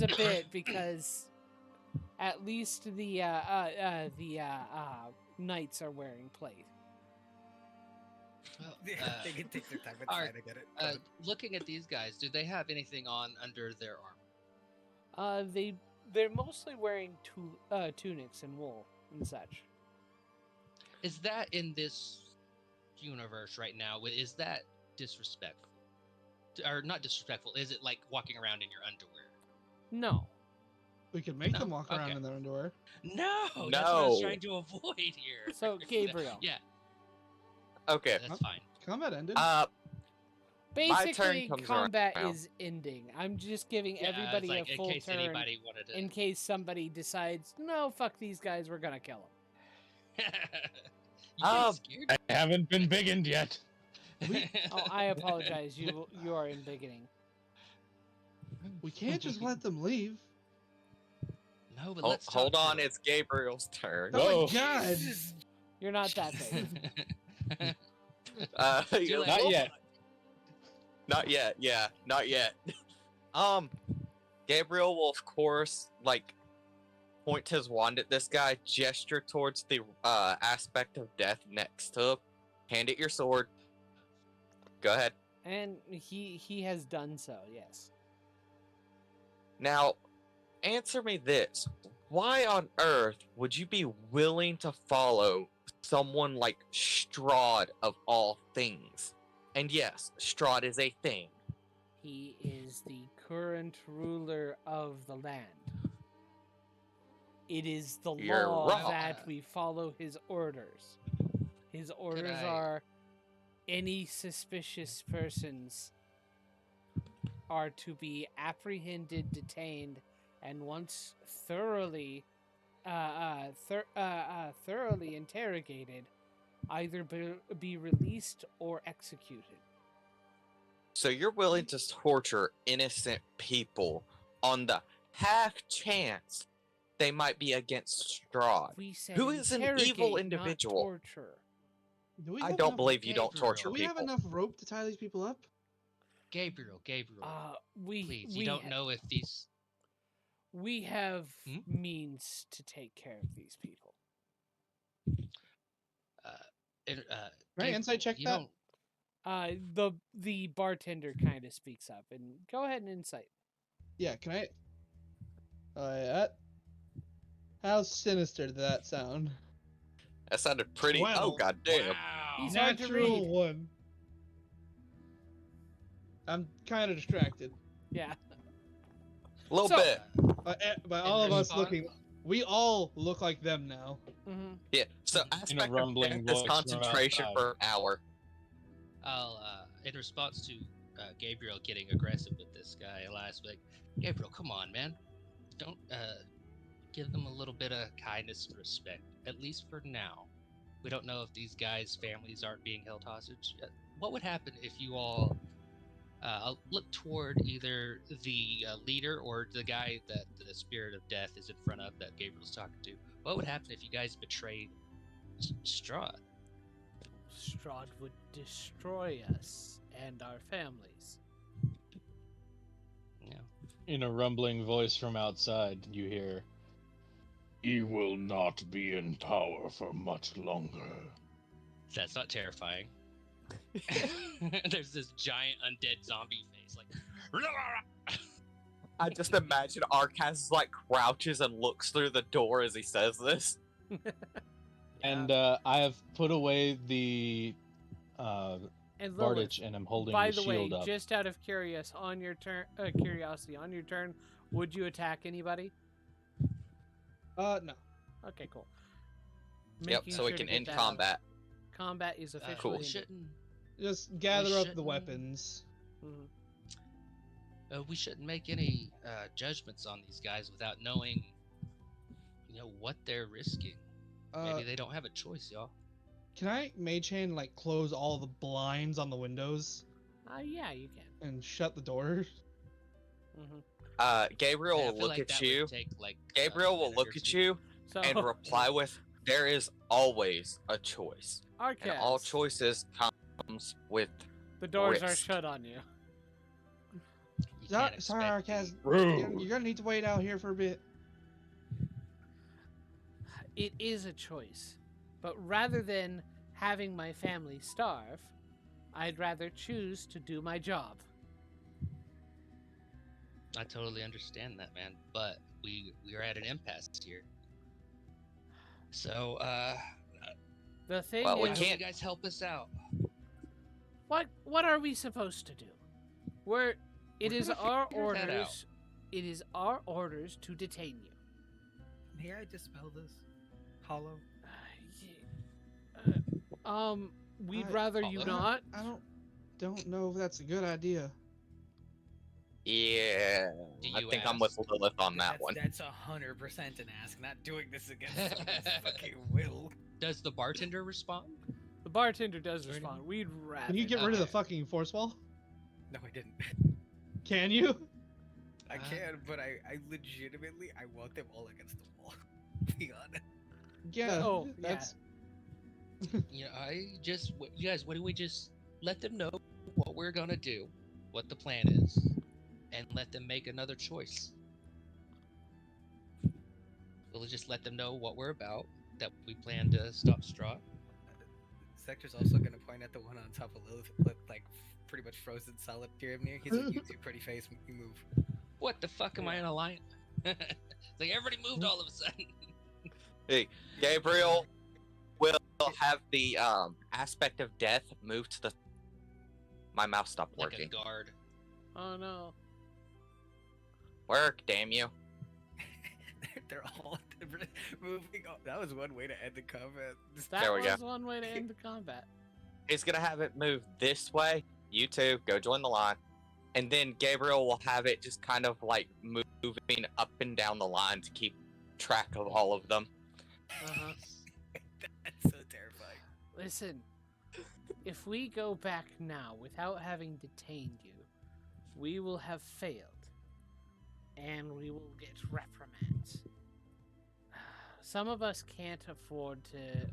a bit because at least the knights are wearing plate. Well, they can take their time. It's alright, fine, I get it. looking at these guys, do they have anything on under their armor? They're mostly wearing tunics and wool and such. Is that in this universe right now? Is that disrespectful? Or not disrespectful? Is it like walking around in your underwear? No. We could make No? them walk around Okay. in their underwear. No, that's what I was No. trying to avoid here. So, Gabriel. Yeah, Okay. that's fine. Combat ended. Basically, comes combat around. is ending. I'm just giving Yeah, everybody it's like, a full in case turn anybody wanted to. in case somebody decides, no, fuck these guys, we're gonna kill them. You getting Um, scared? I haven't been biggened yet. Oh, I apologize. You are embiggening. We can't just let them leave. No, but let's Hold talk on, to it's Gabriel's turn. Oh Whoa. my god! You're not that big. them. You're late. Not yet. Not yet. Yeah, not yet. Gabriel will of course point his wand at this guy, gesture towards the aspect of death next to him, hand it your sword. Go ahead. And he has done so, yes. Now, answer me this. Why on earth would you be willing to follow someone like Strahd of all things? And yes, Strahd is a thing. He is the current ruler of the land. It is the You're law wrong. that we follow his orders. His orders I- are any suspicious persons are to be apprehended, detained, and once thoroughly interrogated, either be released or executed. So you're willing to torture innocent people on the half chance they might be against Strahd? We said Who is an interrogate, evil not individual? torture. Do we I have don't enough- believe you don't Gabriel. torture Do we have people. enough rope to tie these people up? Gabriel, We please, we you don't ha- know if these. We have Hmm? means to take care of these people. Right, Gabriel, insight check you that. don't- The bartender kind of speaks up and go ahead and insight. Yeah, can I? How sinister did that sound? That sounded pretty. Oh 12. god damn! Wow. He's hard to Natural read. 1. I'm kind of distracted. Yeah. A little So- bit. By In all of us response- looking, we all look like them now. Mm-hmm. Yeah. So In a aspect of rumbling death is voice from concentration outside. for an hour. I'll, in response to Gabriel getting aggressive with this guy, Elias will be like, Gabriel, come on, man. Don't give them a little bit of kindness and respect, at least for now. We don't know if these guys' families aren't being held hostage. What would happen if you all look toward either the leader or the guy that the spirit of death is in front of that Gabriel's talking to? What would happen if you guys betrayed Strahd? Strahd would destroy us and our families. Yeah. In a rumbling voice from outside, you hear, He will not be in power for much longer. That's not terrifying. There's this giant undead zombie face, like. I just imagine Arcas crouches and looks through the door as he says this. and I have put away the And Lilith, Bardich and I'm holding by the the way, shield up. just out of curiosity, on your turn, would you attack anybody? No. Okay, cool. Yep. Making So we sure to can get end that out. combat. Combat is officially Cool. ended. Shouldn't Just gather up the shouldn't- weapons. Mhm. we shouldn't make any judgments on these guys without knowing what they're risking. Maybe they don't have a choice, y'all. Can I mage hand like close all the blinds on the windows Yeah, you can. and shut the doors? Gabriel Yeah, I will feel look like at that you. would take, like, Gabriel a will minute look or at two. you So, and reply with, "There is always a choice, and all Arcas, choices comes with." the doors are risk. shut on you. You can't Sorry, expect Arcaz. Rude. You're gonna need to wait out here for a bit. It is a choice, but rather than having my family starve, I'd rather choose to do my job. I totally understand that, man. But we're at an impasse here. So, The thing Well, we why is, don't you can't- guys help us out? what are we supposed to do? It is gonna our figure that out. orders. It is our orders to detain you. May I dispel this? Hollow? We'd I- rather you Hollow? not. I don't know if that's a good idea. Yeah, Do I you think I'm with ask? Lilith on that one. That's 100% an ask. Not doing this against someone's fucking will. Does the bartender respond? The bartender does Or anything? respond. We'd rather. Can you get rid of the Okay. fucking force wall? No, I didn't. Can you? I Uh, can, but I legitimately, I want them all against the wall. Be honest. Yeah. Oh, yeah. that's You guys, why don't we just let them know what we're gonna do, what the plan is, and let them make another choice. We'll just let them know what we're about, that we plan to stop Straw. Sector's also gonna point at the one on top of Lilith, like pretty much frozen solid here near. He's like, "You two pretty face, you move." What the fuck am I in a line? It's like everybody moved all of a sudden. Hey, Gabriel will have the aspect of death move to the. My mouse stopped Like a working. guard. Oh no. Work, damn you. They're all moving. Oh, that was one way to end the combat. That There we was go. one way to end the combat. He's gonna have it move this way. You two go join the line, and then Gabriel will have it just kind of like moving up and down the line to keep track of all of them. Uh-huh. That's so terrifying. Listen, if we go back now without having detained you, we will have failed, and we will get reprimands. Some of us can't afford to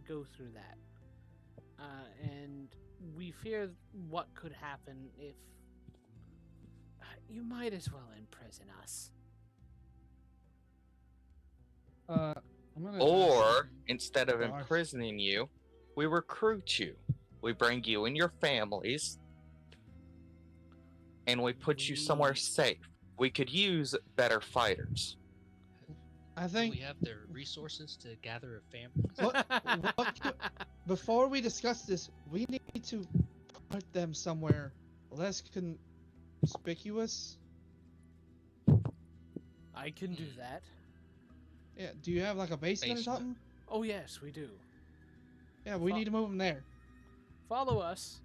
go through that, and we fear what could happen if you might as well imprison us. I'm gonna. Or instead of Gosh. imprisoning you, we recruit you. We bring you and your families, and we put you somewhere safe. We could use better fighters. I Do think we have the resources to gather a family? before we discuss this, we need to put them somewhere less conspicuous. I can do that. Yeah. Do you have like a basement or Basement. something? Oh yes, we do. Yeah, we Fu- need to move them there, Follow us,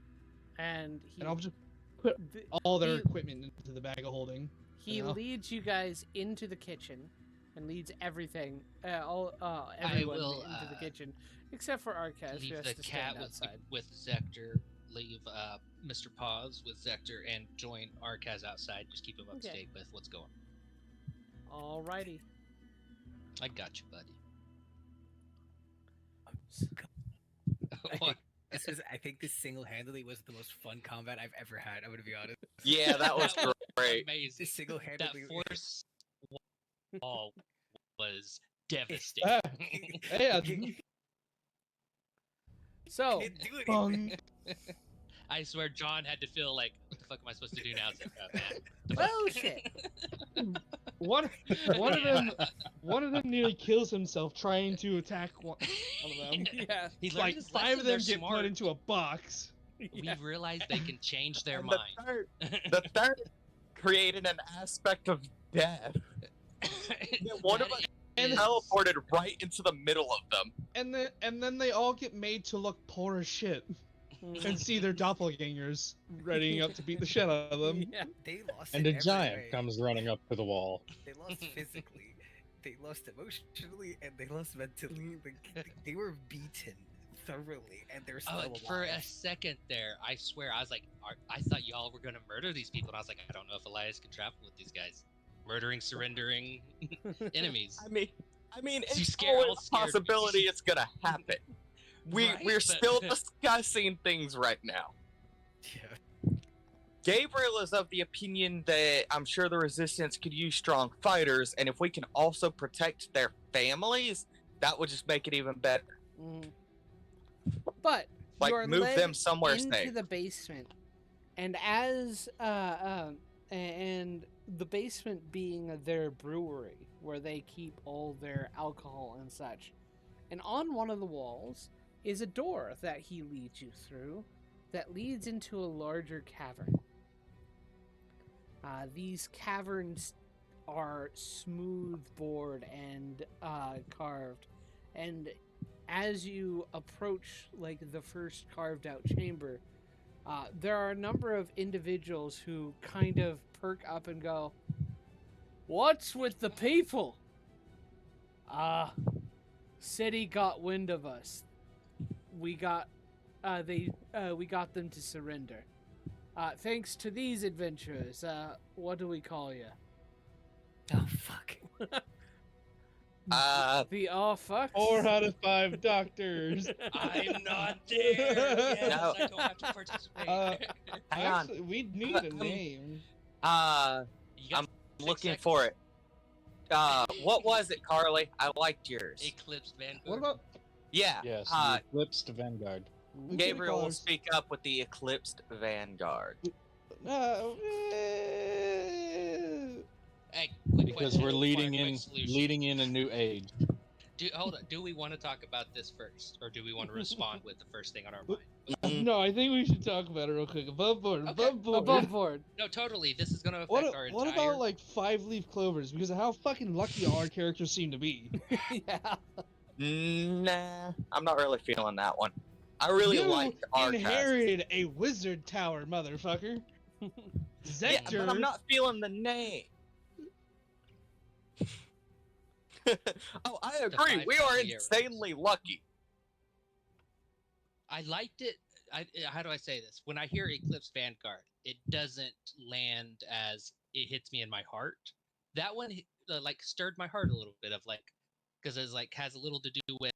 and and I'll just put th- all their he- equipment into the bag of holding. he know? leads you guys into the kitchen, and leads everything, everyone will, into the kitchen, except for Arcas, who Leave has the to cat stand outside. with Zector. Leave Mr. Paws with Zector and join Arcaz outside. Just keep him up to Okay. date with what's going on. Alrighty. I got you, buddy. I think this single-handedly was the most fun combat I've ever had. I'm gonna be honest. Yeah, that was great. Amazing. This That single-handedly. force wall was devastating. Ah, yeah. So, Didn't do Bung. anything. I swear, John had to feel like, what the fuck am I supposed to do now? It's like, oh, man. bullshit. One of them nearly kills himself trying to attack one of them. Yeah. He's Like learned his 5 lesson, of they're them get smart. put into a box. Yeah. We've realized they can change their And mind. the third created an aspect of death. One of us And teleported right into the middle of them. and then they all get made to look poor as shit. and see their doppelgangers readying up to beat the shit out of them. Yeah. They lost And in a every giant way. comes running up to the wall. They lost physically, they lost emotionally, and they lost mentally. They were beaten thoroughly, and they're still alive. For a second there, I swear, I was like, I thought y'all were gonna murder these people, and I was like, I don't know if Elias can travel with these guys, murdering, surrendering enemies. I mean, You it's scare- always all a scared me. possibility it's gonna happen. We're Right, but- still discussing things right now. Yeah. Gabriel is of the opinion that I'm sure the Resistance could use strong fighters, and if we can also protect their families, that would just make it even better. Mhm. But Like, you're move led them somewhere into safe. the basement, and as and the basement being their brewery where they keep all their alcohol and such, and on one of the walls is a door that he leads you through that leads into a larger cavern. These caverns are smooth bored and carved, and as you approach like the first carved out chamber, there are a number of individuals who kind of perk up and go, "What's with the people?" City got wind of us. We got them to surrender. Thanks to these adventurers. What do we call you? Oh fuck. The fucks. 4 out of 5 doctors. I'm not there. Yes, No. I don't have to participate. Hang on. Actually, we need a name. You got I'm 6 looking seconds. for it. What was it, Carly? I liked yours. Eclipse Vanguard. What about Yeah. Yes, Uh, the Eclipsed Vanguard. we could've Gabriel will called- speak up with the Eclipsed Vanguard. Hey, quick Because question, we're leading quick in solution. a new age. Hold on. Do we want to talk about this first, or do we want to respond with the first thing on our mind? No, I think we should talk about it real quick. Above board, Okay. above board. Above board. No, totally. This is gonna affect What, our what entire. about like 5-leaf clovers? Because of how fucking lucky all our characters seem to be. Yeah. Nah, I'm not really feeling that one. I really You liked our inherited a wizard tower, motherfucker. Yeah, Zector. but I'm not feeling the name. Oh, I agree. We are five-year insanely lucky. I liked it. How do I say this? When I hear Eclipse Vanguard, it doesn't land as it hits me in my heart. That one like stirred my heart a little bit of like, because it's like has a little to do with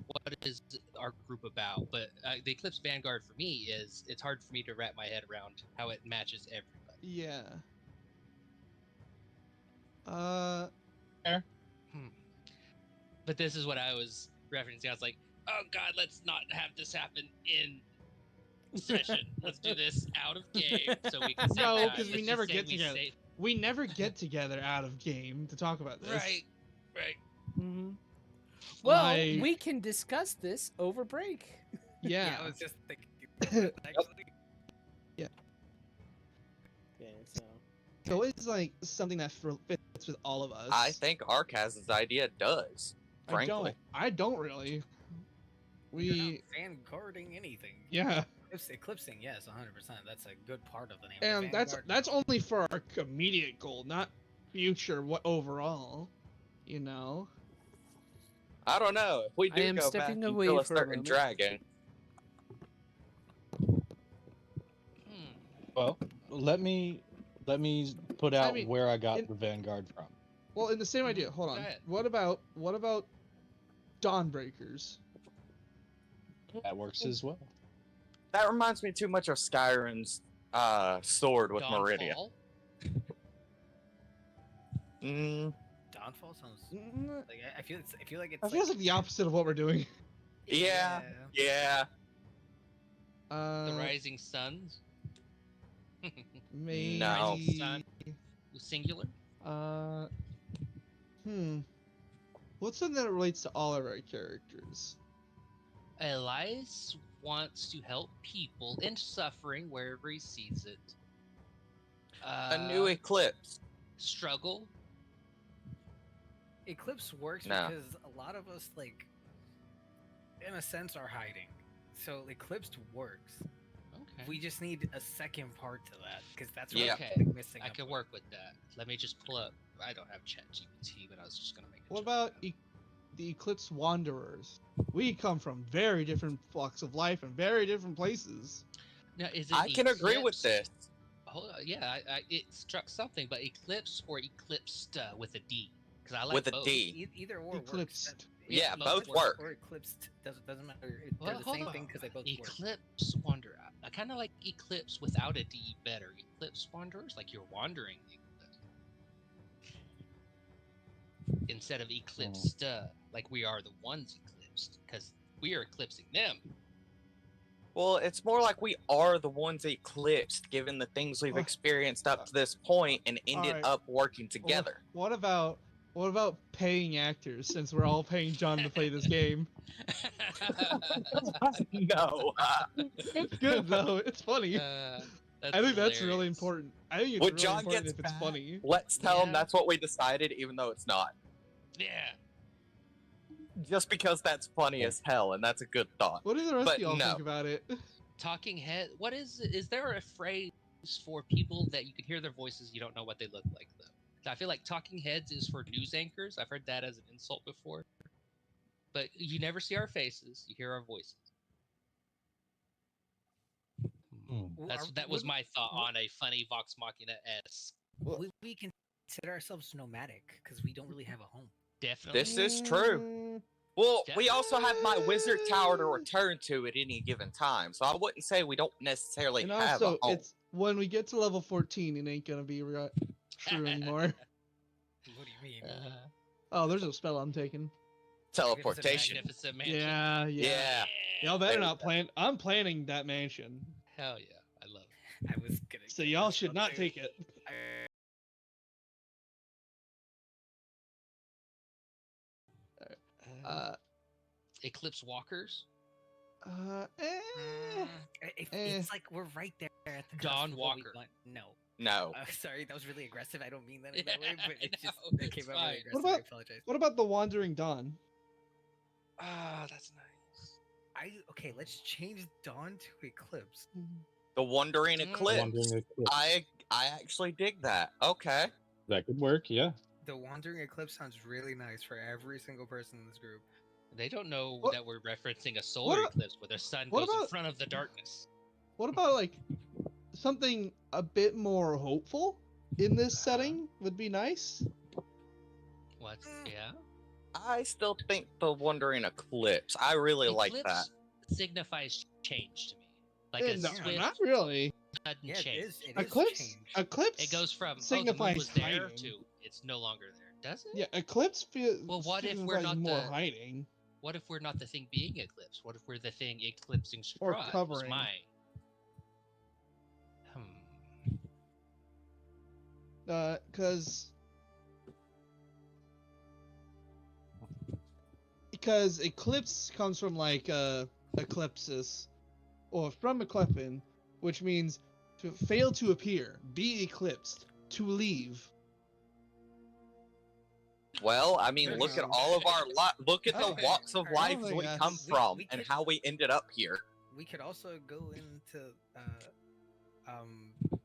what is our group about. But the Eclipse Vanguard for me is it's hard for me to wrap my head around how it matches everybody. Yeah. But this is what I was referencing. I was like, oh god, let's not have this happen in session. Let's do this out of game so we can say No, that. 'cause we Let's never just say get we together. say- We never get together out of game to talk about this. Right. Mm-hmm. Well, Like- we can discuss this over break. Yeah. I was just thinking. Actually, Yeah, so. It's always like something that fits with all of us. I think Arcaz's idea does. Frankly, I don't really. you're We. not vanguarding anything. Yeah. Eclipsing, yes, 100%. That's a good part of the name. And that's only for our immediate goal, not future. What overall, you know? I don't know. If we I do am go back stepping and away kill a for a certain moment. dragon, Well, let me put out mean, where I got in- the Vanguard from. Well, in the same idea. Hold on. Go ahead. What about Dawnbreakers? That works as well. that reminds me too much of Skyrim's sword with Meridia. Dawnfall? Mm, Dawnfall sounds Mm, like I feel like it's That feels like the opposite of what we're doing. yeah, yeah. The Rising Suns? Maybe. No. Sun. Singular? What's something that relates to all of our characters? Elias wants to help people in suffering wherever he sees it. A new eclipse. Struggle. Eclipse works No. because a lot of us, like, in a sense, are hiding. So Eclipsed works. Okay. We just need a second part to that because that's Yeah. what Okay. I'm missing. I up can with. work with that. Let me just pull up. I don't have ChatGPT, but I was just gonna make. What about the Eclipse Wanderers? We come from very different walks of life and very different places. Now, is it I can agree with Eclipse? this. Hold on, yeah, it struck something, but Eclipse or Eclipsed with a D? Because I like With a both. D. Either or Eclipsed. works. Yeah, both both work. Or Eclipsed doesn't matter. Well, They're the hold same on. thing because they both work. Eclipse Wanderer. I kind of like Eclipse without a D better. Eclipse Wanderers, like you're wandering the eclipse. Instead of Eclipsed, like we are the ones eclipsed, because we are eclipsing them. Well, it's more like we are the ones eclipsed, given the things we've Oh. experienced up to this point, and ended Alright. up working together. What about paying actors? Since we're all paying John to play this game. No. It's good though. It's funny. I think that's really hilarious. important. I think it's When really John important gets if it's back, funny. let's tell him Yeah. that's what we decided, even though it's not. Yeah. Just because that's funny as hell, and that's a good thought. What do the rest But of y'all no. think about it? Talking head. What is there a phrase for people that you can hear their voices, you don't know what they look like though? I feel like talking heads is for news anchors. I've heard that as an insult before. But you never see our faces, you hear our voices. That was my thought on a funny Vox Machina-esque. We consider ourselves nomadic because we don't really have a home. Definitely. This is true. Well, we also have my wizard tower to return to at any given time, so I wouldn't say we don't necessarily And have also, a home. it's when we get to level 14, it ain't gonna be true anymore. What do you mean? Oh, there's a spell I'm taking. Teleportation. Magnificent mansion. Yeah. Yeah. Y'all better not plan. I'm planning that mansion, Hell yeah. I love it. I was gonna. so get y'all this should one not too. take it. Eclipse Walkers. It's like we're right there at the Dawn cusp of what we Walker. want. No. No. Sorry, that was really aggressive. I don't mean that in that way, Yeah, but it just no, it came it's out fine. really What aggressive. I about- apologize. What about the Wandering Dawn? Ah, that's nice. Okay, let's change Dawn to Eclipse. The Wandering Mm. Eclipse. Wandering Eclipse. I actually dig that. Okay. That could work, yeah. The Wandering Eclipse sounds really nice for every single person in this group. They don't know What- that we're referencing a solar what- eclipse where the sun what goes in about- front of the darkness. What about like something a bit more hopeful in this setting would be nice? What? Yeah. I still think the Wandering Eclipse. I really like that. Eclipse signifies change to me, like a No, swift, not really. sudden Yeah, change. it is Eclipse. change. Eclipse. It goes from signifies oh, the moon was there hiding. to it's no longer there. Does it? Yeah, eclipse feels. Well, what if we're not more the- hiding? What if we're not the thing being eclipsed? What if we're the thing eclipsing Or Strahd? Was covering. my. Because eclipse comes from like eclipsis, or from eclipin, which means to fail to appear, be eclipsed, to leave. Well, I mean, look at all of our look at the Okay. walks of I don't life think we that's- come we from could- and how we ended up here. We could also go into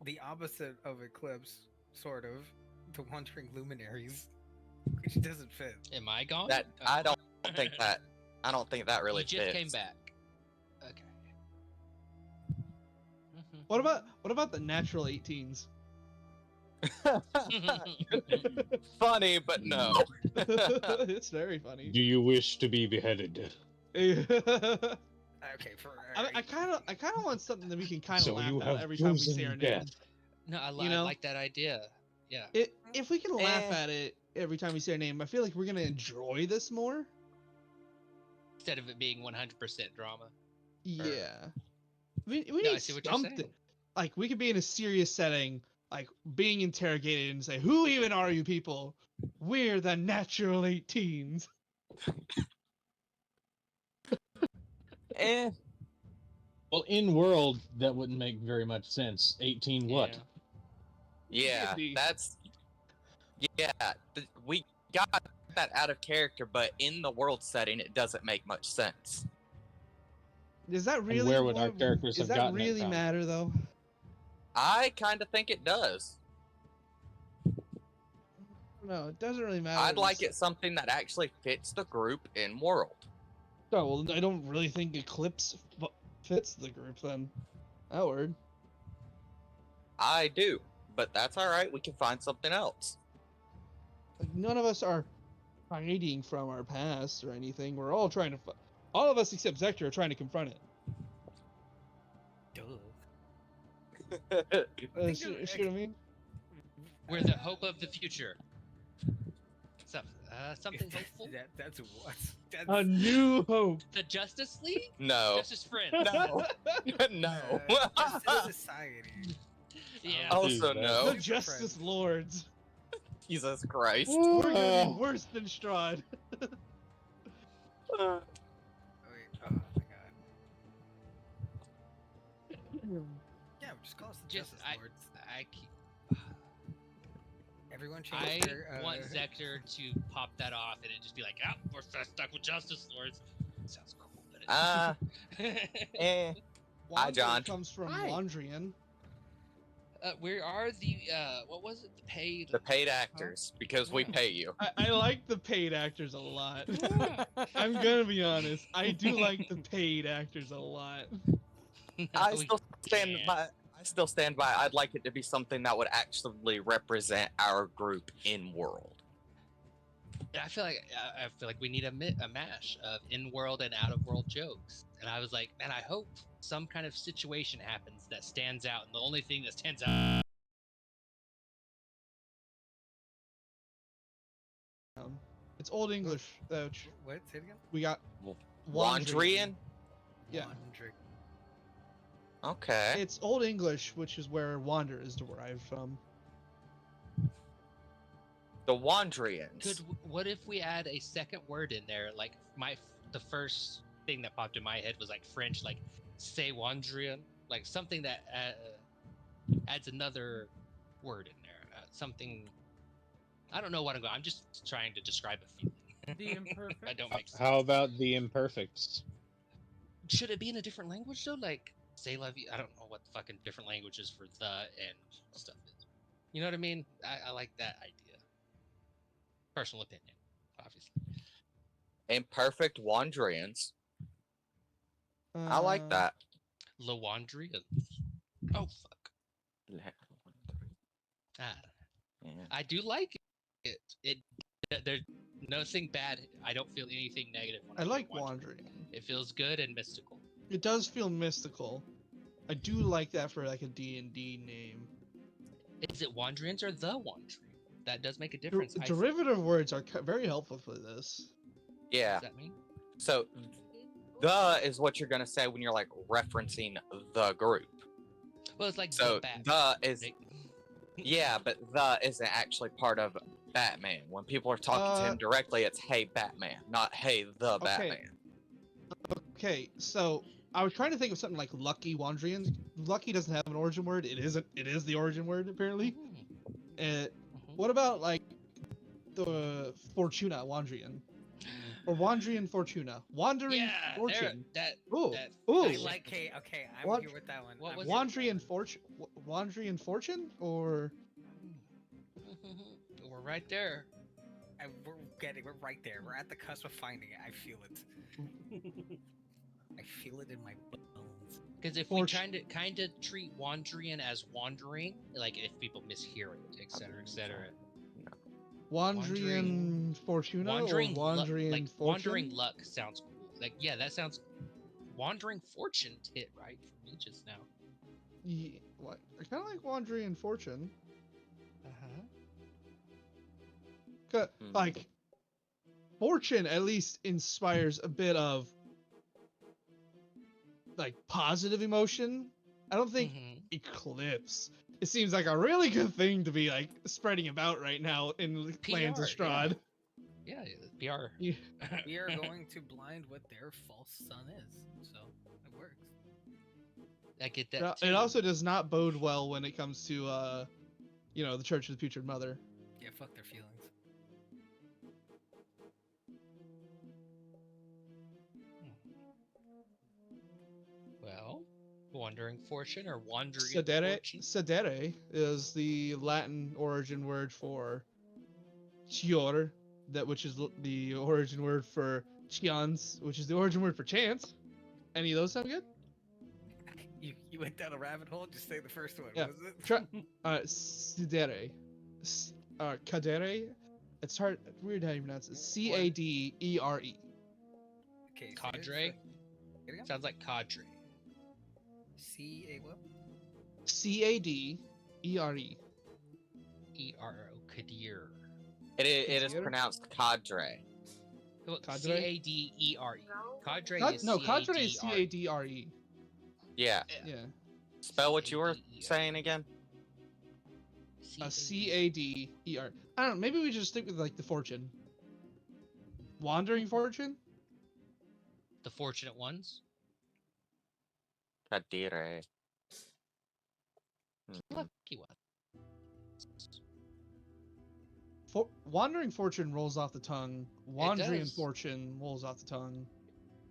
the opposite of Eclipse, sort of, the Wandering Luminaries, which doesn't fit. Am I gone? That Oh. I don't think that really You just fits. came back. Okay. What about the natural 18s? Funny, but no. It's very funny. Do you wish to be beheaded? Okay, for I kind of want something that we can kind of So laugh you at have every time we say chosen our name. death. No, I You know? like that idea. Yeah. If we can laugh Eh. at it every time we say our name, I feel like we're gonna enjoy this more. Instead of it being 100% drama. Yeah. We No, I need see what you're something. saying. Like we could be in a serious setting, like being interrogated and say, "Who even are you people? We're the natural 18s." Eh. Well, in world, that wouldn't make very much sense. 18 what? Yeah. Yeah, Indeed. that's we got that out of character, but in the world setting, it doesn't make much sense. Does that And really? where would our characters Does have that gotten it really from? matter though? I kind of think it does. No, it doesn't really matter. I'd like it something that actually fits the group in world. Oh, well, I don't really think Eclipse fits the group then. That word. I do, but that's all right. We can find something else. Like, none of us are hiding from our past or anything. We're all trying to. All of us except Zector are trying to confront it. Duh. See what I mean? We're the hope of the future. Something hopeful? That's what? That's, A new hope. The Justice League? No. Justice Friend. No. No. Justice Society. Yeah. Also, Dude, no. The Justice Lords. Jesus Christ. We're gonna be worse than Strahd. Oh, wait. Oh my god. Yeah, we just call us the Justice Lords. I keep. Everyone I change their. want Zector to pop that off and it just be like, ah, we're stuck with Justice Lords. Sounds cool, but it Hi, John. Comes from Hi. Wandrian. we are the what was it? The paid actors, because we pay you. I like the paid actors a lot. I'm gonna be honest. I do like the paid actors a lot. I still stand by. I'd like it to be something that would actually represent our group in world. I feel like we need a mash of in-world and out-of-world jokes. And I was like, man, I hope some kind of situation happens that stands out. And the only thing that stands out. It's Old English. What? Say it again. We got Wandrian? Yeah. Wandrian. Okay. It's Old English, which is where wander is derived from. The Wandrians. What if we add a second word in there? Like the first thing that popped in my head was like French, like "say Wandrian," like something that adds another word in there. Something. I don't know what I'm going. I'm just trying to describe a feeling. The imperfect. I don't make sense. How about the imperfects? Should it be in a different language though? Like "say la vie"? I don't know what the fucking different languages for the and stuff is. You know what I mean? I like that idea. Personal opinion, obviously. Imperfect Wandrians. I like that. Lawandrians. Oh fuck. I don't know. Yeah. I do like it. There's nothing bad. I don't feel anything negative when I do like Wandering. wandering. It feels good and mystical. It does feel mystical. I do like that for like a D&D name. Is it Wandrians or the Wandrian? That does make a difference. Derivative words are very helpful for this. Yeah. What does that mean? So, the is what you're gonna say when you're like referencing the group. Well, it's like So the Batman. the is yeah, but the isn't actually part of Batman. When people are talking to him directly, it's "Hey Batman," not "Hey the Batman." Okay, so I was trying to think of something like Lucky Wandrian. Lucky doesn't have an origin word. It isn't. It is the origin word apparently. What about like the Fortuna Wandrian? Or Wandrian Fortuna? Wandering Fortune. Ooh. I like. Okay, I'm here with that one. What was Wandrian Fortune? Wandrian Fortune? Or we're right there. We're right there. We're at the cusp of finding it. I feel it. I feel it in my bones. Because if we kind of treat Wandrian as wandering, like if people mishear it, etc., etc. Wandrian Fortuna Wandering or Wandrian like Fortune? Wandering Luck sounds cool. Like yeah, that sounds. Wandering Fortune hit right for me just now. Yeah, what? I kind of like Wandrian Fortune. Like, Fortune at least inspires a bit of like positive emotion. I don't think Eclipse. It seems like a really good thing to be like spreading about right now in Lands of Strahd. Yeah, PR. Yeah. We are going to blind what their false sun is, so it works. I get that. It also does not bode well when it comes to, the Church of the Putrid Mother. Yeah, fuck their feelings. Wandering fortune or wandering Sedere, fortune? sedere is the Latin origin word for chior, which is the origin word for chance, which is the origin word for chance. Any of those sound good? You went down a rabbit hole. Just say the first one. Yeah. Was it? Sedere, cadere. It's hard. Weird how you pronounce it. Cadere. Okay. Cadre? Sounds like cadre. C A what? Cadere. E-R-O, Kadir. It is Cadre? pronounced cadre. Cadre? C-A-D-E-R-E. Cadre is No, cadre is C-A-D-R-E. Cadre. Yeah. Yeah. Spell what you were saying again. Cadere. I don't know. Maybe we just stick with like the fortune. Wandering fortune. The fortunate ones? Cadire. Lucky one. Wandering fortune rolls off the tongue. Wandering does. fortune rolls off the tongue.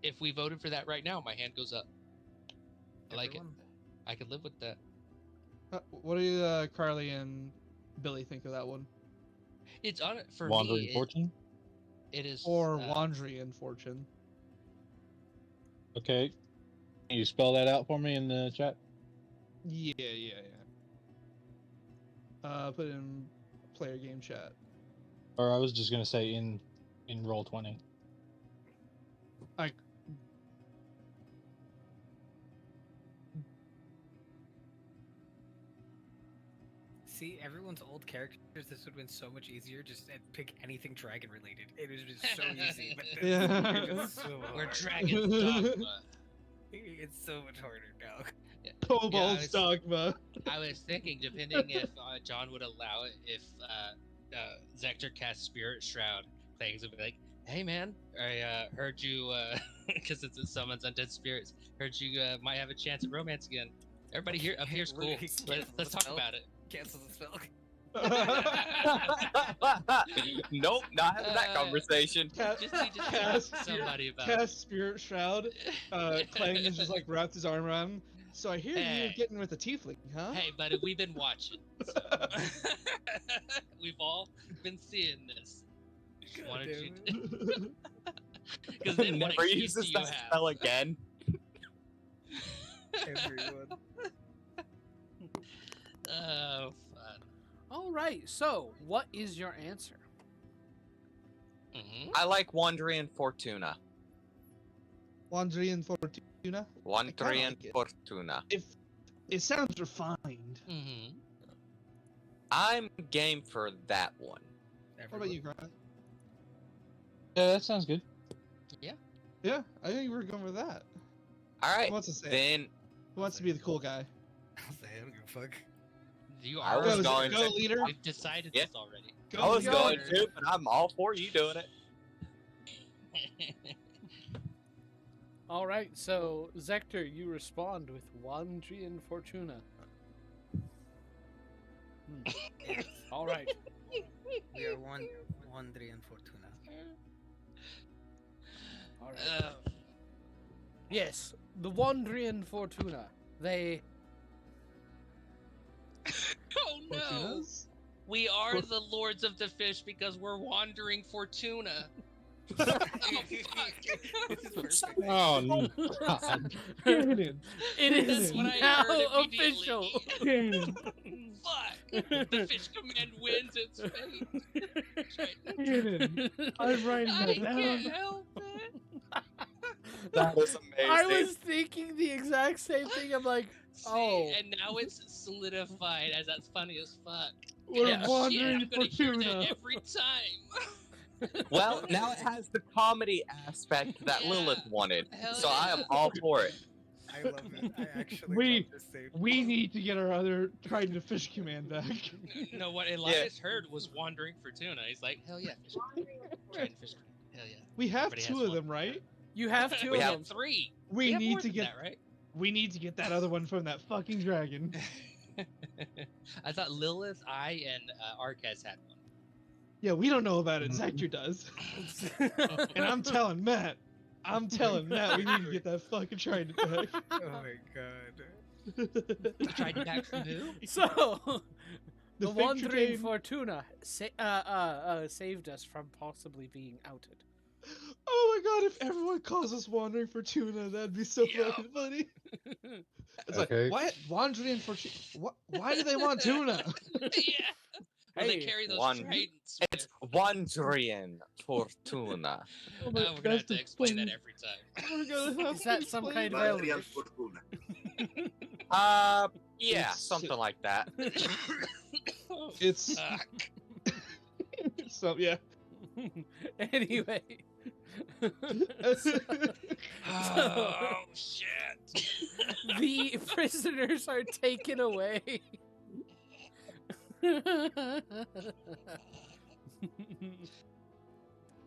If we voted for that right now, my hand goes up. I like it. Everyone? I could live with that. What do Carly and Billy think of that one? It's on it for Wandering me. fortune. It is Or wandering fortune? Okay. Can you spell that out for me in the chat? Yeah. Put it in player game chat. Or I was just gonna say in Roll20. See, everyone's old characters. This would have been so much easier. Just pick anything dragon related. It was just so easy. But this Yeah. is just so We're hard. Dragon's Dogma. It's so much harder now. Kobold's dogma. I was thinking, depending if John would allow it, if Zector cast Spirit Shroud, things would be like, "Hey man, I heard you," because it summons undead spirits. Heard you might have a chance at romance again. Everybody here up here's cool. Let's talk about it. Cancel the spell. Nope, not having that conversation. Just need to Cast talk to somebody about it. Cast Spirit Shroud. Clang has just like wrapped his arm around him. So I hear you're Hey. getting with a tiefling, huh? Hey, buddy, we've been watching. So. We've all been seeing this. Just wanted you to... Because then what Never excuse uses do you that have? spell again. Everyone. Oh, fun. All right. So, what is your answer? Mm-hmm. I like Wandrian Fortuna. Wandrian Fortuna. Wandrian like it. Fortuna. If it sounds refined. Mm-hmm. I'm game for that one. What about you, Grant? Yeah, that sounds good. Yeah, I think we're going with that. All right, Who wants to say it? then Who wants to be the cool guy? I'll say I don't give a fuck. You I are. was Go, going go to- leader. We've decided Yeah. this already. Go, I was go. going to, but I'm all for you doing it. All right. So, Zector, you respond with Wandrian Fortuna. All right. We are Wandrian Fortuna. All right. Uh, Yes, the Wandrian Fortuna. They oh no! Fortunas? We are the lords of the fish because we're wandering Fortuna. This is perfect. Oh no! God. it is That's what I now heard official. immediately. Fuck! The fish command wins its fate. That's right. I'm writing I that down. can't help it. That was amazing. I was thinking the exact same thing. I'm like, See, oh. and now it's solidified as that's funny as fuck. We're Yeah, shit, wandering I'm gonna hear Fortuna. that every time. Well, now it has the comedy aspect that Yeah. Lilith wanted, Hell so I am yeah. all for it. I love it. I actually We- love this scene. We need to get our other Trident of Fish command back. No, what Elias heard was wandering Fortuna. He's like, hell yeah, fish. Trying to fish. Hell yeah. We have Everybody two has of one. them, right? You have two We of have them. Three. We have need more to than get that, right? we need to get that other one from that fucking dragon. I thought Lilith, I, and Arcas had one. Yeah, we don't know about it. Zector does. And I'm telling Matt, I'm telling Matt, we need to get that fucking trident back. Oh my god. The trident back from who? So, the fake Wandering chicane. Fortuna saved us from possibly being outed. Oh my god, if everyone calls us Wandering Fortuna, that'd be so Yeah. fucking funny. It's Okay. like, what? Wandering Fortuna? Why do they want tuna? Yeah. Well, they Hey, carry those one- tridents. It's Wandrian Fortuna. Oh We're gonna have to explain that every time. We're gonna have Is to that some explain kind of that. Elvish? Yeah, It's- something like that. It's so yeah. Anyway. Oh shit! The prisoners are taken away.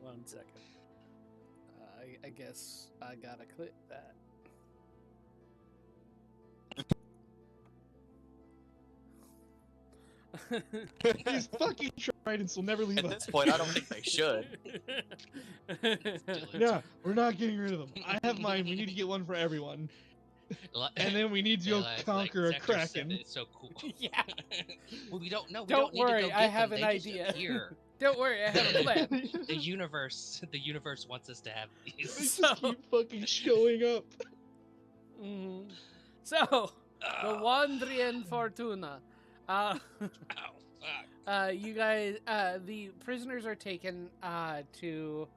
One second. I guess I gotta click that. These fucking tridents will never leave At us. this point, I don't think they should. Yeah, we're not getting rid of them. I have mine. We need to get one for everyone, and then we need to go Eli's like, conquer a Zector said kraken. It's so cool. Yeah. Well, we don't know. We Don't don't need worry, to go I get have them. an They just idea. appear. Don't worry, I have a plan. The universe wants us to have They these. just So- keep fucking showing up. Mhm. So, the Wandrian Fortuna. Ow, fuck. You guys, the prisoners are taken to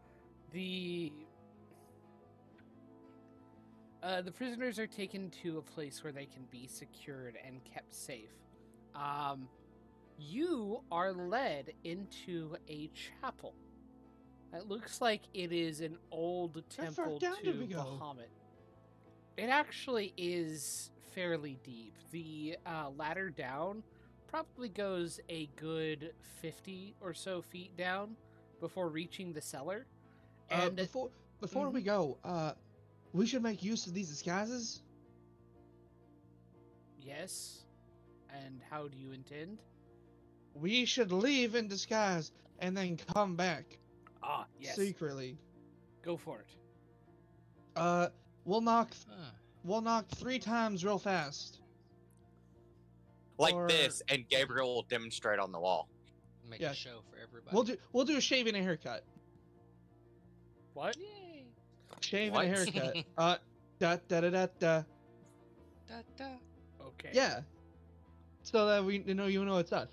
the. The prisoners are taken to a place where they can be secured and kept safe. You are led into a chapel. It looks like it is an old How far temple down to did we go? Bahamut. It actually is fairly deep. The ladder down probably goes a good 50 or so feet down before reaching the cellar. And Before Mhm. we go, we should make use of these disguises. yes. And how do you intend? We should leave in disguise and then come back Ah, yes. secretly. Go for it. We'll knock Huh. 3 times real fast. Like Or- this, and Gabriel will demonstrate on the wall. Make Yeah. a show for everybody. We'll do a shave and a haircut. What? Yay! Shave What? and a haircut. Da da da da da. Da, da. Okay. Yeah. So that we you know it's us.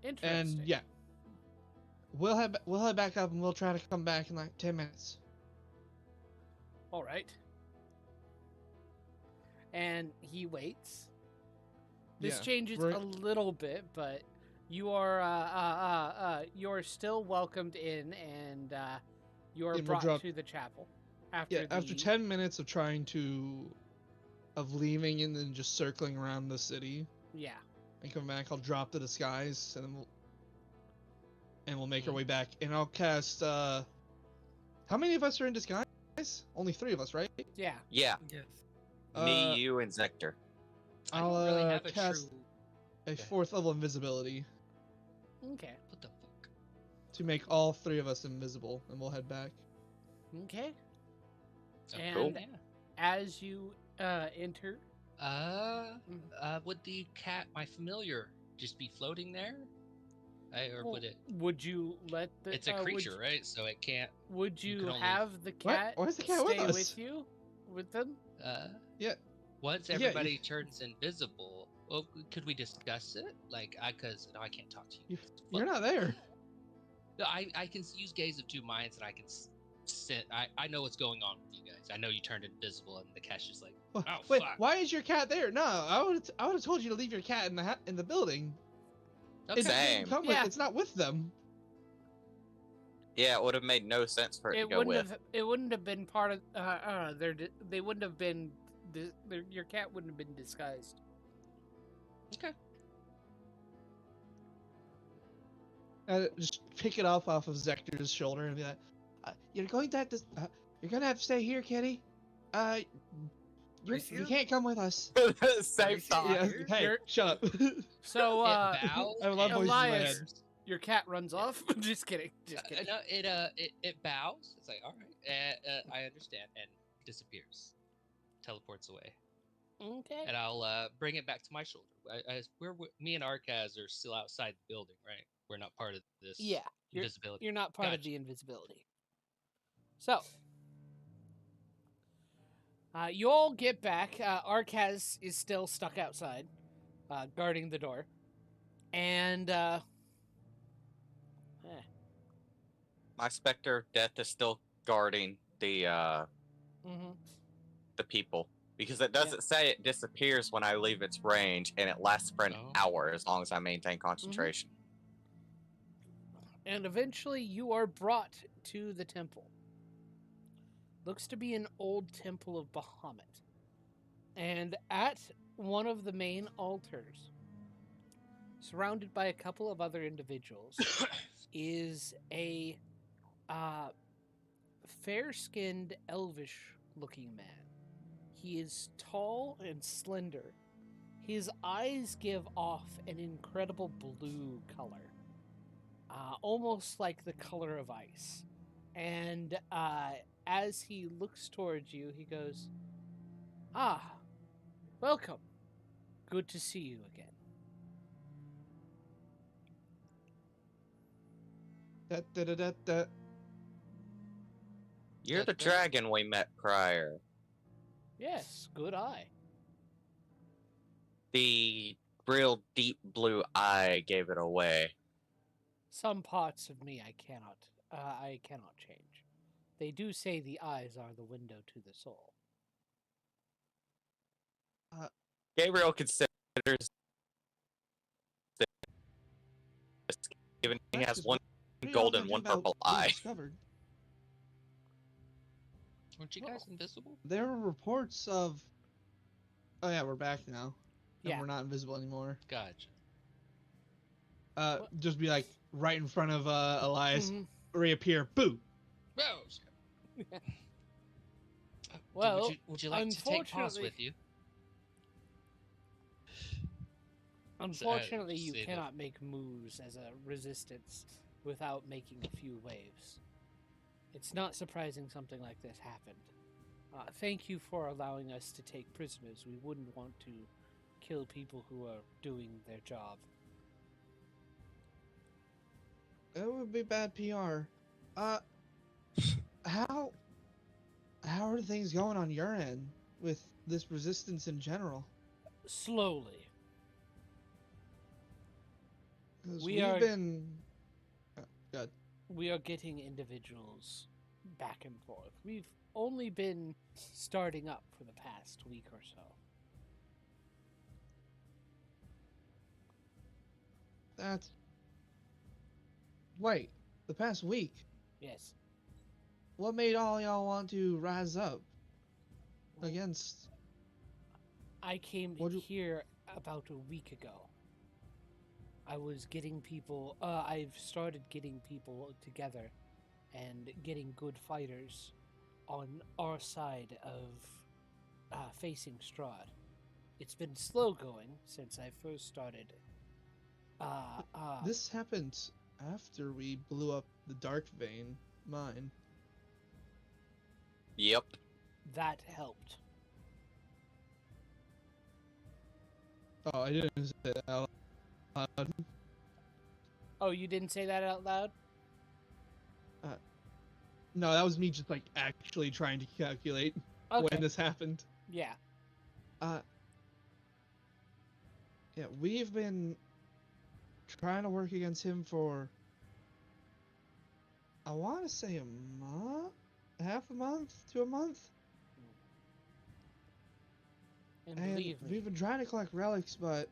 Interesting. And yeah. We'll head back up and we'll try to come back in like 10 minutes. All right. And he waits. This Yeah, changes we're- a little bit, but you are you're still welcomed in, and you are And we'll brought drop- to the chapel. Yeah, after 10 minutes of leaving and then just circling around the city Yeah. and coming back, I'll drop the disguise and then we'll make our way back. And I'll cast how many of us are in disguise? Only 3 of us, right? Yeah. Yeah, Yes. me, you, and Zector. I don't I'll really have a cast true. a 4th level invisibility Okay. What the fuck? to make all 3 of us invisible, and we'll head back. Okay. Oh, And cool. Yeah. as you enter, Would the cat, my familiar, just be floating there? Or well, would it? would you let the? It's a creature, right? So it can't. Would You you can only- have the cat Why is the cat stay with us? with you, with them? Yeah. Once Yeah, everybody turns invisible, well, could we discuss it? Like, cause no, I can't talk to you. You're not there. No, I can use Gaze of Two Minds, and I can sit. I know what's going on with you guys. I know you turned invisible, and the cat's just like, oh Wait, fuck. why is your cat there? No, I would have told you to leave your cat in the building. Okay. It didn't Same. come Yeah. with. It's not with them. Yeah, it would have made no sense for it, It to go wouldn't with. have. It wouldn't have been part of. They wouldn't have been. Your cat wouldn't have been disguised. Okay. Just pick it off of Zector's shoulder and be like, "You're going to have to. You're gonna have to stay here, Kitty. You Racio? can't come with us." Same Racio? thought. Yeah, here? hey, You're- shut up. So, It bows I have a lot of and voices in my Elias, head. Your cat runs off. Just kidding. Just kidding. No, it bows. It's like, all right, I understand, and disappears, teleports away. Okay. And I'll bring it back to my shoulder. Me and Arcaz are still outside the building, right? We're not part of this. Yeah, invisibility. You're not part of the invisibility. So, you all get back. Arcaz is still stuck outside, guarding the door, and My Spectre of Death is still guarding the people. Because it doesn't say it disappears when I leave its range, and it lasts for an hour as long as I maintain concentration. And eventually you are brought to the temple. Looks to be an old temple of Bahamut. And at one of the main altars, surrounded by a couple of other individuals, is a fair-skinned, elvish-looking man. He is tall and slender. His eyes give off an incredible blue color, almost like the color of ice. And as he looks towards you, he goes, "Ah, welcome. Good to see you again." You're the dragon we met prior. Yes, good eye. The real deep blue eye gave it away. Some parts of me I cannot change. They do say the eyes are the window to the soul. Gabriel considers this, given he has one golden, one purple eye. Weren't you guys invisible? There were reports of. Oh yeah, we're back now. And Yeah. we're not invisible anymore. Gotcha. Just be like right in front of Elias, Mhm. reappear, boo. Oh, Well, would you like to take Paz with you? Unfortunately, you say that. cannot make moves as a resistance without making a few waves. It's not surprising something like this happened. Thank you for allowing us to take prisoners. We wouldn't want to kill people who are doing their job. It would be bad PR. How are things going on your end with this resistance in general? Slowly. 'Cause We we've are- been. Good. We are getting individuals back and forth. We've only been starting up for the past week or so. That's. Wait, the past week. Yes. What made all y'all want to rise up against? I came What'd you- here about a week ago. I was getting people, I've started getting people together and getting good fighters on our side of facing Strahd. It's been slow going since I first started. This happened after we blew up the Dark Vein mine. Yep. That helped. Oh, I didn't say that out loud. Oh, you didn't say that out loud? No, that was me just like actually trying to calculate Okay. when this happened. Yeah. Yeah, we've been trying to work against him for, I want to say a month, half a month to a month. And And believe me, we've been trying to collect relics, but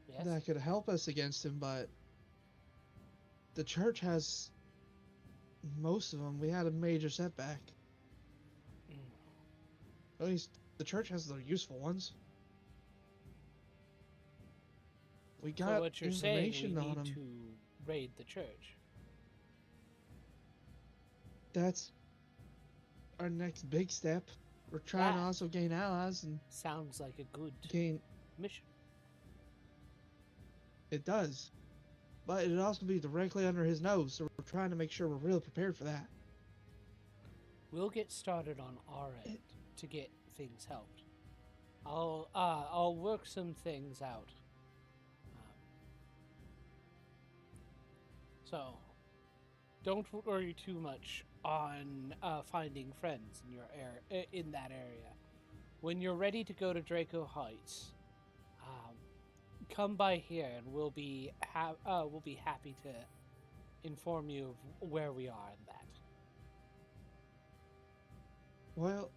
yes. that could help us against him, but the church has most of them. We had a major setback. Mm. At least the church has the useful ones. We So got what you're saying, we information on need him. to raid the church. That's our next big step. We're trying to That- also gain allies and Sounds like a good gain. mission. It does. but it'd also be directly under his nose, so we're trying to make sure we're really prepared for that. We'll get started on our end to get things helped. I'll work some things out. So, don't worry too much on finding friends in your in that area. When you're ready to go to Draco Heights, come by here, and we'll be happy to inform you of where we are in that. Well,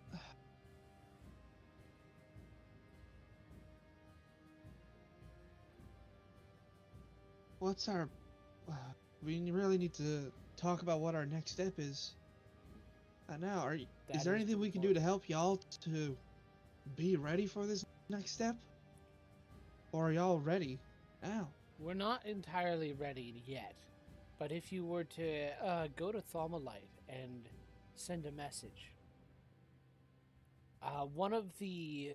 what's our... we really need to talk about what our next step is. Now, is there anything we can do to help y'all to be ready for this next step? Or are y'all ready now? We're not entirely ready yet, but if you were to go to Thaumalite and send a message, one of the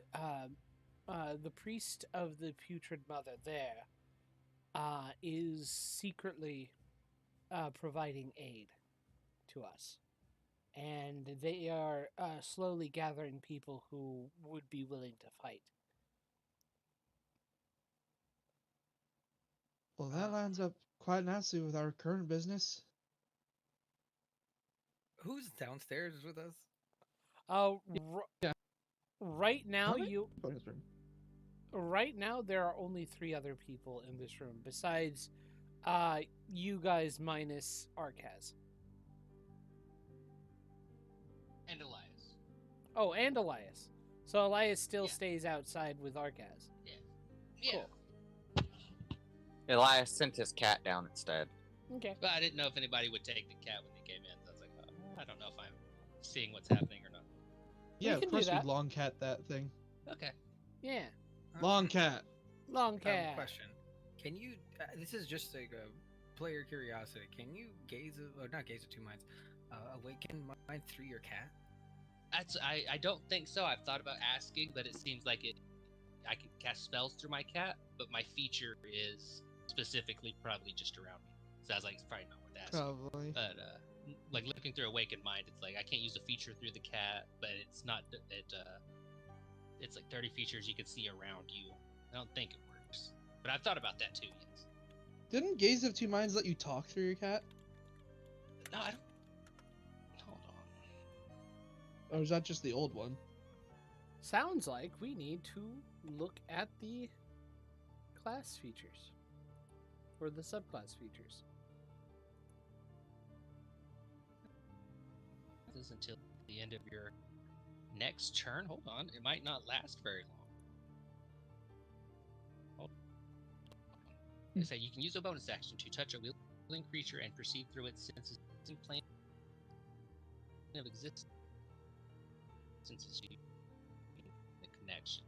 priest of the Putrid Mother there is secretly providing aid to us. And they are slowly gathering people who would be willing to fight. Well, that lines up quite nicely with our current business. Who's downstairs with us? Yeah. Right now Go ahead, sir. Right now there are only 3 other people in this room besides you guys minus Arcaz. And Elias. Oh, and Elias. So Elias still stays outside with Arcaz. Yeah. Cool. Elias sent his cat down instead. Okay. But I didn't know if anybody would take the cat when they came in. So I was like, oh, I don't know if I'm seeing what's happening or not. Yeah, can of course do we'd that. long cat that thing. Okay. Yeah. Long cat. Long cat. Question. Can you, this is just like a player curiosity, can you not gaze of two minds, awaken mind through your cat? I don't think so. I've thought about asking, but it seems like I can cast spells through my cat, but my feature is specifically probably just around me. So I was like, it's probably not worth asking. Probably. But like looking through Awakened Mind, it's like I can't use a feature through the cat, but it's not it's like 30 features you can see around you. I don't think it works, but I've thought about that too. Yes. Didn't Gaze of Two Minds let you talk through your cat? No, I don't. Hold on. Or is that just the old one? Sounds like we need to look at the class features. Or the subclass features. This is until the end of your next turn. Hold on, it might not last very long. Hold on. They say you can use a bonus action to touch a willing creature and perceive through its senses and plane of existence. Since you the connection,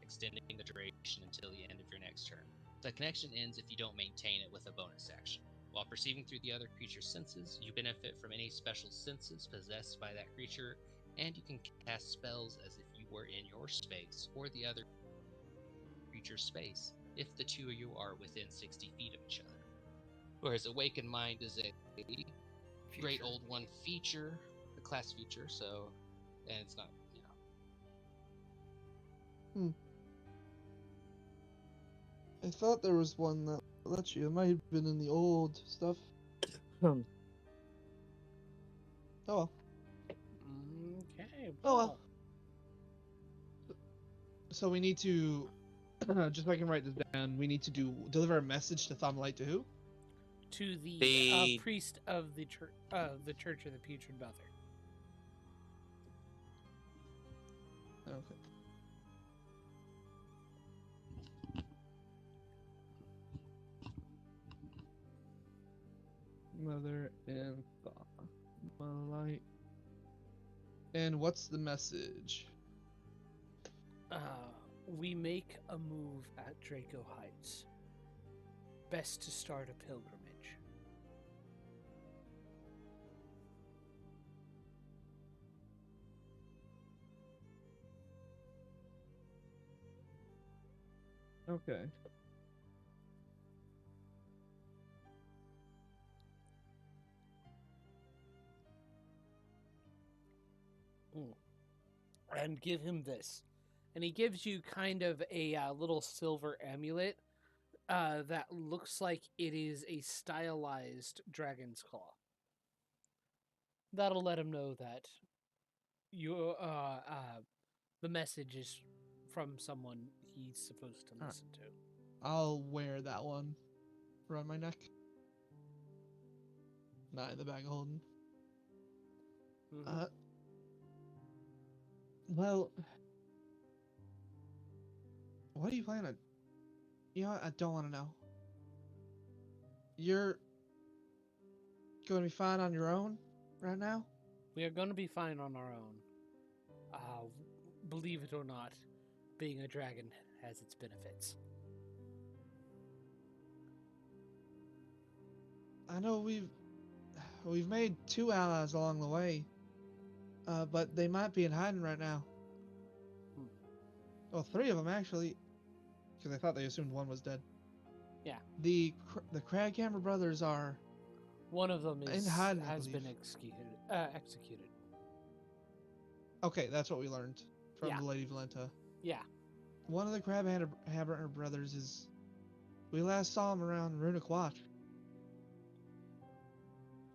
extending the duration until the end of your next turn. The connection ends if you don't maintain it with a bonus action. While perceiving through the other creature's senses, you benefit from any special senses possessed by that creature, and you can cast spells as if you were in your space or the other creature's space, if the two of you are within 60 feet of each other. Whereas Awakened Mind is a great old one feature, a class feature, so, and it's not, I thought there was one that let you. It might have been in the old stuff. Oh well. Okay. Oh well. So we need to, just so I can write this down, we need to deliver a message to Thaumalite to who? To the priest of the Church of the Putrid Mother. Okay. Mother and Thaumalite. And what's the message? We make a move at Draco Heights. Best to start a pilgrimage. Okay. and give him this. And he gives you kind of a little silver amulet that looks like it is a stylized dragon's claw. That'll let him know that you the message is from someone he's supposed to listen to. I'll wear that one around my neck. Not in the bag of holding. Mhm. Well, what do you plan on? You know what? I don't want to know. You're going to be fine on your own right now? We are going to be fine on our own. Believe it or not, being a dragon has its benefits. I know we've made 2 allies along the way, but they might be in hiding right now. Well, 3 of them actually, because I thought they assumed 1 was dead. Yeah. The Craghammer brothers are. One of them In hiding, I has believe. been executed. Okay, that's what we learned from Yeah. the Lady Valenta. Yeah. One of the Crabhammer brothers is. We last saw him around Runic Watch.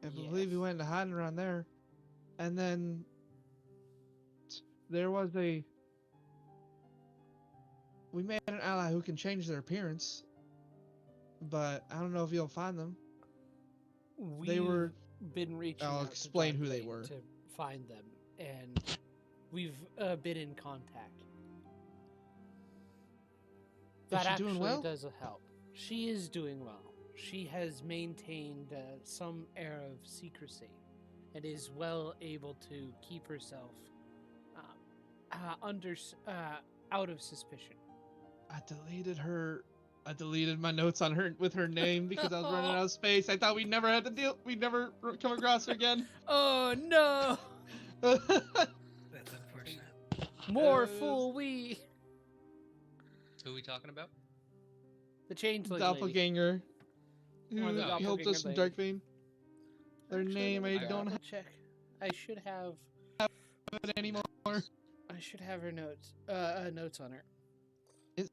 I believe he Yes. went into hiding around there. And then there was we made an ally who can change their appearance. But I don't know if you'll find them. They were. been reaching I'll out explain to who they Dark were. Lane to find them, and we've been in contact. That she actually doing well? does help. She is doing well. She has maintained some air of secrecy and is well able to keep herself out of suspicion. I deleted my notes on her with her name because I was running out of space. I thought we'd never come across her again. Oh no! That's unfortunate. More fool we. Who are we talking about? The changeling lady. Doppelganger. Or Who the helped doppelganger us in lady. Darkvein. Their Actually, name let me I don't double check. I should have have it anymore. I should have her notes notes on her. Is-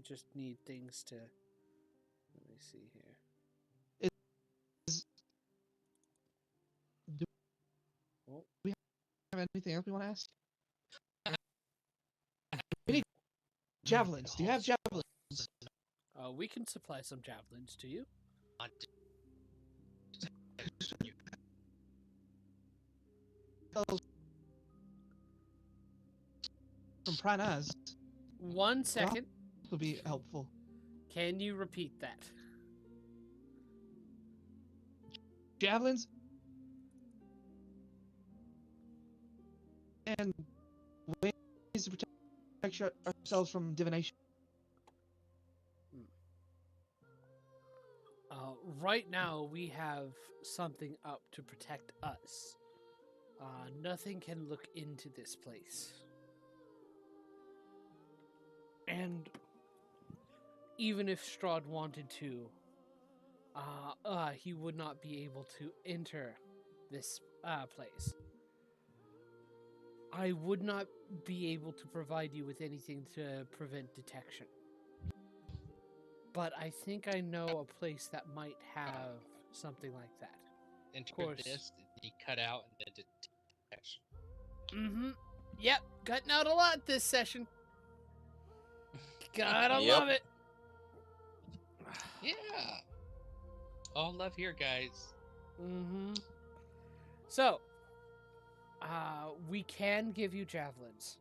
Just need things to. Let me see here. Do Oh. we have anything else we want to ask? We need javelins. Do you have javelins? We can supply some javelins to you. From Pranaz. 1 second. Would be helpful. Can you repeat that? Javelins and ways to protect ourselves from divination. Right now, we have something up to protect us. Nothing can look into this place. And even if Strahd wanted to, he would not be able to enter this place. I would not be able to provide you with anything to prevent detection. But I think I know a place that might have something like that. Enter course. this, he cut out, and then detach. Mm-hmm. Yep, cutting out a lot this session. Gotta Yep. love it. Yeah. All love here, guys. Mm-hmm. So, we can give you javelins.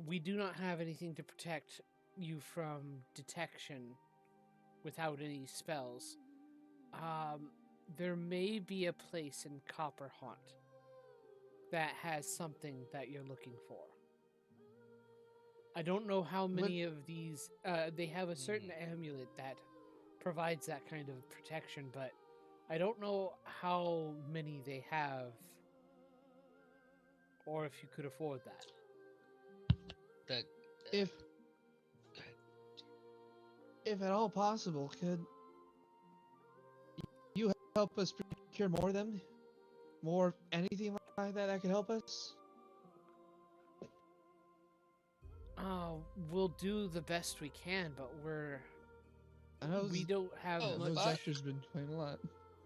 We do not have anything to protect you from detection without any spells. There may be a place in Copper Haunt that has something that you're looking for. I don't know how many of these. They have a certain amulet that provides that kind of protection, but I don't know how many they have, or if you could afford that. If at all possible, could you help us procure more of them? More anything like that could help us? We'll do the best we can, but I know we don't have Oh, I much. know but- Zector's been playing a lot.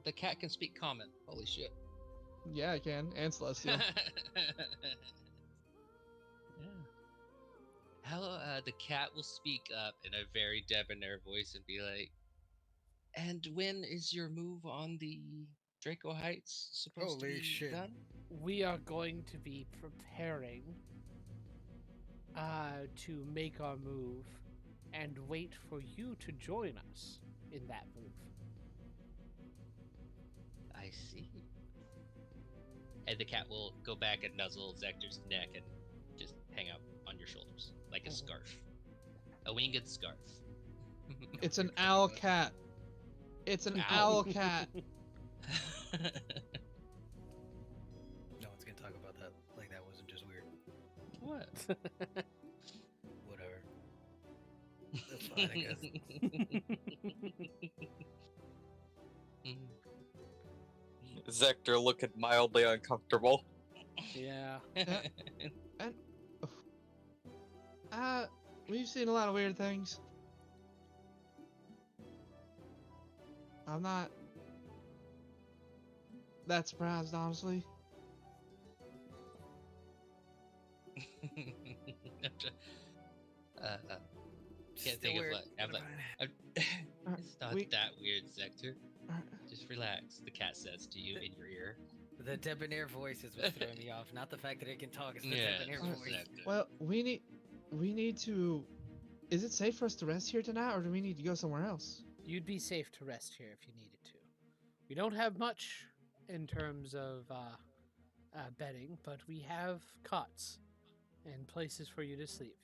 The cat can speak common. Holy shit. Yeah, I can. And Celestial. Yeah. Hello, the cat will speak up in a very debonair voice and be like, "And when is your move on the Draco Heights supposed to Holy be shit. done?" We are going to be preparing to make our move and wait for you to join us in that move. I see. And the cat will go back and nuzzle Zector's neck and just hang out on your shoulders like a scarf. A winged scarf. It's an owl cat. It's an Owl. owl cat. No one's gonna talk about that like that wasn't just weird. What? Whatever. That's fine, I guess. Zector looking mildly uncomfortable. Yeah. We've seen a lot of weird things. I'm not that surprised, honestly. Can't Still think of weird, what. I'm but like, Alright, it's not we- that weird, Zector. Alright. Just relax. The cat says to you in your ear. the debonair voice is what's throwing me off, not the fact that it can talk. It's the debonair Alright. voice. Zector. Well, we need to. Is it safe for us to rest here tonight, or do we need to go somewhere else? You'd be safe to rest here if you needed to. We don't have much in terms of bedding, but we have cots and places for you to sleep.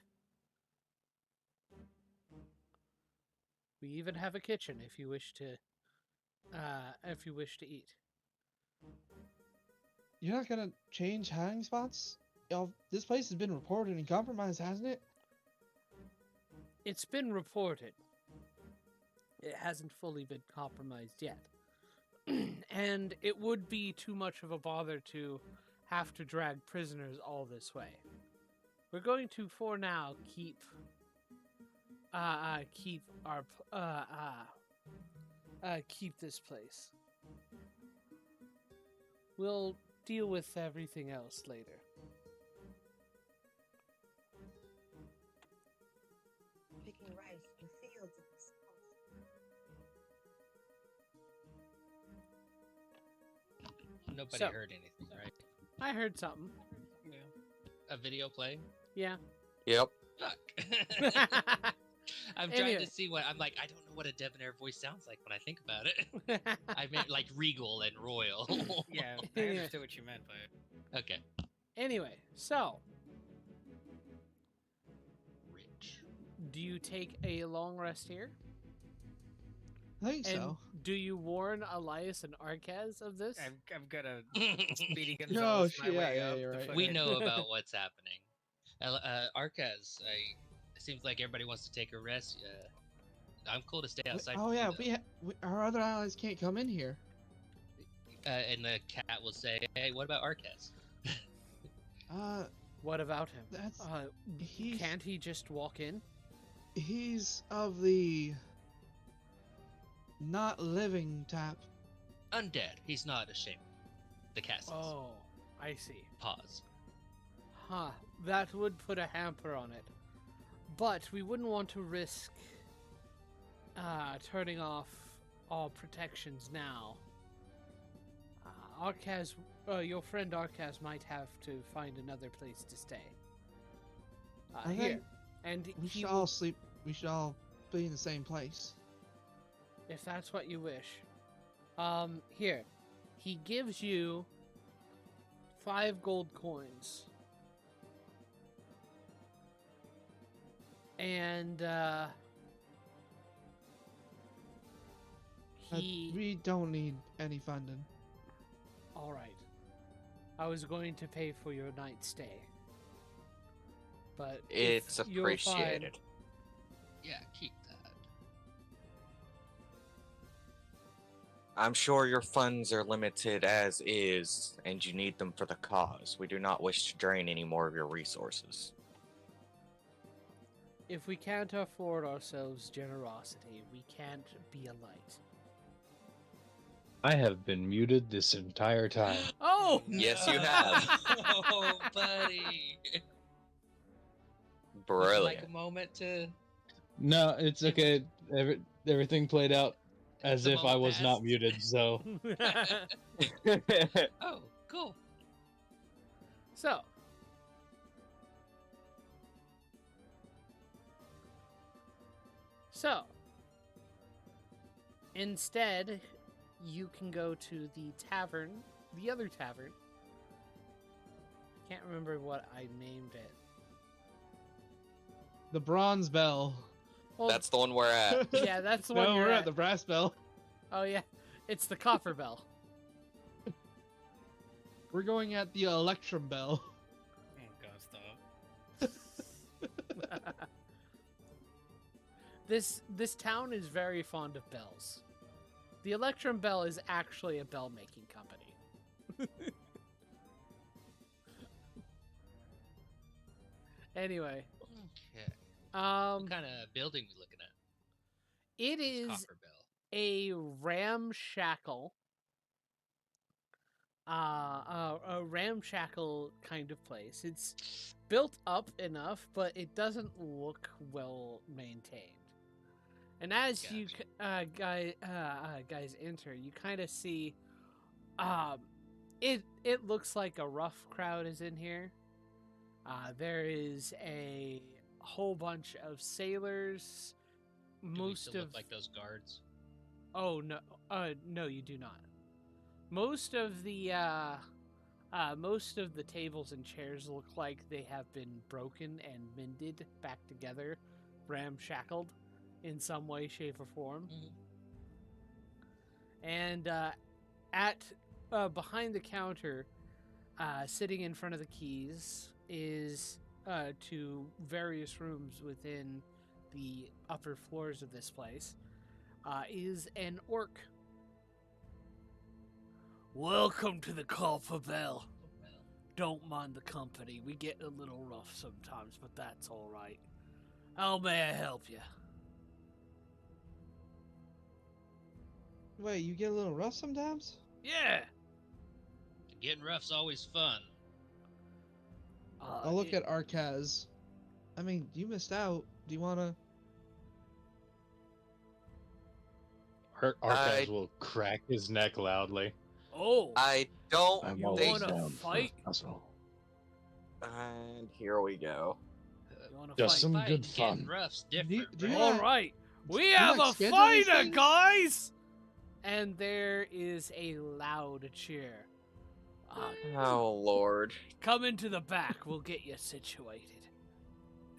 We even have a kitchen if you wish to eat. You're not gonna change hiding spots? Y'all, this place has been reported and compromised, hasn't it? It's been reported. It hasn't fully been compromised yet. And it would be too much of a bother to have to drag prisoners all this way. We're going to, for now, keep this place. We'll deal with everything else later. Picking rice in fields of the south. Nobody So- heard anything, right? I heard something. A video playing? Yeah. Yep. Fuck. I'm trying Anyway. to see what I'm like. I don't know what a debonair voice sounds like when I think about it. I meant like regal and royal. Yeah, I Yeah. understood what you meant by it. Okay. Anyway, so Rich. do you take a long rest here? I think And so. do you warn Elias and Arcaz of this? I've got a Speedy No, Gonzalez my yeah, way yeah, up. you're the right. We fucking- know about what's happening. Arcaz, it seems like everybody wants to take a rest. I'm cool to stay outside. Oh with yeah, you, our other allies can't come in here. though. And the cat will say, "Hey, what about Arcaz?" What about him? That's he's Can't he just walk in? he's of the not living type. Undead. He's not ashamed. The cat says. Oh, I see. Pause. Huh, that would put a hamper on it. But we wouldn't want to risk turning off all protections now. Arcaz, your friend Arcaz might have to find another place to stay. I Here, think and We he should will, all sleep. We should all be in the same place. if that's what you wish. Here, he gives you 5 gold coins. And We don't need any funding. all right. I was going to pay for your night stay, but if It's you're fine- appreciated. Yeah, keep that. I'm sure your funds are limited as is, and you need them for the cause. We do not wish to drain any more of your resources. If we can't afford ourselves generosity, we can't be a light. I have been muted this entire time. Oh! Yes, you have. Oh, buddy. Would you Brilliant. like a moment to... No, it's okay. Everything played out as The if I moment was not passed. muted, so. Oh, cool. So, instead, you can go to the tavern, the other tavern. Can't remember what I named it. The Bronze Bell. Well, That's the one we're at. yeah, that's the one No, you're we're at. at the Brass Bell. Oh yeah, it's the Copper Bell. We're going at the Electrum Bell. Oh god, stop. This town is very fond of bells. The Electrum Bell is actually a bell making company. Anyway, Okay. um, What kind of building we looking at? it This is Copper Bell. a ramshackle, a ramshackle kind of place. It's built up enough, but it doesn't look well maintained. And as you guys enter, you kind of see, it looks like a rough crowd is in here. There is a whole bunch of sailors. Do we Most still of look like those guards? Oh no, no, you do not. Most of the tables and chairs look like they have been broken and mended back together, ramshackled in some way, shape, or form. And at behind the counter, sitting in front of the keys, is to various rooms within the upper floors of this place. Is an orc. Welcome to the Copper Bell. Don't mind the company. We get a little rough sometimes, but that's all right. How may I help you? Wait, you get a little rough sometimes? Yeah. Getting rough's always fun. I'll look at Arcaz. I mean, you missed out. Do you wanna? Arcaz will crack his neck loudly. Oh. I don't I'm You always wanna down fight? for a puzzle. And here we go. You wanna Just fight? some Fight good and getting fun. rough's Do you- different, do you right? like- All right. We you have like a schedule these fighter, things? guys. And there is a loud cheer. Oh lord. Come into the back. We'll get you situated.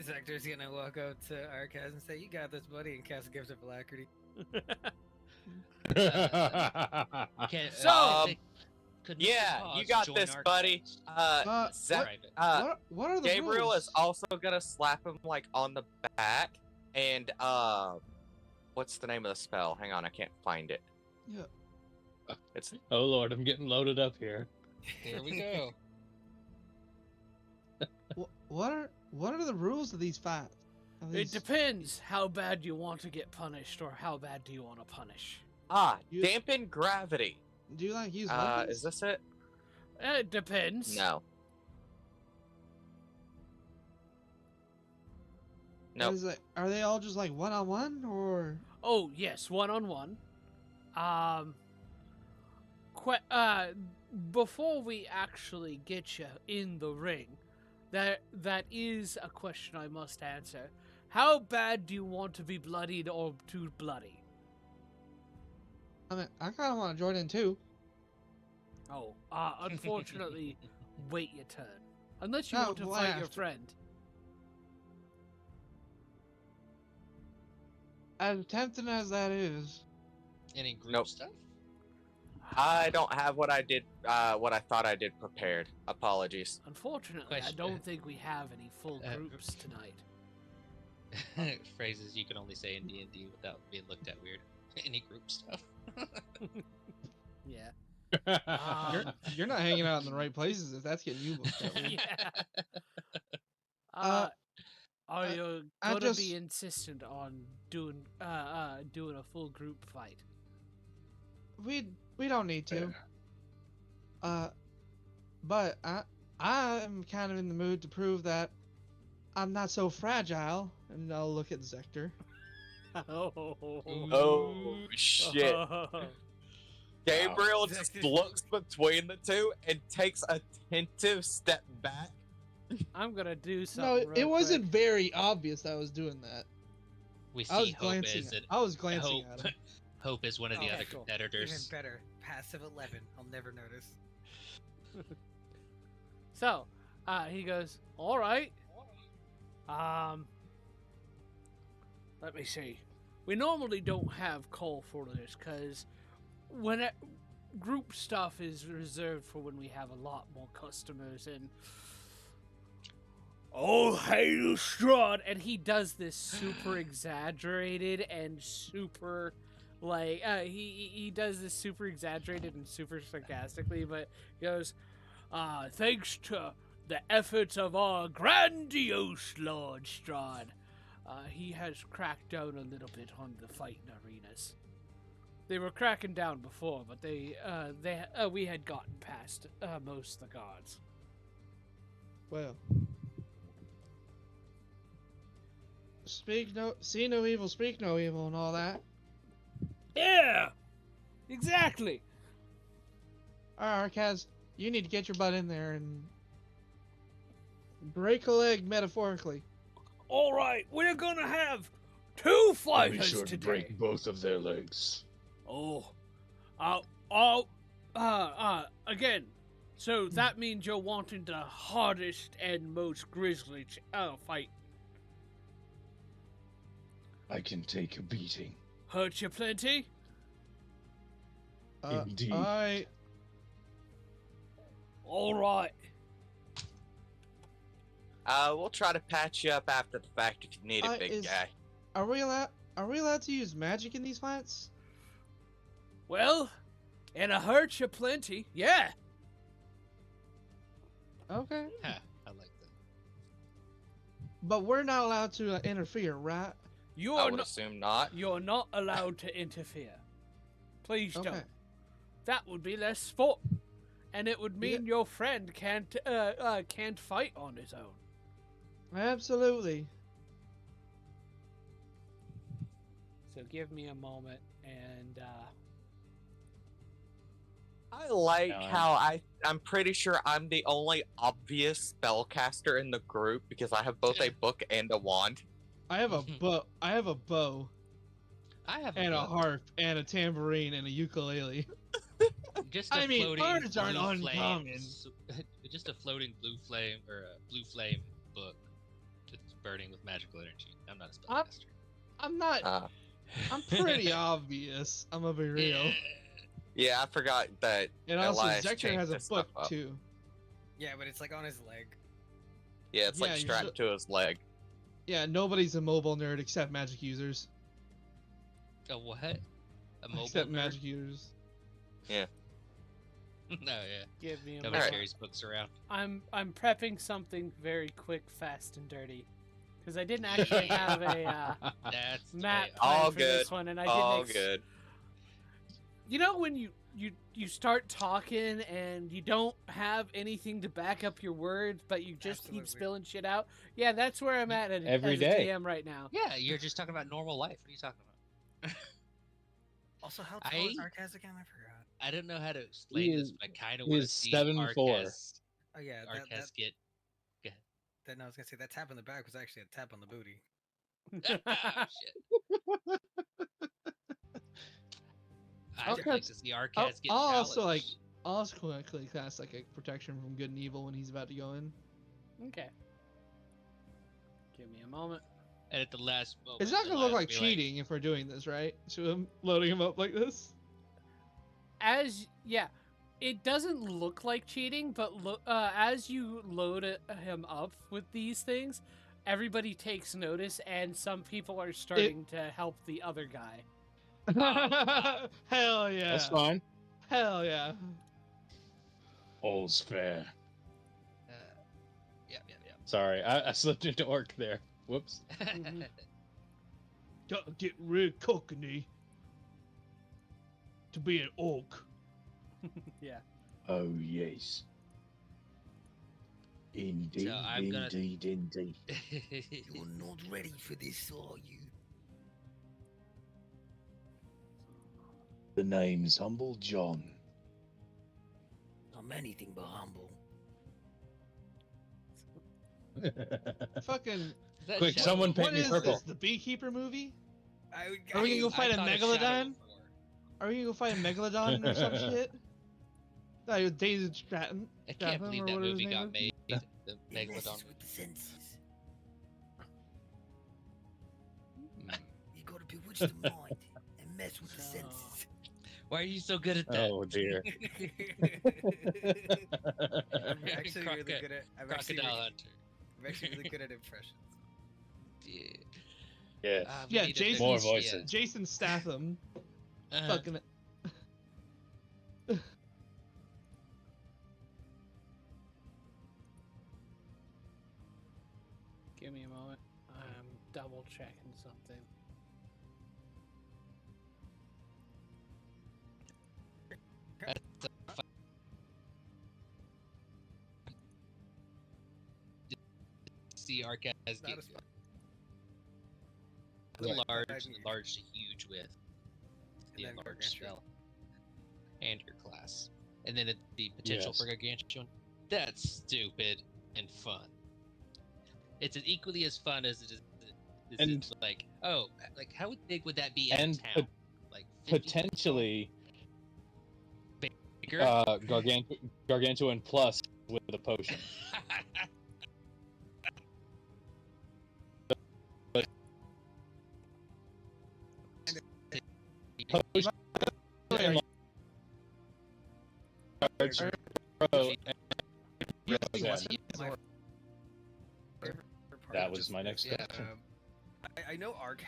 Zector's gonna walk out to Arcaz and say, "You got this, buddy," and cast gives of alacrity. Can, So- could Mr. Yeah, Paws you got join this, our buddy. cause? Zach, Private. What are the Gabriel rules? is also gonna slap him like on the back, and what's the name of the spell? Hang on, I can't find it. Yeah. It's Oh lord, I'm getting loaded up here. Here we go. What are the rules of these fights? It depends how bad you want to get punished, or how bad do you want to punish. You- dampen gravity. Do you like use weapons? Is this it? It depends. No. No. Is it, are they all just like one-on-one or? Oh yes, 1-on-1. Before we actually get you in the ring, that is a question I must answer. How bad do you want to be bloodied or too bloody? I mean, I kind of want to join in too. Oh, unfortunately, wait your turn. Unless you No, want to well, fight your after. friend. As tempting as that is, Any group Nope. stuff? I don't have what I did. What I thought I did prepared. Apologies. Unfortunately, Question. I don't think we have any full Uh, groups tonight. Phrases you can only say in D&D without being looked at weird. Any group stuff? You're not hanging out in the right places if that's getting you booked up. Yeah. Uh, Are I- you I gonna just- be insistent on doing a full group fight? We don't need to. But I'm kind of in the mood to prove that I'm not so fragile, and I'll look at Zector. Oh shit! Gabriel just looks between the two and takes a tentative step back. I'm gonna do No, something. it wasn't very obvious that I was doing that. We I was see Hope glancing. is it. I was glancing Hope, at him. Hope is one of the Okay, other cool. competitors. Even better. Passive 11. I'll never notice. So, he goes, all right. Let me see. We normally don't have call for this because when group stuff is reserved for when we have a lot more customers and oh, hail Strahd, and he does this super exaggerated and super like he does this super exaggerated and super sarcastically, but he goes, thanks to the efforts of our grandiose Lord Strahd, he has cracked down a little bit on the fighting arenas. They were cracking down before, but we had gotten past most of the guards. Well, see no evil, speak no evil, and all that. Yeah, exactly. All right, Arcaz, you need to get your butt in there and break a leg metaphorically. All right, we're gonna have 2 I'll be fighters sure to today. break both of their legs. Oh, again. So that means you're wanting the hardest and most grisly fight. I can take a beating. Hurt you plenty? Indeed. All right. We'll try to patch you up after the fact if you need it, big guy. Are we allowed to use magic in these fights? Well, and I hurt you plenty. Yeah. Okay. Huh, I like that. But we're not allowed to interfere, right? I would assume not. You're not allowed to interfere. Please Okay. don't. That would be less sport, and it would mean your friend can't fight on his own. Absolutely. So give me a moment, and I like how I'm pretty sure I'm the only obvious spellcaster in the group because I have both a book and a wand. I have a bow. I have a bow I have and a book. harp and a tambourine and a ukulele. Just a I mean, floating birds aren't blue flame, uncommon. just a floating blue flame or a blue flame book that's burning with magical energy. I'm not a spellcaster. I'm not. I'm pretty obvious. I'm gonna be real. Yeah, I forgot that. And also, Elias Zector changed has a this stuff book up. too. Yeah, but it's like on his leg. Yeah, it's Yeah, like you're strapped to his leg. Yeah, nobody's a mobile nerd except magic users. A what? A mobile Except nerd? magic users. No, yeah. give me a Nobody moment. carries books around. I'm prepping something very quick, fast, and dirty, because I didn't actually have a That's the map way plan All for this good. one, and I All didn't. good. You know when you start talking and you don't have anything to back up your words, but you just keep Absolutely. spilling shit out? Yeah, that's where I'm at Every as day. a DM right now. Yeah, you're just talking about normal life. What are you talking about? Also, how tall is I- Arcaz again? I forgot. I don't know how to explain this, is- but I kind of want to is see 7'4". Arcas, Oh yeah, Arcas get. that no, I was gonna say that tap on the back was actually a tap on the booty. Oh, shit. I'd Okay. like to see Arcas get I'll also challenged. I'll also quickly cast like a protection from good and evil when he's about to go in. Okay. Give me a moment. And at the last moment, It's not gonna look Elias like will be cheating if we're doing this, right? So I'm loading him up like this. It doesn't look like cheating, but as you load him up with these things, everybody takes notice, and some people are starting to help the other guy. Hell yeah! That's fine. Hell yeah! All's fair. Yeah. Sorry, I slipped into orc there. Whoops. Gotta get real cockney to be an orc. Yeah. Oh, yes. Indeed, So I'm gonna- indeed. You're not ready for this, are you? The name's Humble John. I'm anything but humble. Fucking. That Quick, shadow- someone paint What me is purple. this? The Beekeeper movie? I, Are we gonna go I fight a thought of megalodon? Shadow before. Are we gonna go fight a megalodon or some shit? No, you're David Stratton. I can't Stratham, believe or that whatever his movie name got is. made. The It Megalodon. messes with the senses. You gotta bewitch the mind and mess with the senses. Why are you so good at that? Oh dear. I'm actually really good at. Crocodile Hunter. I'm actually really good at impressions. Yeah. Yeah. We Yeah, need a Jason- different- More voices. Jason Statham. Uh-huh. Fucking. Give me a moment. I'm double checking something. See Arcas Not get as fun. large to huge with the And then large gargantuan. spell and your class, and then the potential Yes. for gargantuan. That's stupid and fun. It's as equally as fun as it is. And- It's like, oh, like how big would that be And in town? Like 50 Potentially, bigger. gargantuan plus with a potion. Potion and large pro and That was my next Yeah. question. I know Ark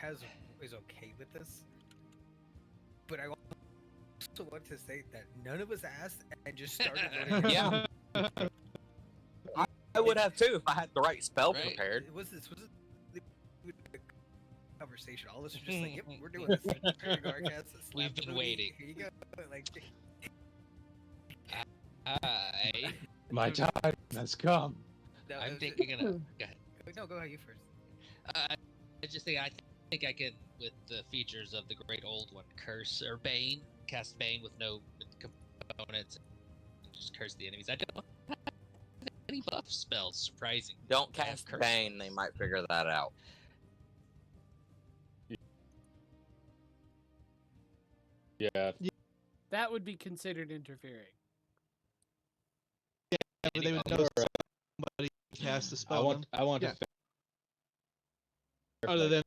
is okay with this, but I also want to say that none of us asked and just started loading. Yeah. I would have too if I had the right spell Right. prepared. Was a conversation? All of us are just like, yep, we're doing this. Here you go, Arcats. Slap We've the been booty. waiting. Here you go. Like, My time has come. no, I'm it- thinking of. Go ahead. No, go ahead. You first. I just think I with the features of the great old one, curse or bane, cast bane with no components, and just curse the enemies. I don't have any buff spells. Surprising. Don't I have cast curse Bane, they spells. might figure that out. Yeah. That would be considered interfering. They would know somebody cast a spell. I want Yeah. to. Other than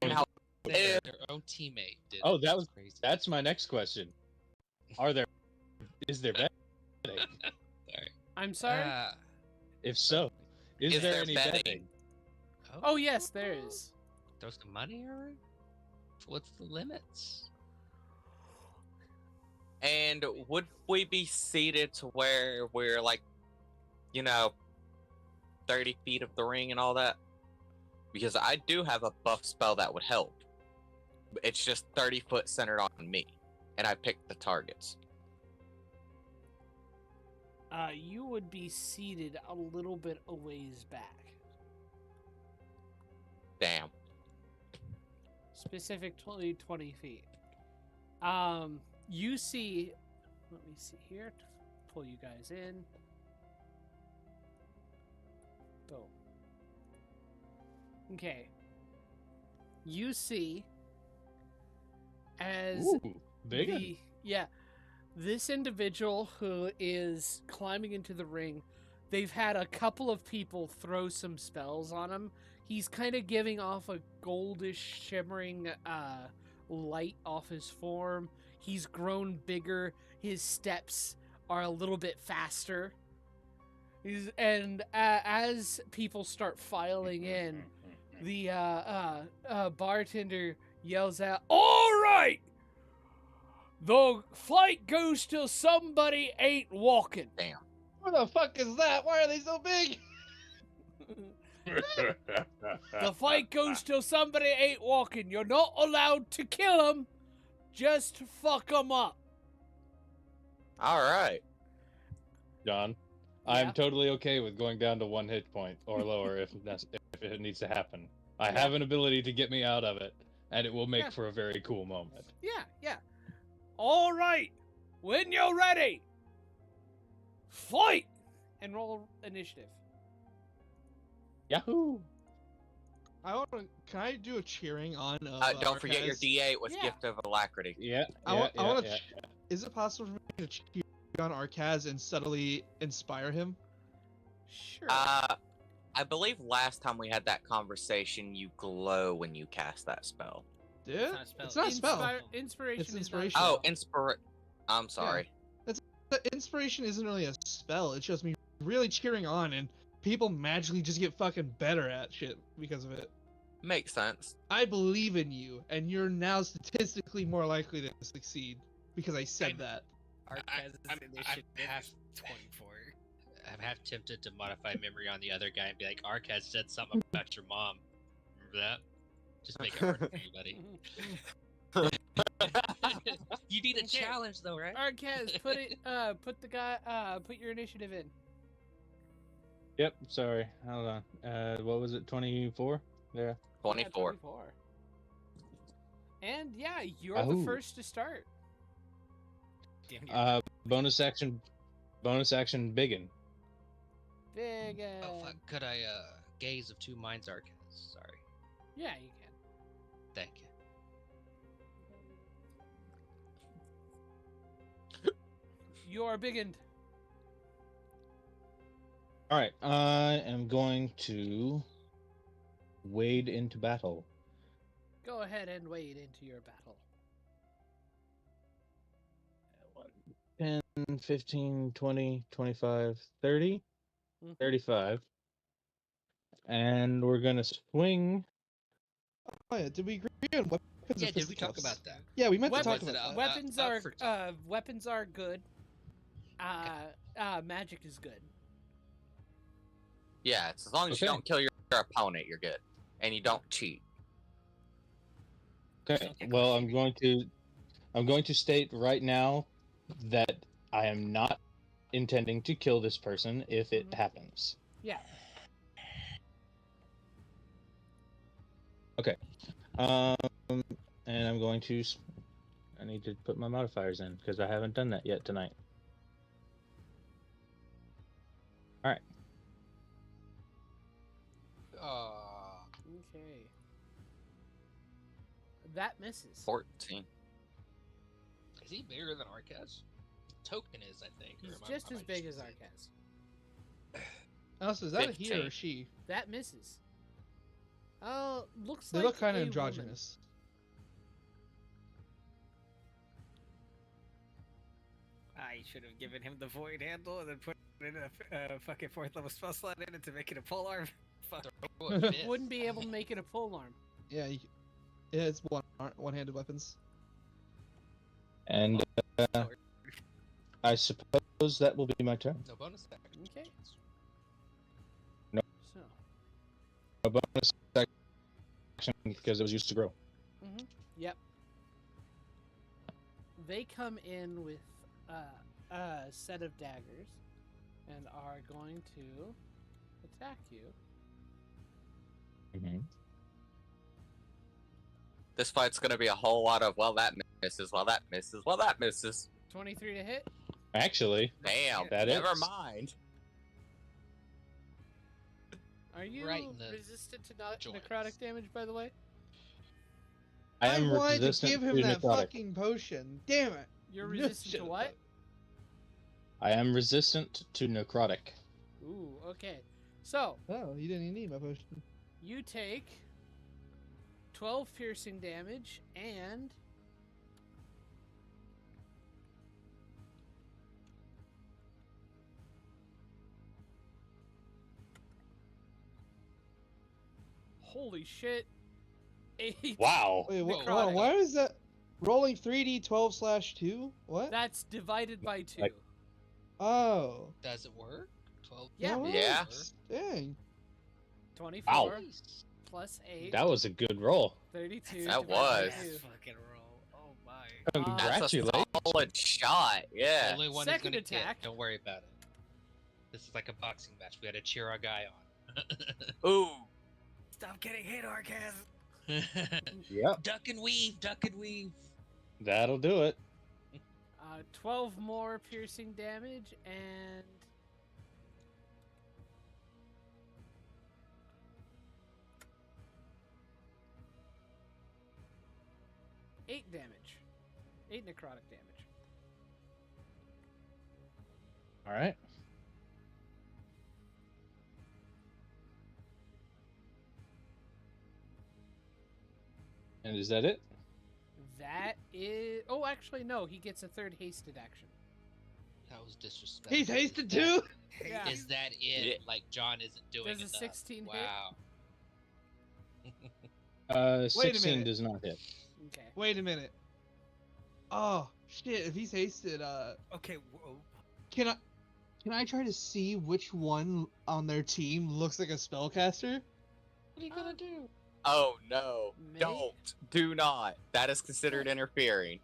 Now, Their own teammate did. Oh, it. that was- crazy. That's my next question. Is there betting? Sorry. I'm sorry? If so, is Is there there any betting? betting? Oh, yes, there is. Throw some money around. What's the limits? and would we be seated to where we're like, 30 feet of the ring and all that? Because I do have a buff spell that would help. It's just 30 foot centered on me, and I picked the targets. You would be seated a little bit a ways back. Damn. Specifically 20 feet. You see, let me see here, to pull you guys in. Boom. Okay. You see as Ooh, big one. this individual who is climbing into the ring, they've had a couple of people throw some spells on him. He's kind of giving off a goldish shimmering light off his form. He's grown bigger. His steps are a little bit faster. As people start filing in, the bartender yells out, "All right! The flight goes till somebody ain't walking. Damn. What the fuck is that? Why are they so big? The fight goes till somebody ain't walking. You're not allowed to kill them. Just fuck them up. All right. John, Yeah. I'm totally okay with going down to 1 hit point or lower if it needs to happen. I have an ability to get me out of it, and it will make Yeah. for a very cool moment. Yeah. All right. When you're ready, fight and roll initiative. Yahoo! I want to. Can I do a cheering on? Don't forget your Arcaz? D8 with Yeah. Gift of Alacrity. Yeah, I want to. yeah. Is it possible for me to cheer on Arcaz and subtly inspire him? Sure. I believe last time we had that conversation, you glow when you cast that spell. Dude, It's not a spell. it's not a spell. Inspiration. It's is not- inspiration. Oh, I'm sorry. The inspiration isn't really a spell. It's just me really cheering on, and people magically just get fucking better at shit because of it. Makes sense. I believe in you, and you're now statistically more likely to succeed because I said that. Arcaz's I'm initiative half- is 24. I'm half tempted to modify memory on the other guy and be like, Arcaz said something about your mom. Remember that? Just make it work for you, buddy. You need a Okay. challenge, though, right? Arcaz, put your initiative in. Yep, sorry. Hold on. What was it? 24? Yeah. Yeah, 24. 24. And yeah, you're the Ahoo. first to start. Damn, you're Bonus action biggin. Big. Oh, fuck. Could I, gaze of two minds, Arcaz? Sorry. Yeah, you can. Thank you. You are biggened. Alright, I am going to wade into battle. Go ahead and wade into your battle. 10, 15, 20, 25, 30, Mhm. 35. And we're gonna swing. Oh yeah, did we agree on weapons? Yeah, or did we talk fisticuffs? about that? Yeah, we meant to Weapons- talk about that. Weapons up are for talk. weapons are good. Magic is good. Yeah, it's as long as you Okay. don't kill your opponent, you're good, and you don't cheat. Okay. Okay, Well, I'm going to state right now that I am not intending to kill this person if it Mhm. happens. Yeah. And I'm going to. I need to put my modifiers in because I haven't done that yet tonight. Okay. That misses. 14. Is he bigger than Arcaz? Token is, I think. or He's am I- just am as I big as insane? Arcaz. Also, is that a he or 15. a she? That misses. Oh, looks They like look kind a of woman. androgynous. I should have given him the void handle and then put in a fucking 4th level spell slot in it to make it a pole arm. Fuck. Throw a fifth. Wouldn't be able to make it a pole arm. Yeah, yeah, it's one-handed weapons. And I suppose that will be my turn. No bonus action. Okay. No. So. A bonus action because it was used to grow. Yep. They come in with a set of daggers and are going to attack you. Mm-hmm. This fight's gonna be a whole lot of, well, that misses, well, that misses, well, that misses. 23 to hit. Actually, Damn, That never is. mind. Are you Right in the resistant to joints. necrotic damage, by the way? I am wanted to resistant give him to that necrotic. fucking potion. Damn it. You're No, resistant to should've what? done. I am resistant to necrotic. Ooh, okay. So, Oh, you didn't even need my potion. you take 12 piercing damage and holy shit. 8 Wow. Wait, Necrotic. why is that? Rolling 3d 12/2? What? That's divided by 2. Like- Oh. Does it work? 12. Yeah. No, it Yeah. works. Dang. 24 Wow. plus 8. That was a good roll. 32. That divided by was. two. Fucking roll. Oh my. That's Congratulations. a solid shot. Yeah. Only one Second is gonna attack. Hit. Don't worry about it. This is like a boxing match. We got to cheer our guy on. Ooh. Stop getting hit, Arcas. Yep. Duck and weave, duck and weave. That'll do it. 12 more piercing damage and 8 damage. 8 necrotic damage. All right. And is that it? That is. Oh, actually, no. He gets a third hasted action. That was disrespectful. He's hasted too? Yeah. Is that it? Yeah. Like John isn't doing Does a enough. 16 hit? Wow. 16 minute. does not hit. Okay. Wait a minute. Oh, shit. If he's hasted, Okay. Whoa. can I try to see which one on their team looks like a spellcaster? What are you gonna do? Oh no. May- Don't. Do not. That is considered interfering.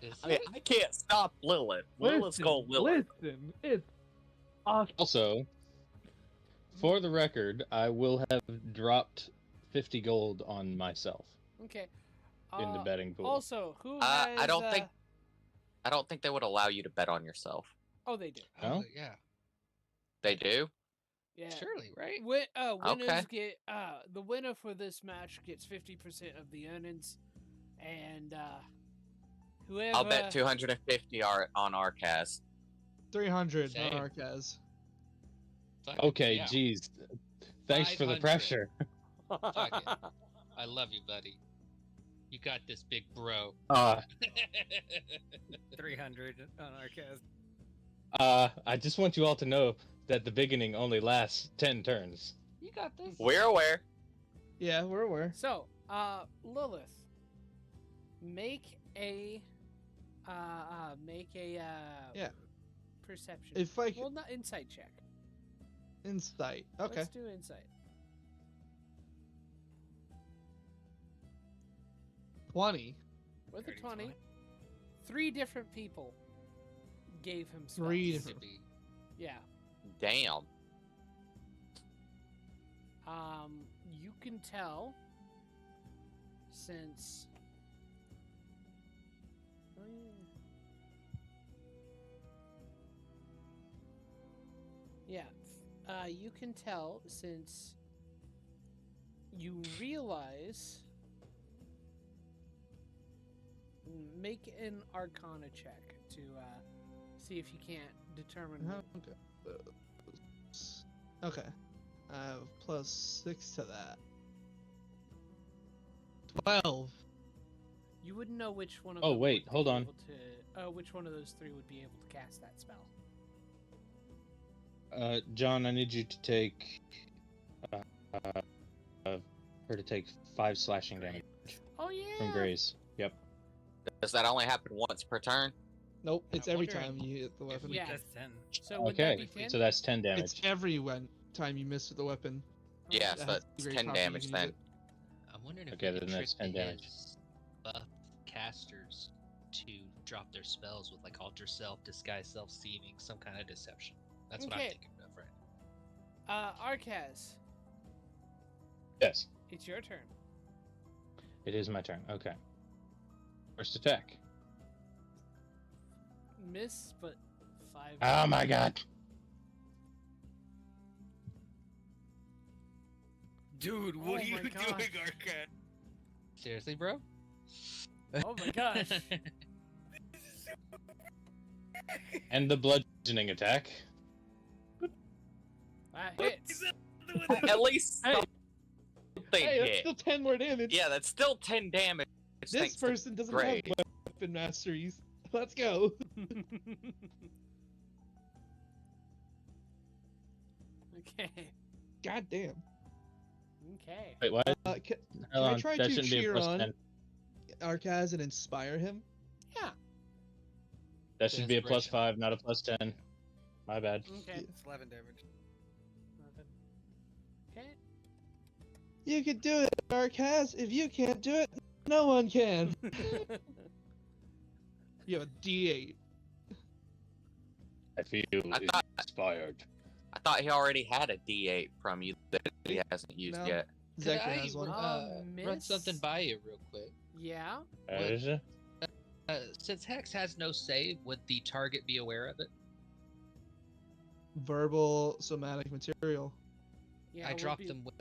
Is I mean, I can't stop Lilith. Lilith's going Lilith. Listen, it's awesome. Also, for the record, I will have dropped 50 gold on myself Okay. in the betting pool. Also, who I has? don't think- I don't think they would allow you to bet on yourself. Oh, they do. No? yeah. They do? Yeah. Surely, right? Winners Okay. get the winner for this match gets 50% of the earnings, and whoever. I'll bet 250 on Arcas. 300 Same. on Arcas. Fuck it, Okay, yeah. geez. Thanks for the 500. pressure. Fuck it. I love you, buddy. You got this, big bro. 300 on Arcas. I just want you all to know that the beginning only lasts 10 turns. You got this. We're aware. Yeah, we're aware. So, Lilith, make a Yeah. perception. If I Well, not insight check. insight. Okay. Let's do insight. 20. With a Dirty 20, 3 different people gave him spells. 3 To different. be- Yeah. Damn. You can tell since. Yeah, you can tell since you realize. Make an Arcana check to see if you can't determine. Okay. I have +6 to that. 12. You wouldn't know which one of. Oh, them wait, would hold be on. able to- which one of those 3 would be able to cast that spell? John, I need you to take her to take 5 slashing damage Oh yeah. from Grace. Yep. Does that only happen once per turn? Nope, it's I'm every wondering time you hit the if weapon. we Yeah. That's 10. So would that be Okay, 10? so that's 10 damage. It's every time you miss with the weapon. Yeah, That so has that's to be very 10 confident damage you can then. use I'm wondering if Okay, we could then that's trick 10 damage. his buff casters to drop their spells with like alter self, disguise self, seeming, some kind of deception. That's what I'm Okay. thinking of, right? Arcas, Yes, it's your turn. it is my turn. Okay. First attack. Miss, but 5. Oh my god. Dude, Oh what are you my doing, gosh. Arcas? Seriously, bro? Oh my gosh. And the bludgeoning attack. That hits. At least Hey. something Hey, that's hit. still 10 more damage. Yeah, that's still 10 damage. This thanks to person doesn't Grace. have weapon masteries. Let's go. Okay. God damn. Okay. Wait, what? Can Hold I on, try that to shouldn't be a cheer plus on? 10. Arcaz and inspire him? Yeah. That should be a Inspiration. +5, not a +10. My bad. Okay. It's 11 damage. Okay. You can do it, Arcaz. If you can't do it, no one can. You have a D8. I feel I thought- inspired. I thought he already had a D8 from you that he hasn't used No. yet. Could Zachary I has one. run Miss? something by you real quick? Yeah. Is it? Since Hex has no save, would the target be aware of it? Verbal somatic material. Yeah. I we'll dropped be- them with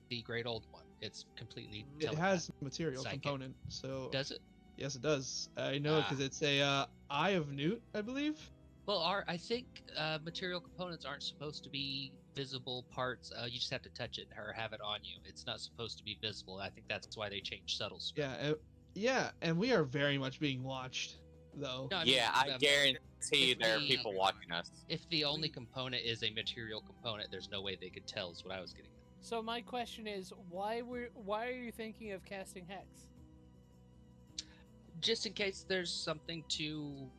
the great old one. It's completely. It has material Psychic. component, so Does it? yes, it does. I know because Ah. it's a Eye of Newt, I believe. Well, I think material components aren't supposed to be visible parts. You just have to touch it or have it on you. It's not supposed to be visible. I think that's why they changed subtle spell. Yeah, and we are very much being watched, though. No, I mean, Yeah, I guarantee if there are we- people watching us. If the only component is a material component, there's no way they could tell. Is what I was getting at. So my question is, why are you thinking of casting Hex? Just in case there's something to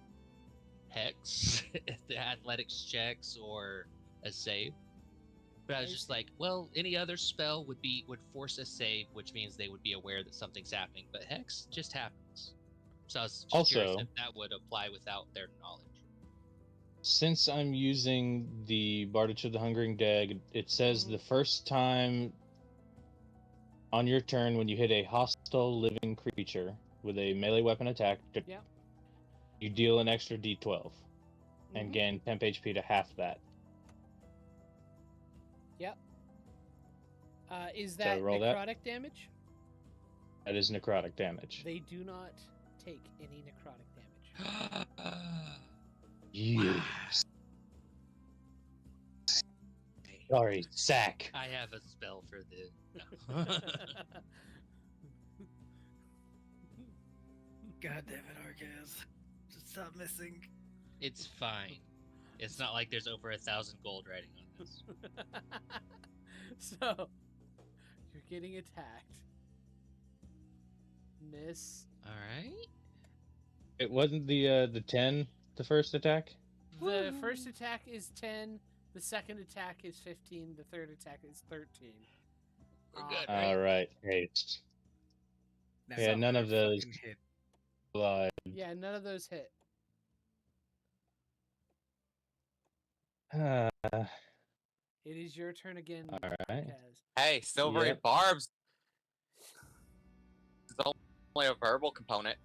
Hex, the athletics checks or a save. But I was just like, well, any other spell would force a save, which means they would be aware that something's happening. But Hex just happens. So I was just curious Also- if that would apply without their knowledge. Since I'm using the Bardage of the Hungering Dead, it says the first time on your turn when you hit a hostile living creature with a melee weapon attack, Yeah. you deal an extra d12 and Mhm. gain temp HP to half that. Yep. Is that roll that? necrotic damage? That is necrotic damage. They do not take any necrotic damage. Yes. Sorry, sack. I have a spell for the. God damn it, Arcaz. Just stop missing. It's fine. It's not like there's over 1,000 gold writing on this. So, you're getting attacked. Miss. All right. It wasn't the 10 the first attack? The first attack is 10. The second attack is 15. The third attack is 13. We're good, Uh, right? All right. Great. Now, Yeah, none of another those. fucking hit. Live. Yeah, none of those hit. It is your turn again. All right. Kaz. Hey, Silvery Yep. Barbs is only a verbal component.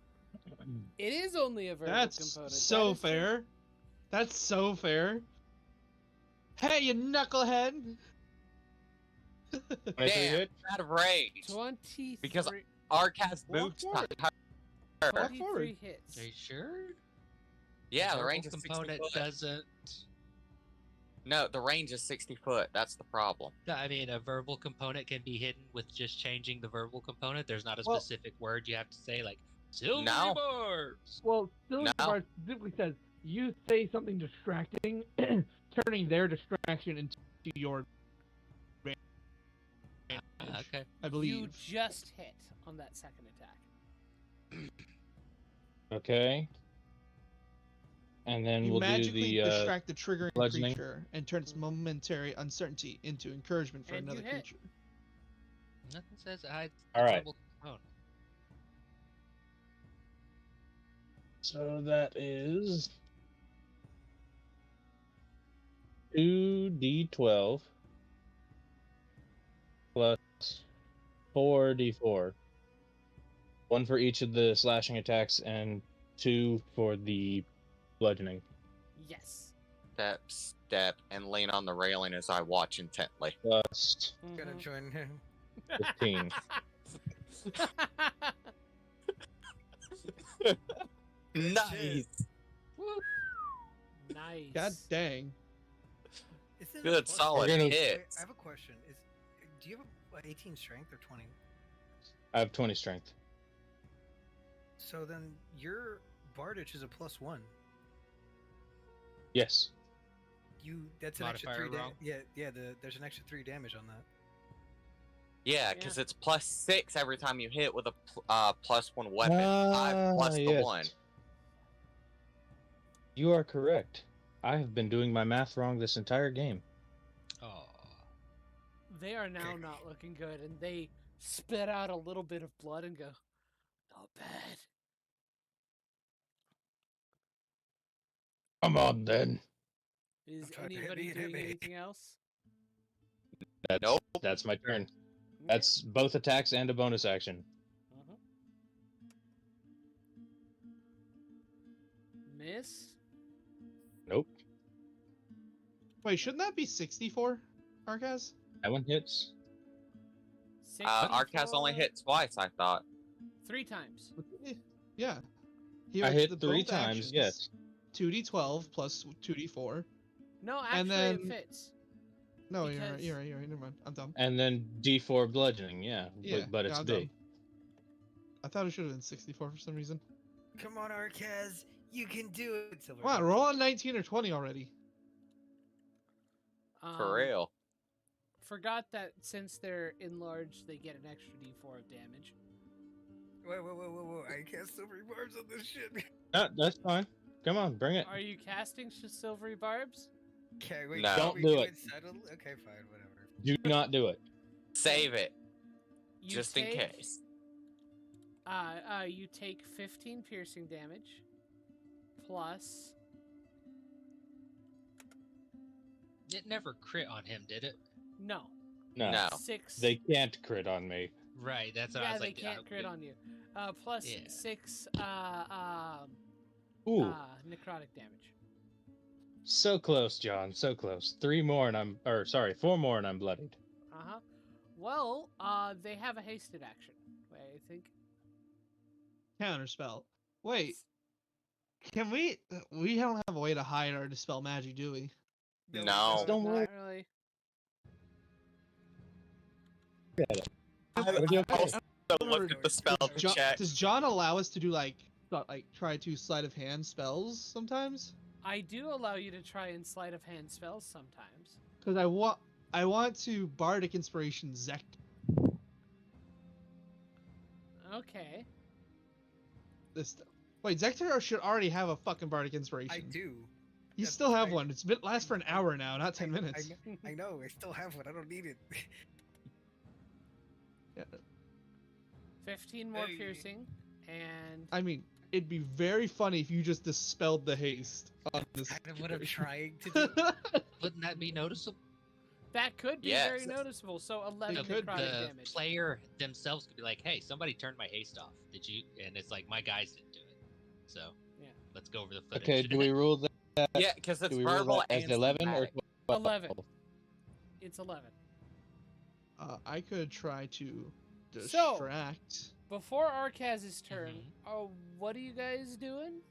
It is only a verbal That's component. so That is true. fair. That's so fair. Hey, you knucklehead! 23 Damn, hit? out of range. 23. Because Arcas Walk moved forward. to her. Walk 23 forward. hits. Are you sure? Yeah, the Verbal range is 60 component foot. doesn't. No, the range is 60 foot. That's the problem. No, I mean, a verbal component can be hidden with just changing the verbal component. There's not a Well- specific word you have to say, like silvery No. barbs. Well, Silver No. Bar specifically says you say something distracting, turning their distraction into your Okay. I You believe. just hit on that second attack. Okay. And then You we'll do magically the distract the triggering bludgeoning. creature and turn its momentary uncertainty into encouragement for And you another hit. creature. Nothing says it hides All right. verbal component. So that is 2d12 plus 4d4. One for each of the slashing attacks and 2 for the bludgeoning. Yes. Step, and lean on the railing as I watch intently. Plus Gonna Mhm. join him. 15. Nice. Nice. God dang. Isn't Good, it- solid We're gonna- Wait, hit. I have a question. Do you have a 18 strength or 20? I have 20 strength. So then your Bardage is a +1. Yes. That's an extra Modifier 3 wrong. damage. Yeah, there's an extra 3 damage on that. Yeah, because it's +6 every time you hit with a +1 weapon. 5 plus the yes. 1. You are correct. I have been doing my math wrong this entire game. Oh. They are now not looking good, and they spit out a little bit of blood and go, "Not bad." Come on, then. Is trying to hit anybody me, hit doing me. anything else? That's that's my turn. That's both attacks and a bonus action. Uh-huh. Miss. Nope. Wait, shouldn't that be 64, Arcaz? That one hits. Arcaz only 64, hit twice, I thought. 3 times. Yeah. He I has hit the 3 both times, actions, yes. 2d12 plus 2d4. No, actually, And it then- fits. No, you're Because- right, you're right, you're right. Never mind. I'm dumb. And then D4 bludgeoning, yeah. Yeah, But yeah, it's I'm big. dumb. I thought it should have been 64 for some reason. Come on, Arcaz, you can do it. Silver Come on, Gun. roll on 19 or 20 already. For real. Forgot that since they're enlarged, they get an extra d4 of damage. Wait, I cast silvery barbs on this shit. That's fine. Come on, bring it. Are you casting silvery barbs? Okay, wait. No. can Don't we do it. subtly? Okay, fine, whatever. Do not do it. Save it, You just take, in case. You take 15 piercing damage, plus It never crit on him, did it? no No. 6. They can't crit on me. Right, that's what I yeah, was they like. can't crit on you. Plus Yeah. 6 Ooh, necrotic damage. so close, John. So close. 4 more and I'm bloodied. Well, they have a hasted action. Wait, I think. Counterspell. Wait. Can we don't have a way to hide our dispel magic, do we? No. Don't worry. Not really. I also looked at the spell check. Does John allow us to do try to sleight of hand spells sometimes? I do allow you to try and sleight of hand spells sometimes. Because I want to bardic inspiration Zek. Okay. Wait, Zector should already have a fucking bardic inspiration. I do. You That's still have right. one. It's been lasts for an hour now, not 10 minutes. I know. I still have one. I don't need it. Yeah. 15 more Hey. piercing, and I mean, it'd be very funny if you just dispelled the haste on this. Kind of what I'm situation. trying to do. Wouldn't that be noticeable? that could be Yes. very noticeable. So 11 It could. necrotic The damage. player themselves could be like, "Hey, somebody turned my haste off. Did you?" And it's like, "My guys didn't do it." So Yeah. let's go over the footage. Okay, do we rule that? Yeah, because it's Do we rule verbal that as and 11 or somatic. 12? 11. It's 11. I could try to So- distract. Before Arcaz's turn, Mhm. what are you guys doing?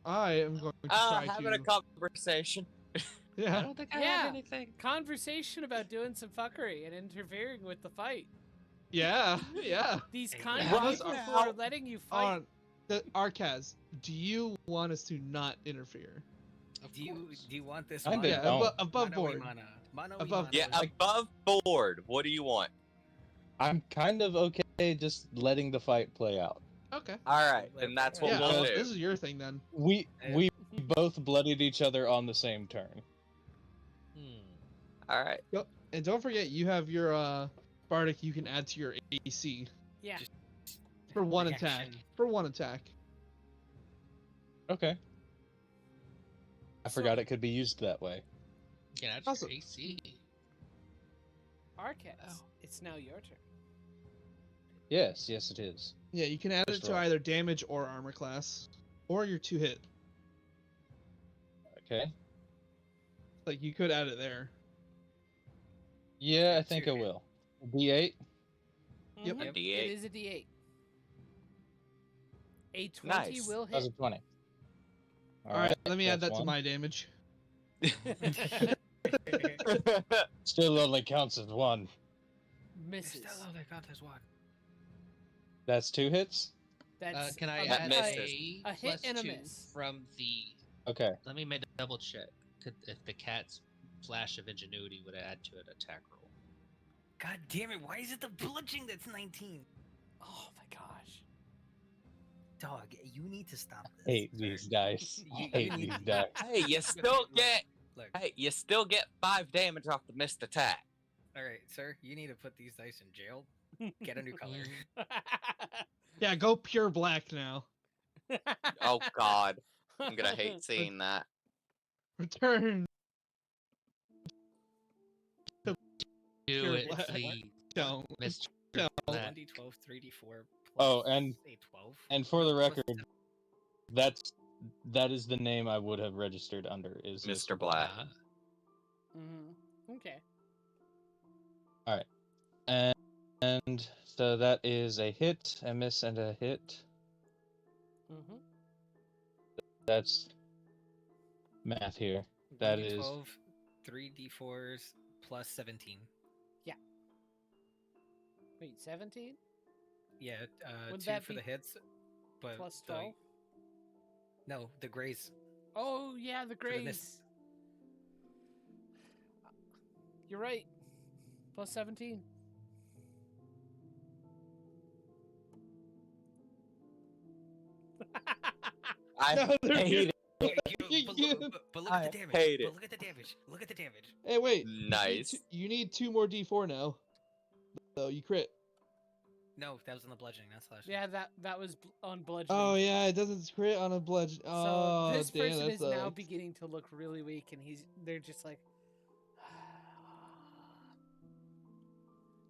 I am going to try Having to. a conversation. I Yeah. don't think I Yeah. have anything. Conversation about doing some fuckery and interfering with the fight. Yeah. Yeah. These Hey, kind yeah. of people who are letting you fight. On the Arcaz, do you want us to not interfere? Of Do you course. want this? Kinda Yeah, don't. above Mono-y board. mana. Mono-y Above- mana. Yeah, above board. What do you want? I'm kind of okay just letting the fight play out. Okay. All right, then that's what Yeah, we'll do. this is your thing then. We both bloodied each other on the same turn. All right. And don't forget, you have your bardic you can add to your AC Yeah. for one attack. Reaction. For one attack. Okay. I So- forgot it could be used that way. Yeah, that's Also- your AC. Arcaz, Oh. it's now your turn. Yes, it is. Yeah, you can add it Just to roll. either damage or armor class, or your 2-hit. Okay. Like you could add it there. Yeah, I think I Two. will. D8. Yep. Mhm. A D8. It is a D8. A 20 Nice. will That was a hit. 20. All right, let me add that's that to one. my damage. Still only counts as one. Misses. Still, they got this one. That's 2 hits? That's Can I a, That add misses. a a hit and a +2 miss. from the? Okay. Let me make a double check. If the cat's flash of ingenuity would add to an attack roll. God damn it! Why is it the bludgeoning that's 19? Oh my gosh. Dog, you need to stop this. Hate these dice. You Hate need these to- dice. Hey, you still Look, get. Look, Hey, you still get 5 damage off the missed attack. all right, sir. You need to put these dice in jail. Get a new color. Yeah, go pure black now. Oh God, I'm gonna hate seeing that. Return. Do Pure it, black. please, Don't. Mr. Don't. Black. 1d12, 3d4. Oh, and- say 12. And for the Plus record, 10. that is the name I would have registered under. Is Mr. Black. Okay. And so that is a hit, a miss, and a hit. Mm-hmm. That's math here. That is 1d12, 3d4s plus 17. Wait, 17 Yeah, Would 2 that for be the hits, but plus the- 12? no, the grays. Oh yeah, the For the miss. grays. You're right. Plus 17. I No, they're hate it. But look at the damage. hate But it. look at the damage. Look at the damage. Hey, wait. Nice. You need 2 more D4 now. So you crit. No, that was on the bludgeoning. That's last. Yeah, that was on bludgeoning. Oh yeah, it doesn't crit on a bludgeon. So Oh, this damn, person that is now sucks. beginning to look really weak, and they're just like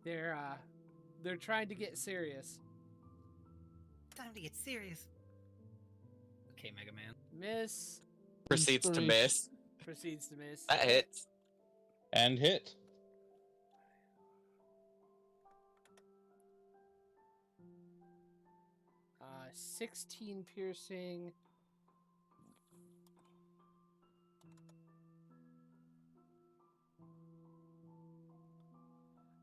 they're trying to get serious. Time to get serious. Okay, Mega Man. Miss Proceeds to Inspiration. miss. proceeds to miss. That hits. and hit. 16 piercing.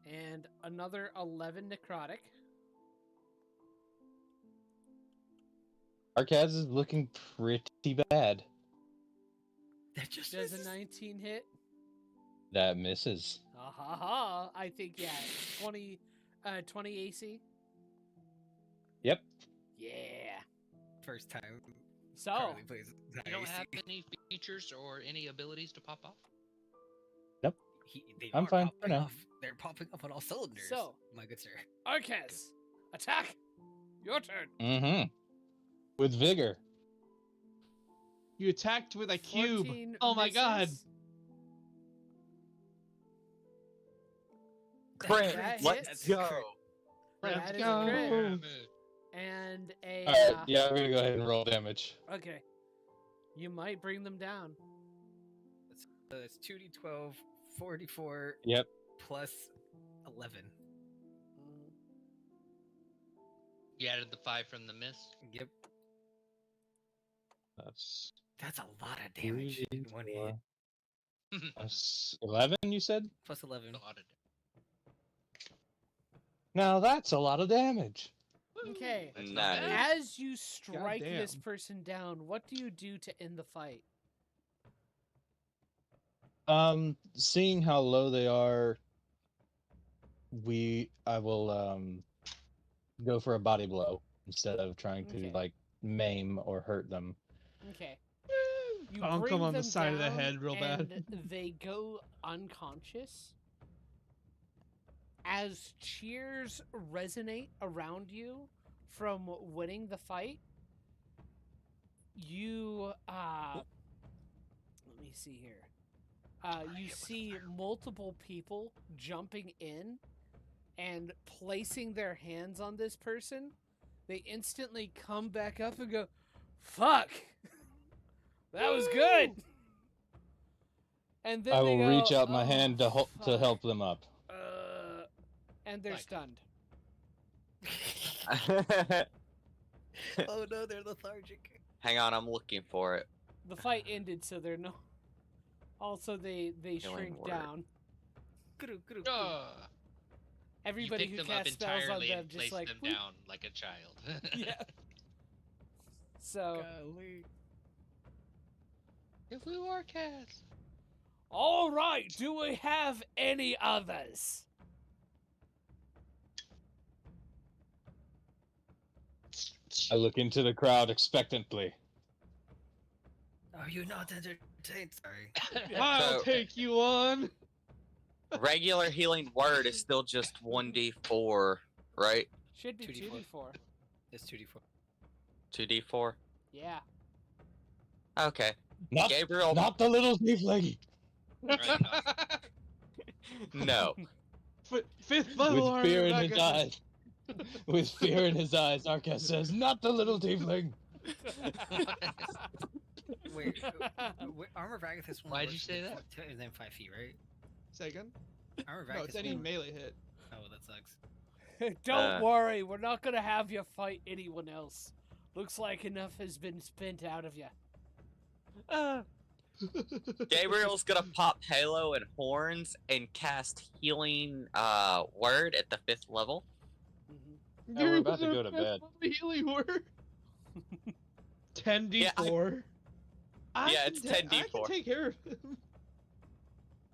And another 11 necrotic. Arcaz is looking pretty bad. That just Does a misses. 19 hit? That misses. Ha ha ha. I think, yeah. 20 AC? Yep. Yeah. First time. So, Carly plays You don't dice. have any features or any abilities to pop off? They I'm are fine for popping now. off. They're popping up on all cylinders. So- my good sir. Arcas, attack! Your turn. Mm-hmm. With vigor. You attacked with a cube. 14 Oh my god. misses. Crit. That Let's hits. go. Let's That is a go. crit. And a. Alright, yeah, I'm gonna go ahead and roll damage. Okay. You might bring them down. That's 2d12, 44 Yep. plus 11. Mm, You added the 5 from the miss? Yep. That's That's a lot of damage in one hit. 11, you said? Plus 11. A lot of Now that's a lot of damage. Okay. That's not Nice. bad. As you strike this Goddamn. person down, what do you do to end the fight? Seeing how low they are, I will go for a body blow instead of trying to Okay. like maim or hurt them. Okay. You Bonk 'em bring on the them side of the down, head real bad. and they go unconscious. As cheers resonate around you from winning the fight, you let me see here. You see multiple people jumping in and placing their hands on this person. They instantly come back up and go, "Fuck, that was good." And then I they will go, reach out my "Oh, hand to fuck." help them up. And they're Like- stunned. Oh no, they're lethargic. Hang on, I'm looking for it. The fight ended, so they're no. Also, they Killing shrink word. down. Oh, you Everybody picked who them up casts spells on entirely them and just placed like them whoop. down like a child. Yeah. So, Golly. If we were cats. all right. Do we have any others? I look into the crowd expectantly. Are you not entertained? Sorry. I'll So- take you on. Regular healing word is still just 1d4, right? Should be 2d4. 2d4. It's 2d4. 2d4. Yeah. Okay. Not, Gabriel. not the little tiefling. No. Fifth level With fear in armor his back- eyes. With fear in his eyes, Arcas says, "Not the little tiefling." Wait, Armor of Agathis. Why'd you say that? And then 5 feet, right? Say again? Armor of No, it's Agathis any one- melee hit. Oh, that sucks. Don't worry, we're not gonna have you fight anyone else. Looks like enough has been spent out of you. Gabriel's gonna pop Halo and Horns and cast Healing Word at the 5th level. Mm-hmm. Yeah, we're about to go to bed. Healing word. 10d4. Yeah, it's I 10d4. can take care of him.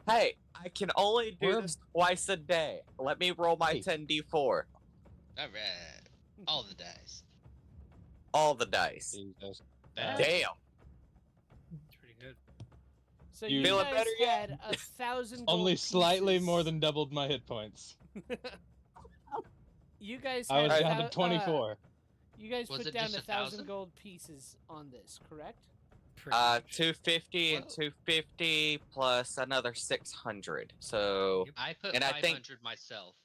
Hey, I can only do We're- this twice a day. Let me roll my Hey. 10d4. All right. All the dice. All the dice. Jesus. Bad. Damn. It's pretty good. So You- you Feeling guys better yet? had 1,000 Only gold slightly pieces. more than doubled my hit points. You guys I had was Alright. down to 24. You guys Was put it down just 1,000 1,000? gold pieces on this, correct? Pretty much. 250 and Whoa. 250 plus another 600. So Yep. I put And I 500 think- myself.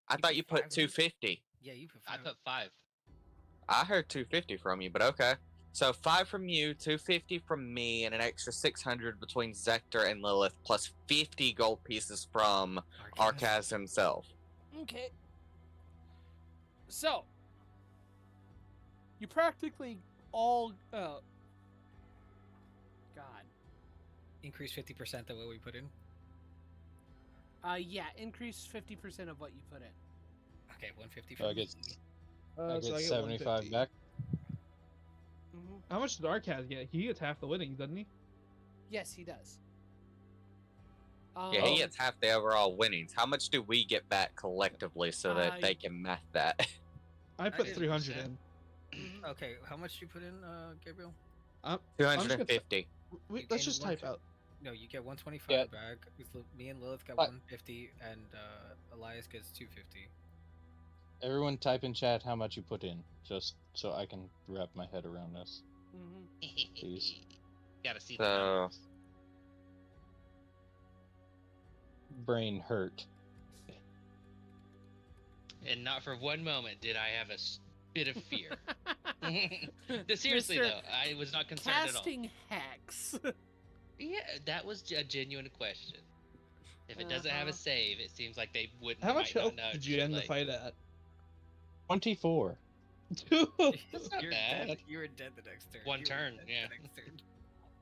I You thought put you put 500? 250. Yeah, you put I 5. put 5. I heard 250 from you, but okay. So 5 from you, 250 from me, and an extra 600 between Zector and Lilith, plus 50 gold pieces from Arcaz himself. Okay. So, you practically all. God. Increase 50% of what we put in. Yeah, increase 50% of what you put in. Okay, 150 So I from get, me. I So get I get 75 150. back. Mm-hmm. How much does Arcaz get? He gets half the winnings, doesn't he? Yes, he does. Yeah, he gets half the overall winnings. How much do we get back collectively so that they can math that? I put did 300 in. Mhm. Okay, how much did you put in, Gabriel? 250. Wait, You let's gained just type 150. out. No, you get 125 Yeah. back. Me and Lilith got But- 150, and Elias gets 250. Everyone type in chat how much you put in, just so I can wrap my head around this. Mhm. Please. Gotta see the So- numbers. Brain hurt. And not for one moment did I have a bit of fear. Seriously Mr. though, I was not concerned at all. Casting hex. Yeah, that was a genuine question. If it doesn't have a Uh-huh. save, it seems like they wouldn't. How much might health not know did you shit end the like- fight at? 24. Dude. That's not You're bad. dead. You were dead the next turn. One You were turn, dead yeah. The next turn.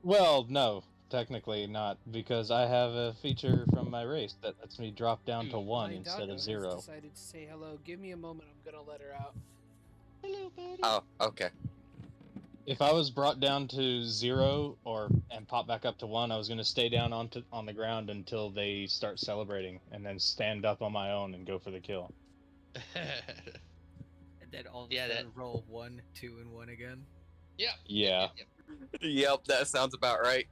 Well, no, technically not, because I have a feature from my race that lets me drop down to Ooh. 1 My instead doggo of has 0. decided to say hello. Give me a moment. I'm gonna let her out. Hello, buddy. Oh, okay. If I was brought down to 0 and pop back up to 1, I was going to stay down on the ground until they start celebrating, and then stand up on my own and go for the kill. And then all of a Yeah, sudden roll 1, 2, and 1 again. Yeah. Yeah. Yep, that sounds about right.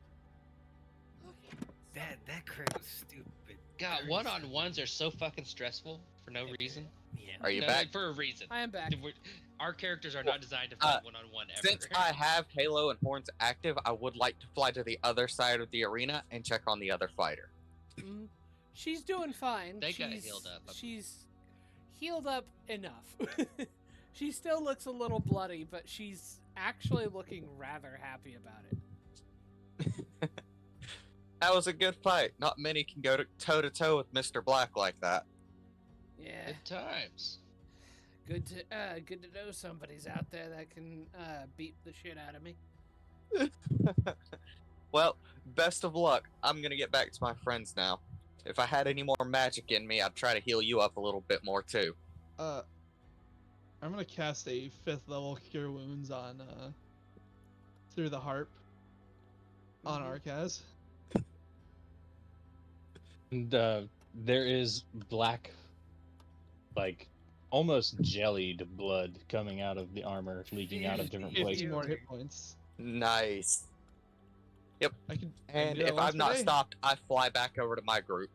That crit was stupid. God, Very one-on-ones are so fucking stressful for no reason. Yeah. Are you No, back? like, for a reason. I am back. Our characters are not designed to fight one-on-one ever. Since I have Halo and Horns active, I would like to fly to the other side of the arena and check on the other fighter. Mhm. She's doing fine. They got she's, healed up. She's healed up enough. She still looks a little bloody, but she's actually looking rather happy about it. That was a good fight. Not many can go toe to toe with Mr. Black like that. Yeah, Good times. good to know somebody's out there that can beat the shit out of me. Well, best of luck. I'm gonna get back to my friends now. If I had any more magic in me, I'd try to heal you up a little bit more too. I'm gonna cast a 5th level Cure Wounds on through the harp on Arcaz. And there is black, like, almost jellied blood coming out of the armor, leaking out of different 50 places. more hit points. Nice. Yep. I can And do that if once I'm per not day. stopped, I fly back over to my group.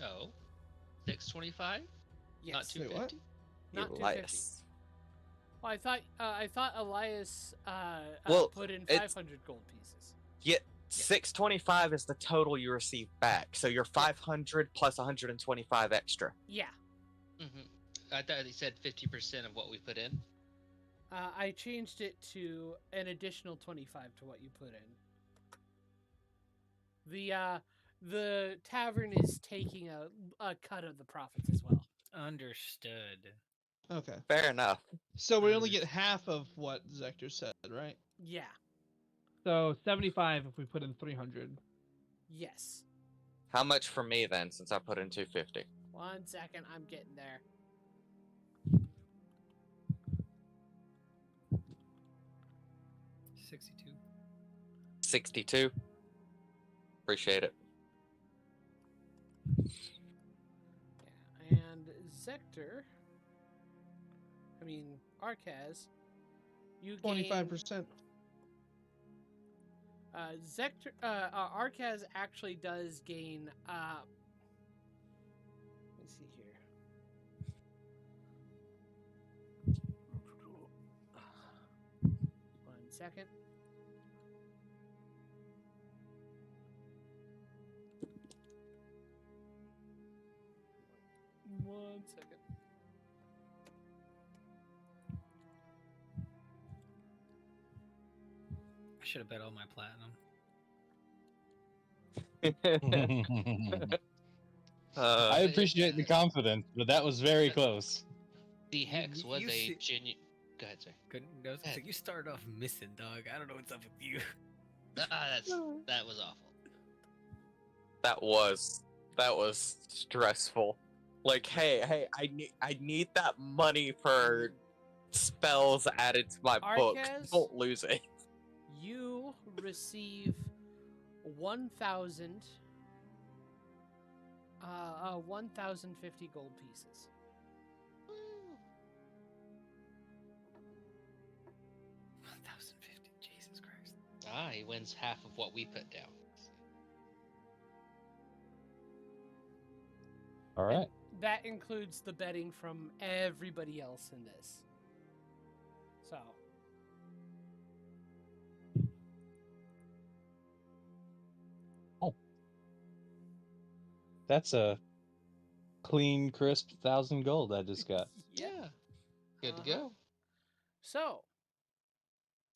Oh, 625? Yes. Not Wait, what? 250? Not 250. Elias. Well, I thought Elias Well, put in it's- 500 gold pieces. Yeah, 625 is the total you receive back. So you're 500 plus 125 extra. Yeah. Mm-hmm. I thought he said 50% of what we put in. I changed it to an additional 25 to what you put in. The tavern is taking a cut of the profits as well. Understood. Okay. Fair enough. So we only get half of what Zector said, right? Yeah. So 75 if we put in 300. Yes. How much for me then, since I put in 250? 1 second, I'm getting there. $62. 62. Appreciate it. Yeah. And Zector, Arcaz, you gain 25%. Zector, Arcaz actually does gain. Let me see here. One second. One second. I should have bet all my platinum. I appreciate the confidence, but that was very close. The hex was you a see- genuine. Go ahead, sir. Couldn't. I was gonna say, you started off missing, dog. I don't know what's up with you. That was awful. That was stressful. Like, hey, I need that money for spells added to my book. Arcaz? Don't lose it. You receive 1,000. 1,050 gold pieces. 1,050. Jesus Christ. He wins half of what we put down. All right. That includes the betting from everybody else in this. So. That's a clean, crisp 1,000 gold I just got. Yeah. Good to go. So,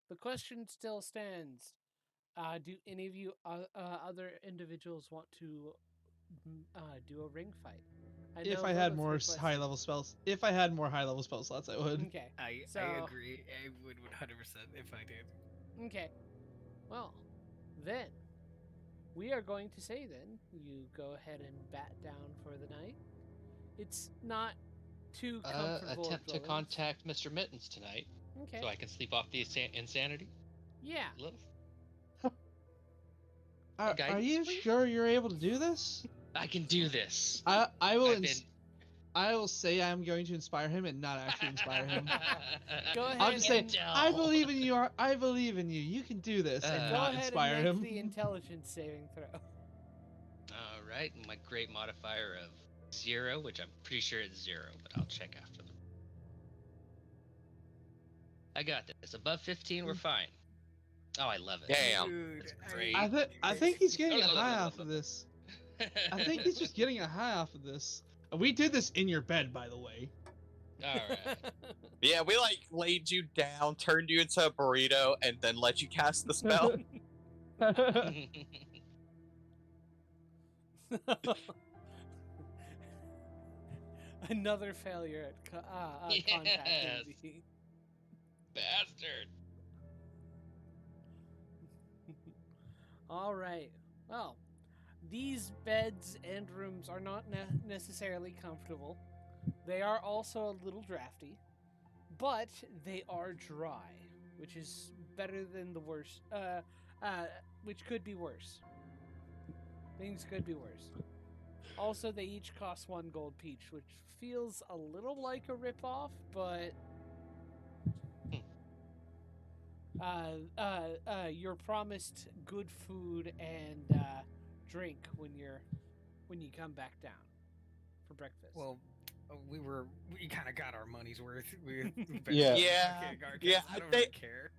the question still stands. Do any of you other individuals want to do a ring fight? If I had more high level spells, slots, I would. Okay. I So- agree. I would 100% if I did. Okay. Well, then we are going to say then you go ahead and bat down for the night. It's not too comfortable. Attempt to dwellings. contact Mr. Mittens tonight, Okay. so I can sleep off the insanity. Yeah. A little. Are Guidance, you please? sure you're able to do this? I can do this. I will. I've been- I will say I'm going to inspire him and not actually inspire him. Go ahead. I'll just say and, I believe in you. I believe in you. You can do this, and go not ahead inspire and make him. the intelligence saving throw. All right, my great modifier of 0, which I'm pretty sure it's 0, but I'll check after. I got this. Above 15, we're fine. Oh, I love it. Damn. Dude, That's great. I think he's getting a Oh, no, high no, off no, of no. this. I think he's just getting a high off of this. We did this in your bed, by the way. All right. Yeah, we like laid you down, turned you into a burrito, and then let you cast the spell. Another failure at contacting Yes. the. Bastard. All right. Well, these beds and rooms are not necessarily comfortable. They are also a little drafty, but they are dry, which is better than the worst. Which could be worse. Things could be worse. Also, they each cost 1 gold each, which feels a little like a ripoff, but you're promised good food and drink when you come back down for breakfast. Well, we kind of got our money's worth. Yeah. Yeah, I don't really care.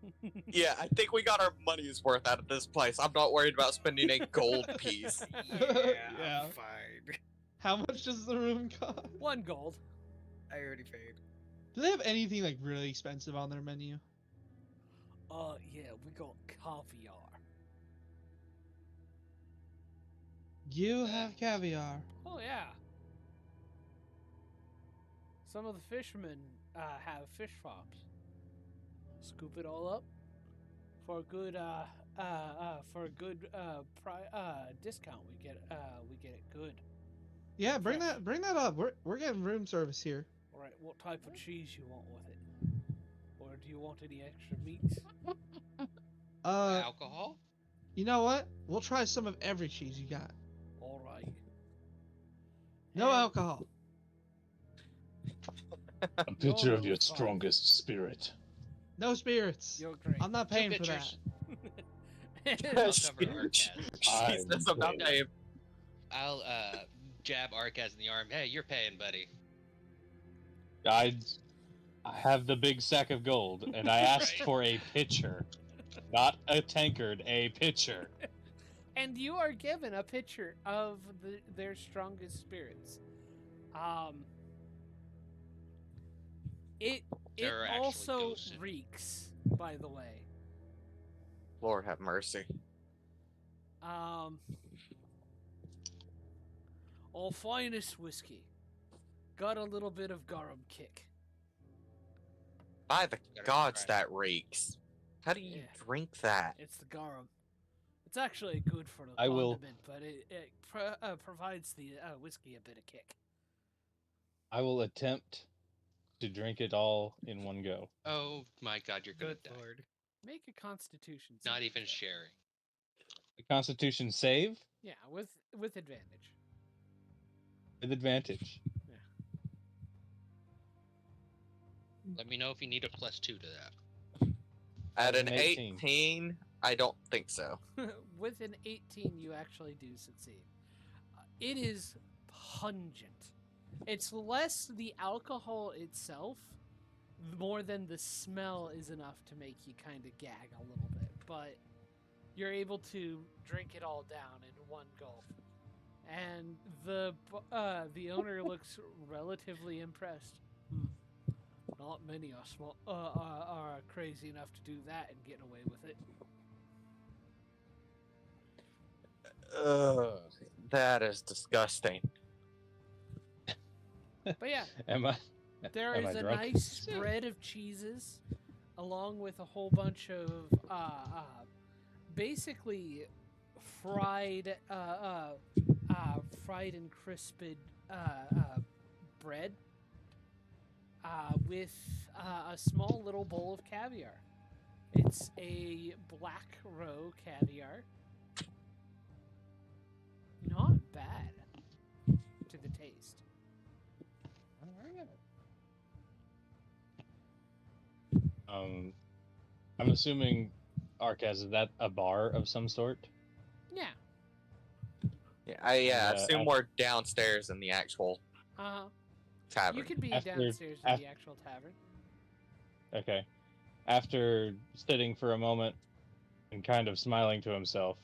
Yeah, I think we got our money's worth out of this place. I'm not worried about spending a gold piece. Yeah. I'm fine. How much does the room cost? 1 gold. I already paid. Do they have anything like really expensive on their menu? Yeah, we got caviar. You have caviar. Oh yeah. Some of the fishermen have fish farms. Scoop it all up for a good discount. We get it good. Yeah, bring Fresh. that up. We're getting room service here. All right, what type of cheese you want with it? Or do you want any extra meats? Alcohol? You know what? We'll try some of every cheese you got. All right. No And- alcohol. A picture of no your fun. strongest spirit. No spirits. You're great. I'm not paying for that. I'll cover Arcaz. Jesus, I'm not paying. I'll jab Arcaz in the arm. Hey, you're paying, buddy. I have the big sack of gold, and I asked Right. for a pitcher. Not a tankard, a pitcher. And you are given a picture of their strongest spirits. It They're actually also ghosted. reeks, by the way. Lord have mercy. All finest whiskey. Got a little bit of garum kick. By the Gotta gods, try. that reeks. How do you Yeah. drink that? It's the garum. It's actually good for the I will- condiment, but it provides the whiskey a bit of kick. I will attempt to drink it all in one go. Oh my god, you're gonna Good die. lord. Make a constitution Not saving even throw. sharing. The Constitution save Yeah, with advantage. with advantage. Let me know if you need a +2 to that. At an An 18. 18, I don't think so. With an 18, you actually do succeed. It is pungent. It's less the alcohol itself, more than the smell is enough to make you kind of gag a little bit. But you're able to drink it all down in one gulp. And the owner looks relatively impressed. Not many are crazy enough to do that and get away with it. Ugh, that is disgusting. But yeah, Am I? there Am is I a drunk? nice spread of cheeses, along with a whole bunch of basically fried and crisped bread with a small little bowl of caviar. It's a black roe caviar. Not bad to the taste. I'm assuming, Arcaz, is that a bar of some sort? Yeah. Yeah, I assume I- we're downstairs in the actual tavern. You could be After- downstairs in the actual tavern. Okay. After sitting for a moment and kind of smiling to himself,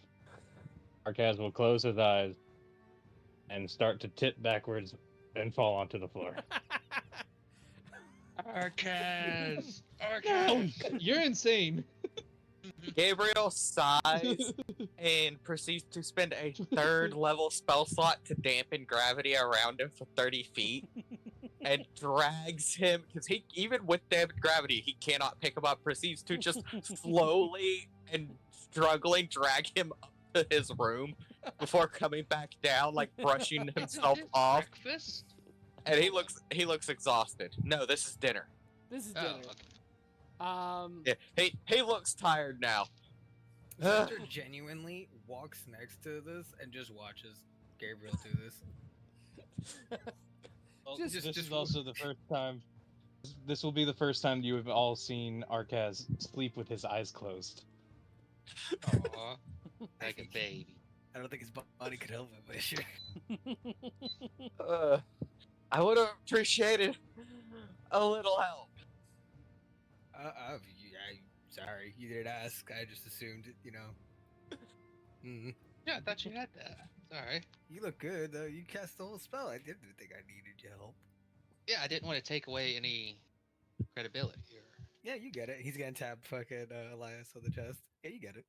Arcaz will close his eyes and start to tip backwards and fall onto the floor. Arcaz! No, you're insane. Gabriel sighs and proceeds to spend a third level spell slot to dampen gravity around him for 30 feet and drags him, because he, even with dampened gravity, he cannot pick him up, proceeds to just slowly and struggling drag him up to his room before coming back down, like brushing himself off. Breakfast? And he looks exhausted. No, this is dinner. This is Oh, dinner. okay. Yeah, he looks tired now. Spencer genuinely walks next to this and just watches Gabriel do this. Well, Just- this just- is also the first time. This will be the first time you have all seen Arcaz sleep with his eyes closed. Aw, like a baby. I don't think his body could help it, but sure. I would have appreciated a little help. Sorry, you didn't ask. I just assumed, you know. Yeah, I thought you had that. Alright. You look good, though. You cast the whole spell. I didn't think I needed your help. Yeah, I didn't want to take away any credibility. Yeah, you get it. He's gonna tap fucking Elias on the chest. Yeah, you get it.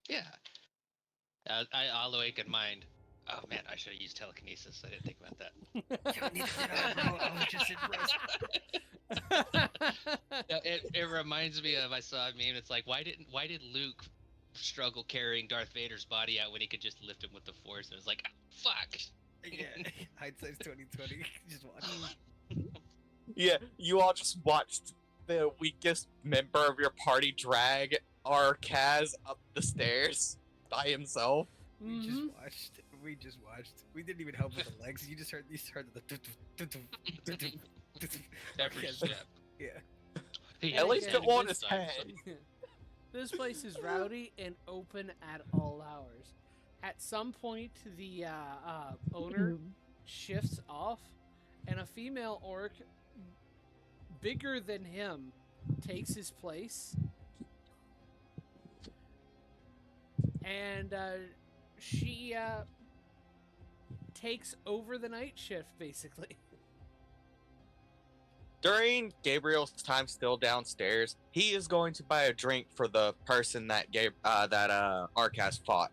Yeah. I'll awake in mind. Oh man, I should have used telekinesis. I didn't think about that. You don't need to do that, bro. I was just impressed. No, it reminds me of I saw a meme. It's like why did Luke struggle carrying Darth Vader's body out when he could just lift him with the Force? And it was like, fuck. Yeah, hindsight's 2020. Just watch. Yeah, you all just watched the weakest member of your party drag Arcaz up the stairs by himself. We just watched. We didn't even help with the legs. You just heard the Every step. Yeah. He At least had it won this his time, head. This place is rowdy and open at all hours. At some point, the owner shifts off, and a female orc bigger than him takes his place. And she takes over the night shift, basically. During Gabriel's time still downstairs, he is going to buy a drink for the person that Arcaz fought.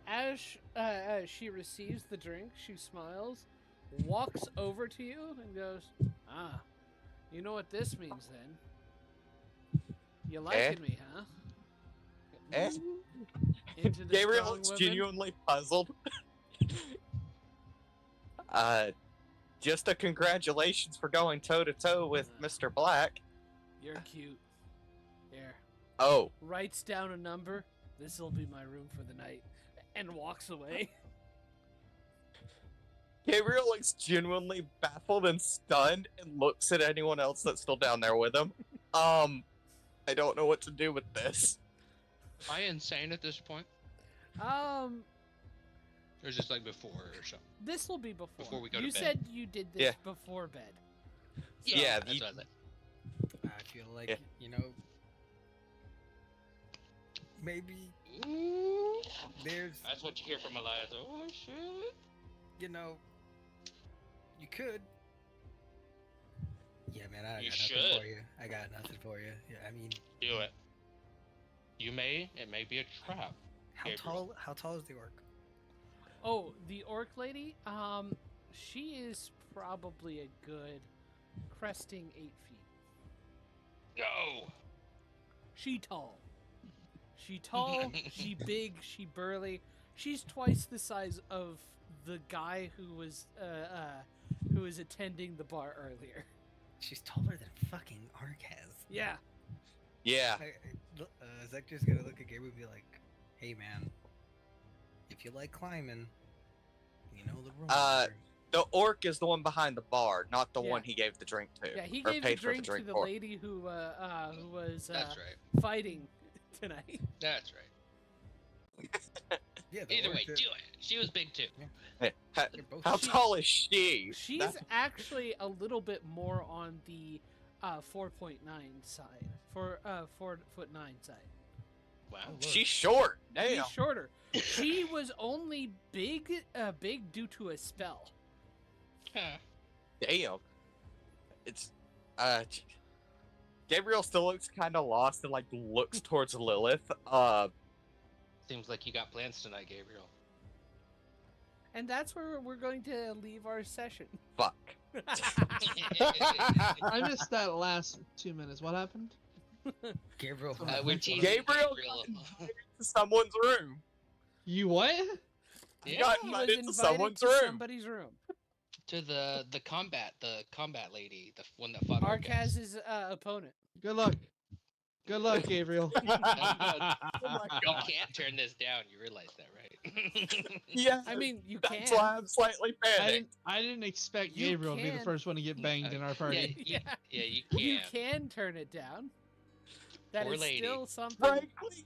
As she receives the drink, she smiles, walks over to you, and goes, "Ah, you know what this means then? You liking me, huh?" Into the Gabriel strong looks women. genuinely puzzled. Just a congratulations for going toe to toe with Mr. Black. You're cute. Here, Oh, writes down a number. This'll be my room for the night, and walks away. Gabriel looks genuinely baffled and stunned and looks at anyone else that's still down there with him. I don't know what to do with this. Am I insane at this point? Or Or is this like before or something? this will be before. Before we go to you bed. said you did this Yeah. before bed. Yeah, That's what I was like. I feel like Yeah. you know, maybe there's, That's what you hear from Elias. Oh shit. you know, you could. Yeah, man, I got You nothing should. for you. I got nothing for you. Yeah, I mean, Do it. It may be a trap. Gabriel. how tall is the orc? Oh, the orc lady? She is probably a good cresting 8 feet. Go. She tall. She tall, she big, she burly. She's twice the size of the guy who was attending the bar earlier. She's taller than fucking Arcaz. Yeah. Yeah. Zach just gonna look at Gabriel and be like, "Hey, man, if you like climbing, you know the rules." The orc is the one behind the bar, not the Yeah. one he gave the drink to. Yeah, he or gave the paid for drink to the for. lady who was That's right. fighting tonight. That's right. Yeah, the Either orc way, did- do it. She was big too. Hey, They're both how She- tall is she? She's That's- actually a little bit more on the 4.9 side, 4'9" side. Wow. she's short. Damn. She's shorter. She was only big due to a spell. Huh. Damn. It's Gabriel still looks kind of lost and like looks towards Lilith. Seems like you got plans tonight, Gabriel. And that's where we're going to leave our session. Fuck. I missed that last 2 minutes. What happened? Gabriel. We're teasing Gabriel to someone's room. You what? You Yeah, got He was invited to invited someone's to room. somebody's room. to the combat lady, the one that fought Arcaz's opponent. Good luck. Good luck, Gabriel. You can't turn this down. You realize that, right? Yeah, I mean, you that's can. why I'm slightly panicked. I didn't expect You Gabriel to be the can. first one to get banged in our party. Yeah, you can. You can turn it down. That Poor is lady. still something. Frankly,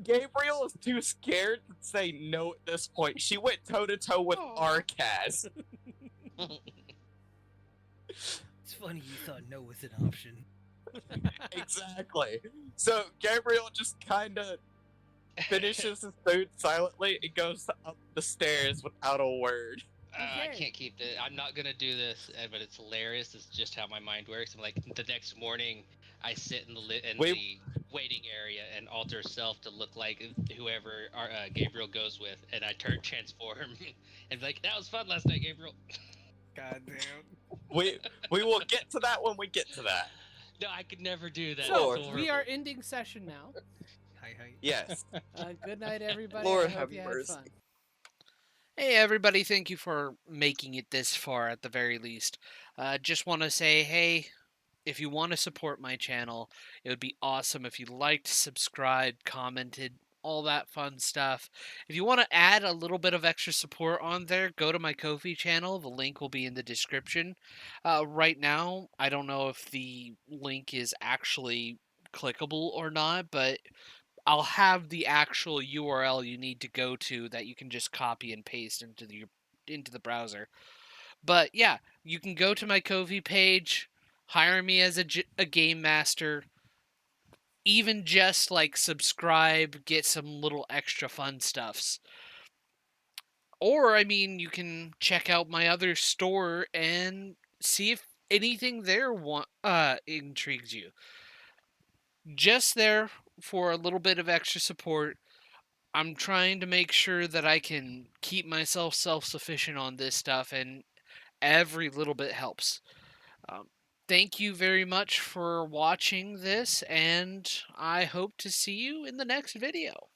Gabriel is too scared to say no at this point. She went toe to toe with Arcaz. It's funny you thought no was an option. Exactly. So Gabriel just kind of finishes his food silently and goes up the stairs without a word. I Okay. can't keep this. I'm not gonna do this, but it's hilarious. It's just how my mind works. I'm like, the next morning, I sit in the the waiting area and alter self to look like whoever Gabriel goes with, and I transform and be like, that was fun last night, Gabriel. God damn. We will get to that when we get to that. No, I could never do that. So, It's we are horrible. ending session now. Hi, hi. Yes. Good night, everybody. Lord I hope have you had mercy. fun. Hey, everybody. Thank you for making it this far at the very least. Just want to say, hey, if you want to support my channel, it would be awesome if you liked, subscribed, commented, all that fun stuff. If you want to add a little bit of extra support on there, go to my Ko-fi channel. The link will be in the description. Right now, I don't know if the link is actually clickable or not, but I'll have the actual URL you need to go to that you can just copy and paste into the browser. But yeah, you can go to my Ko-fi page, hire me as a game master, even just like subscribe, get some little extra fun stuffs. Or I mean, you can check out my other store and see if anything there intrigues you. Just there for a little bit of extra support. I'm trying to make sure that I can keep myself self-sufficient on this stuff, and every little bit helps. Thank you very much for watching this, and I hope to see you in the next video.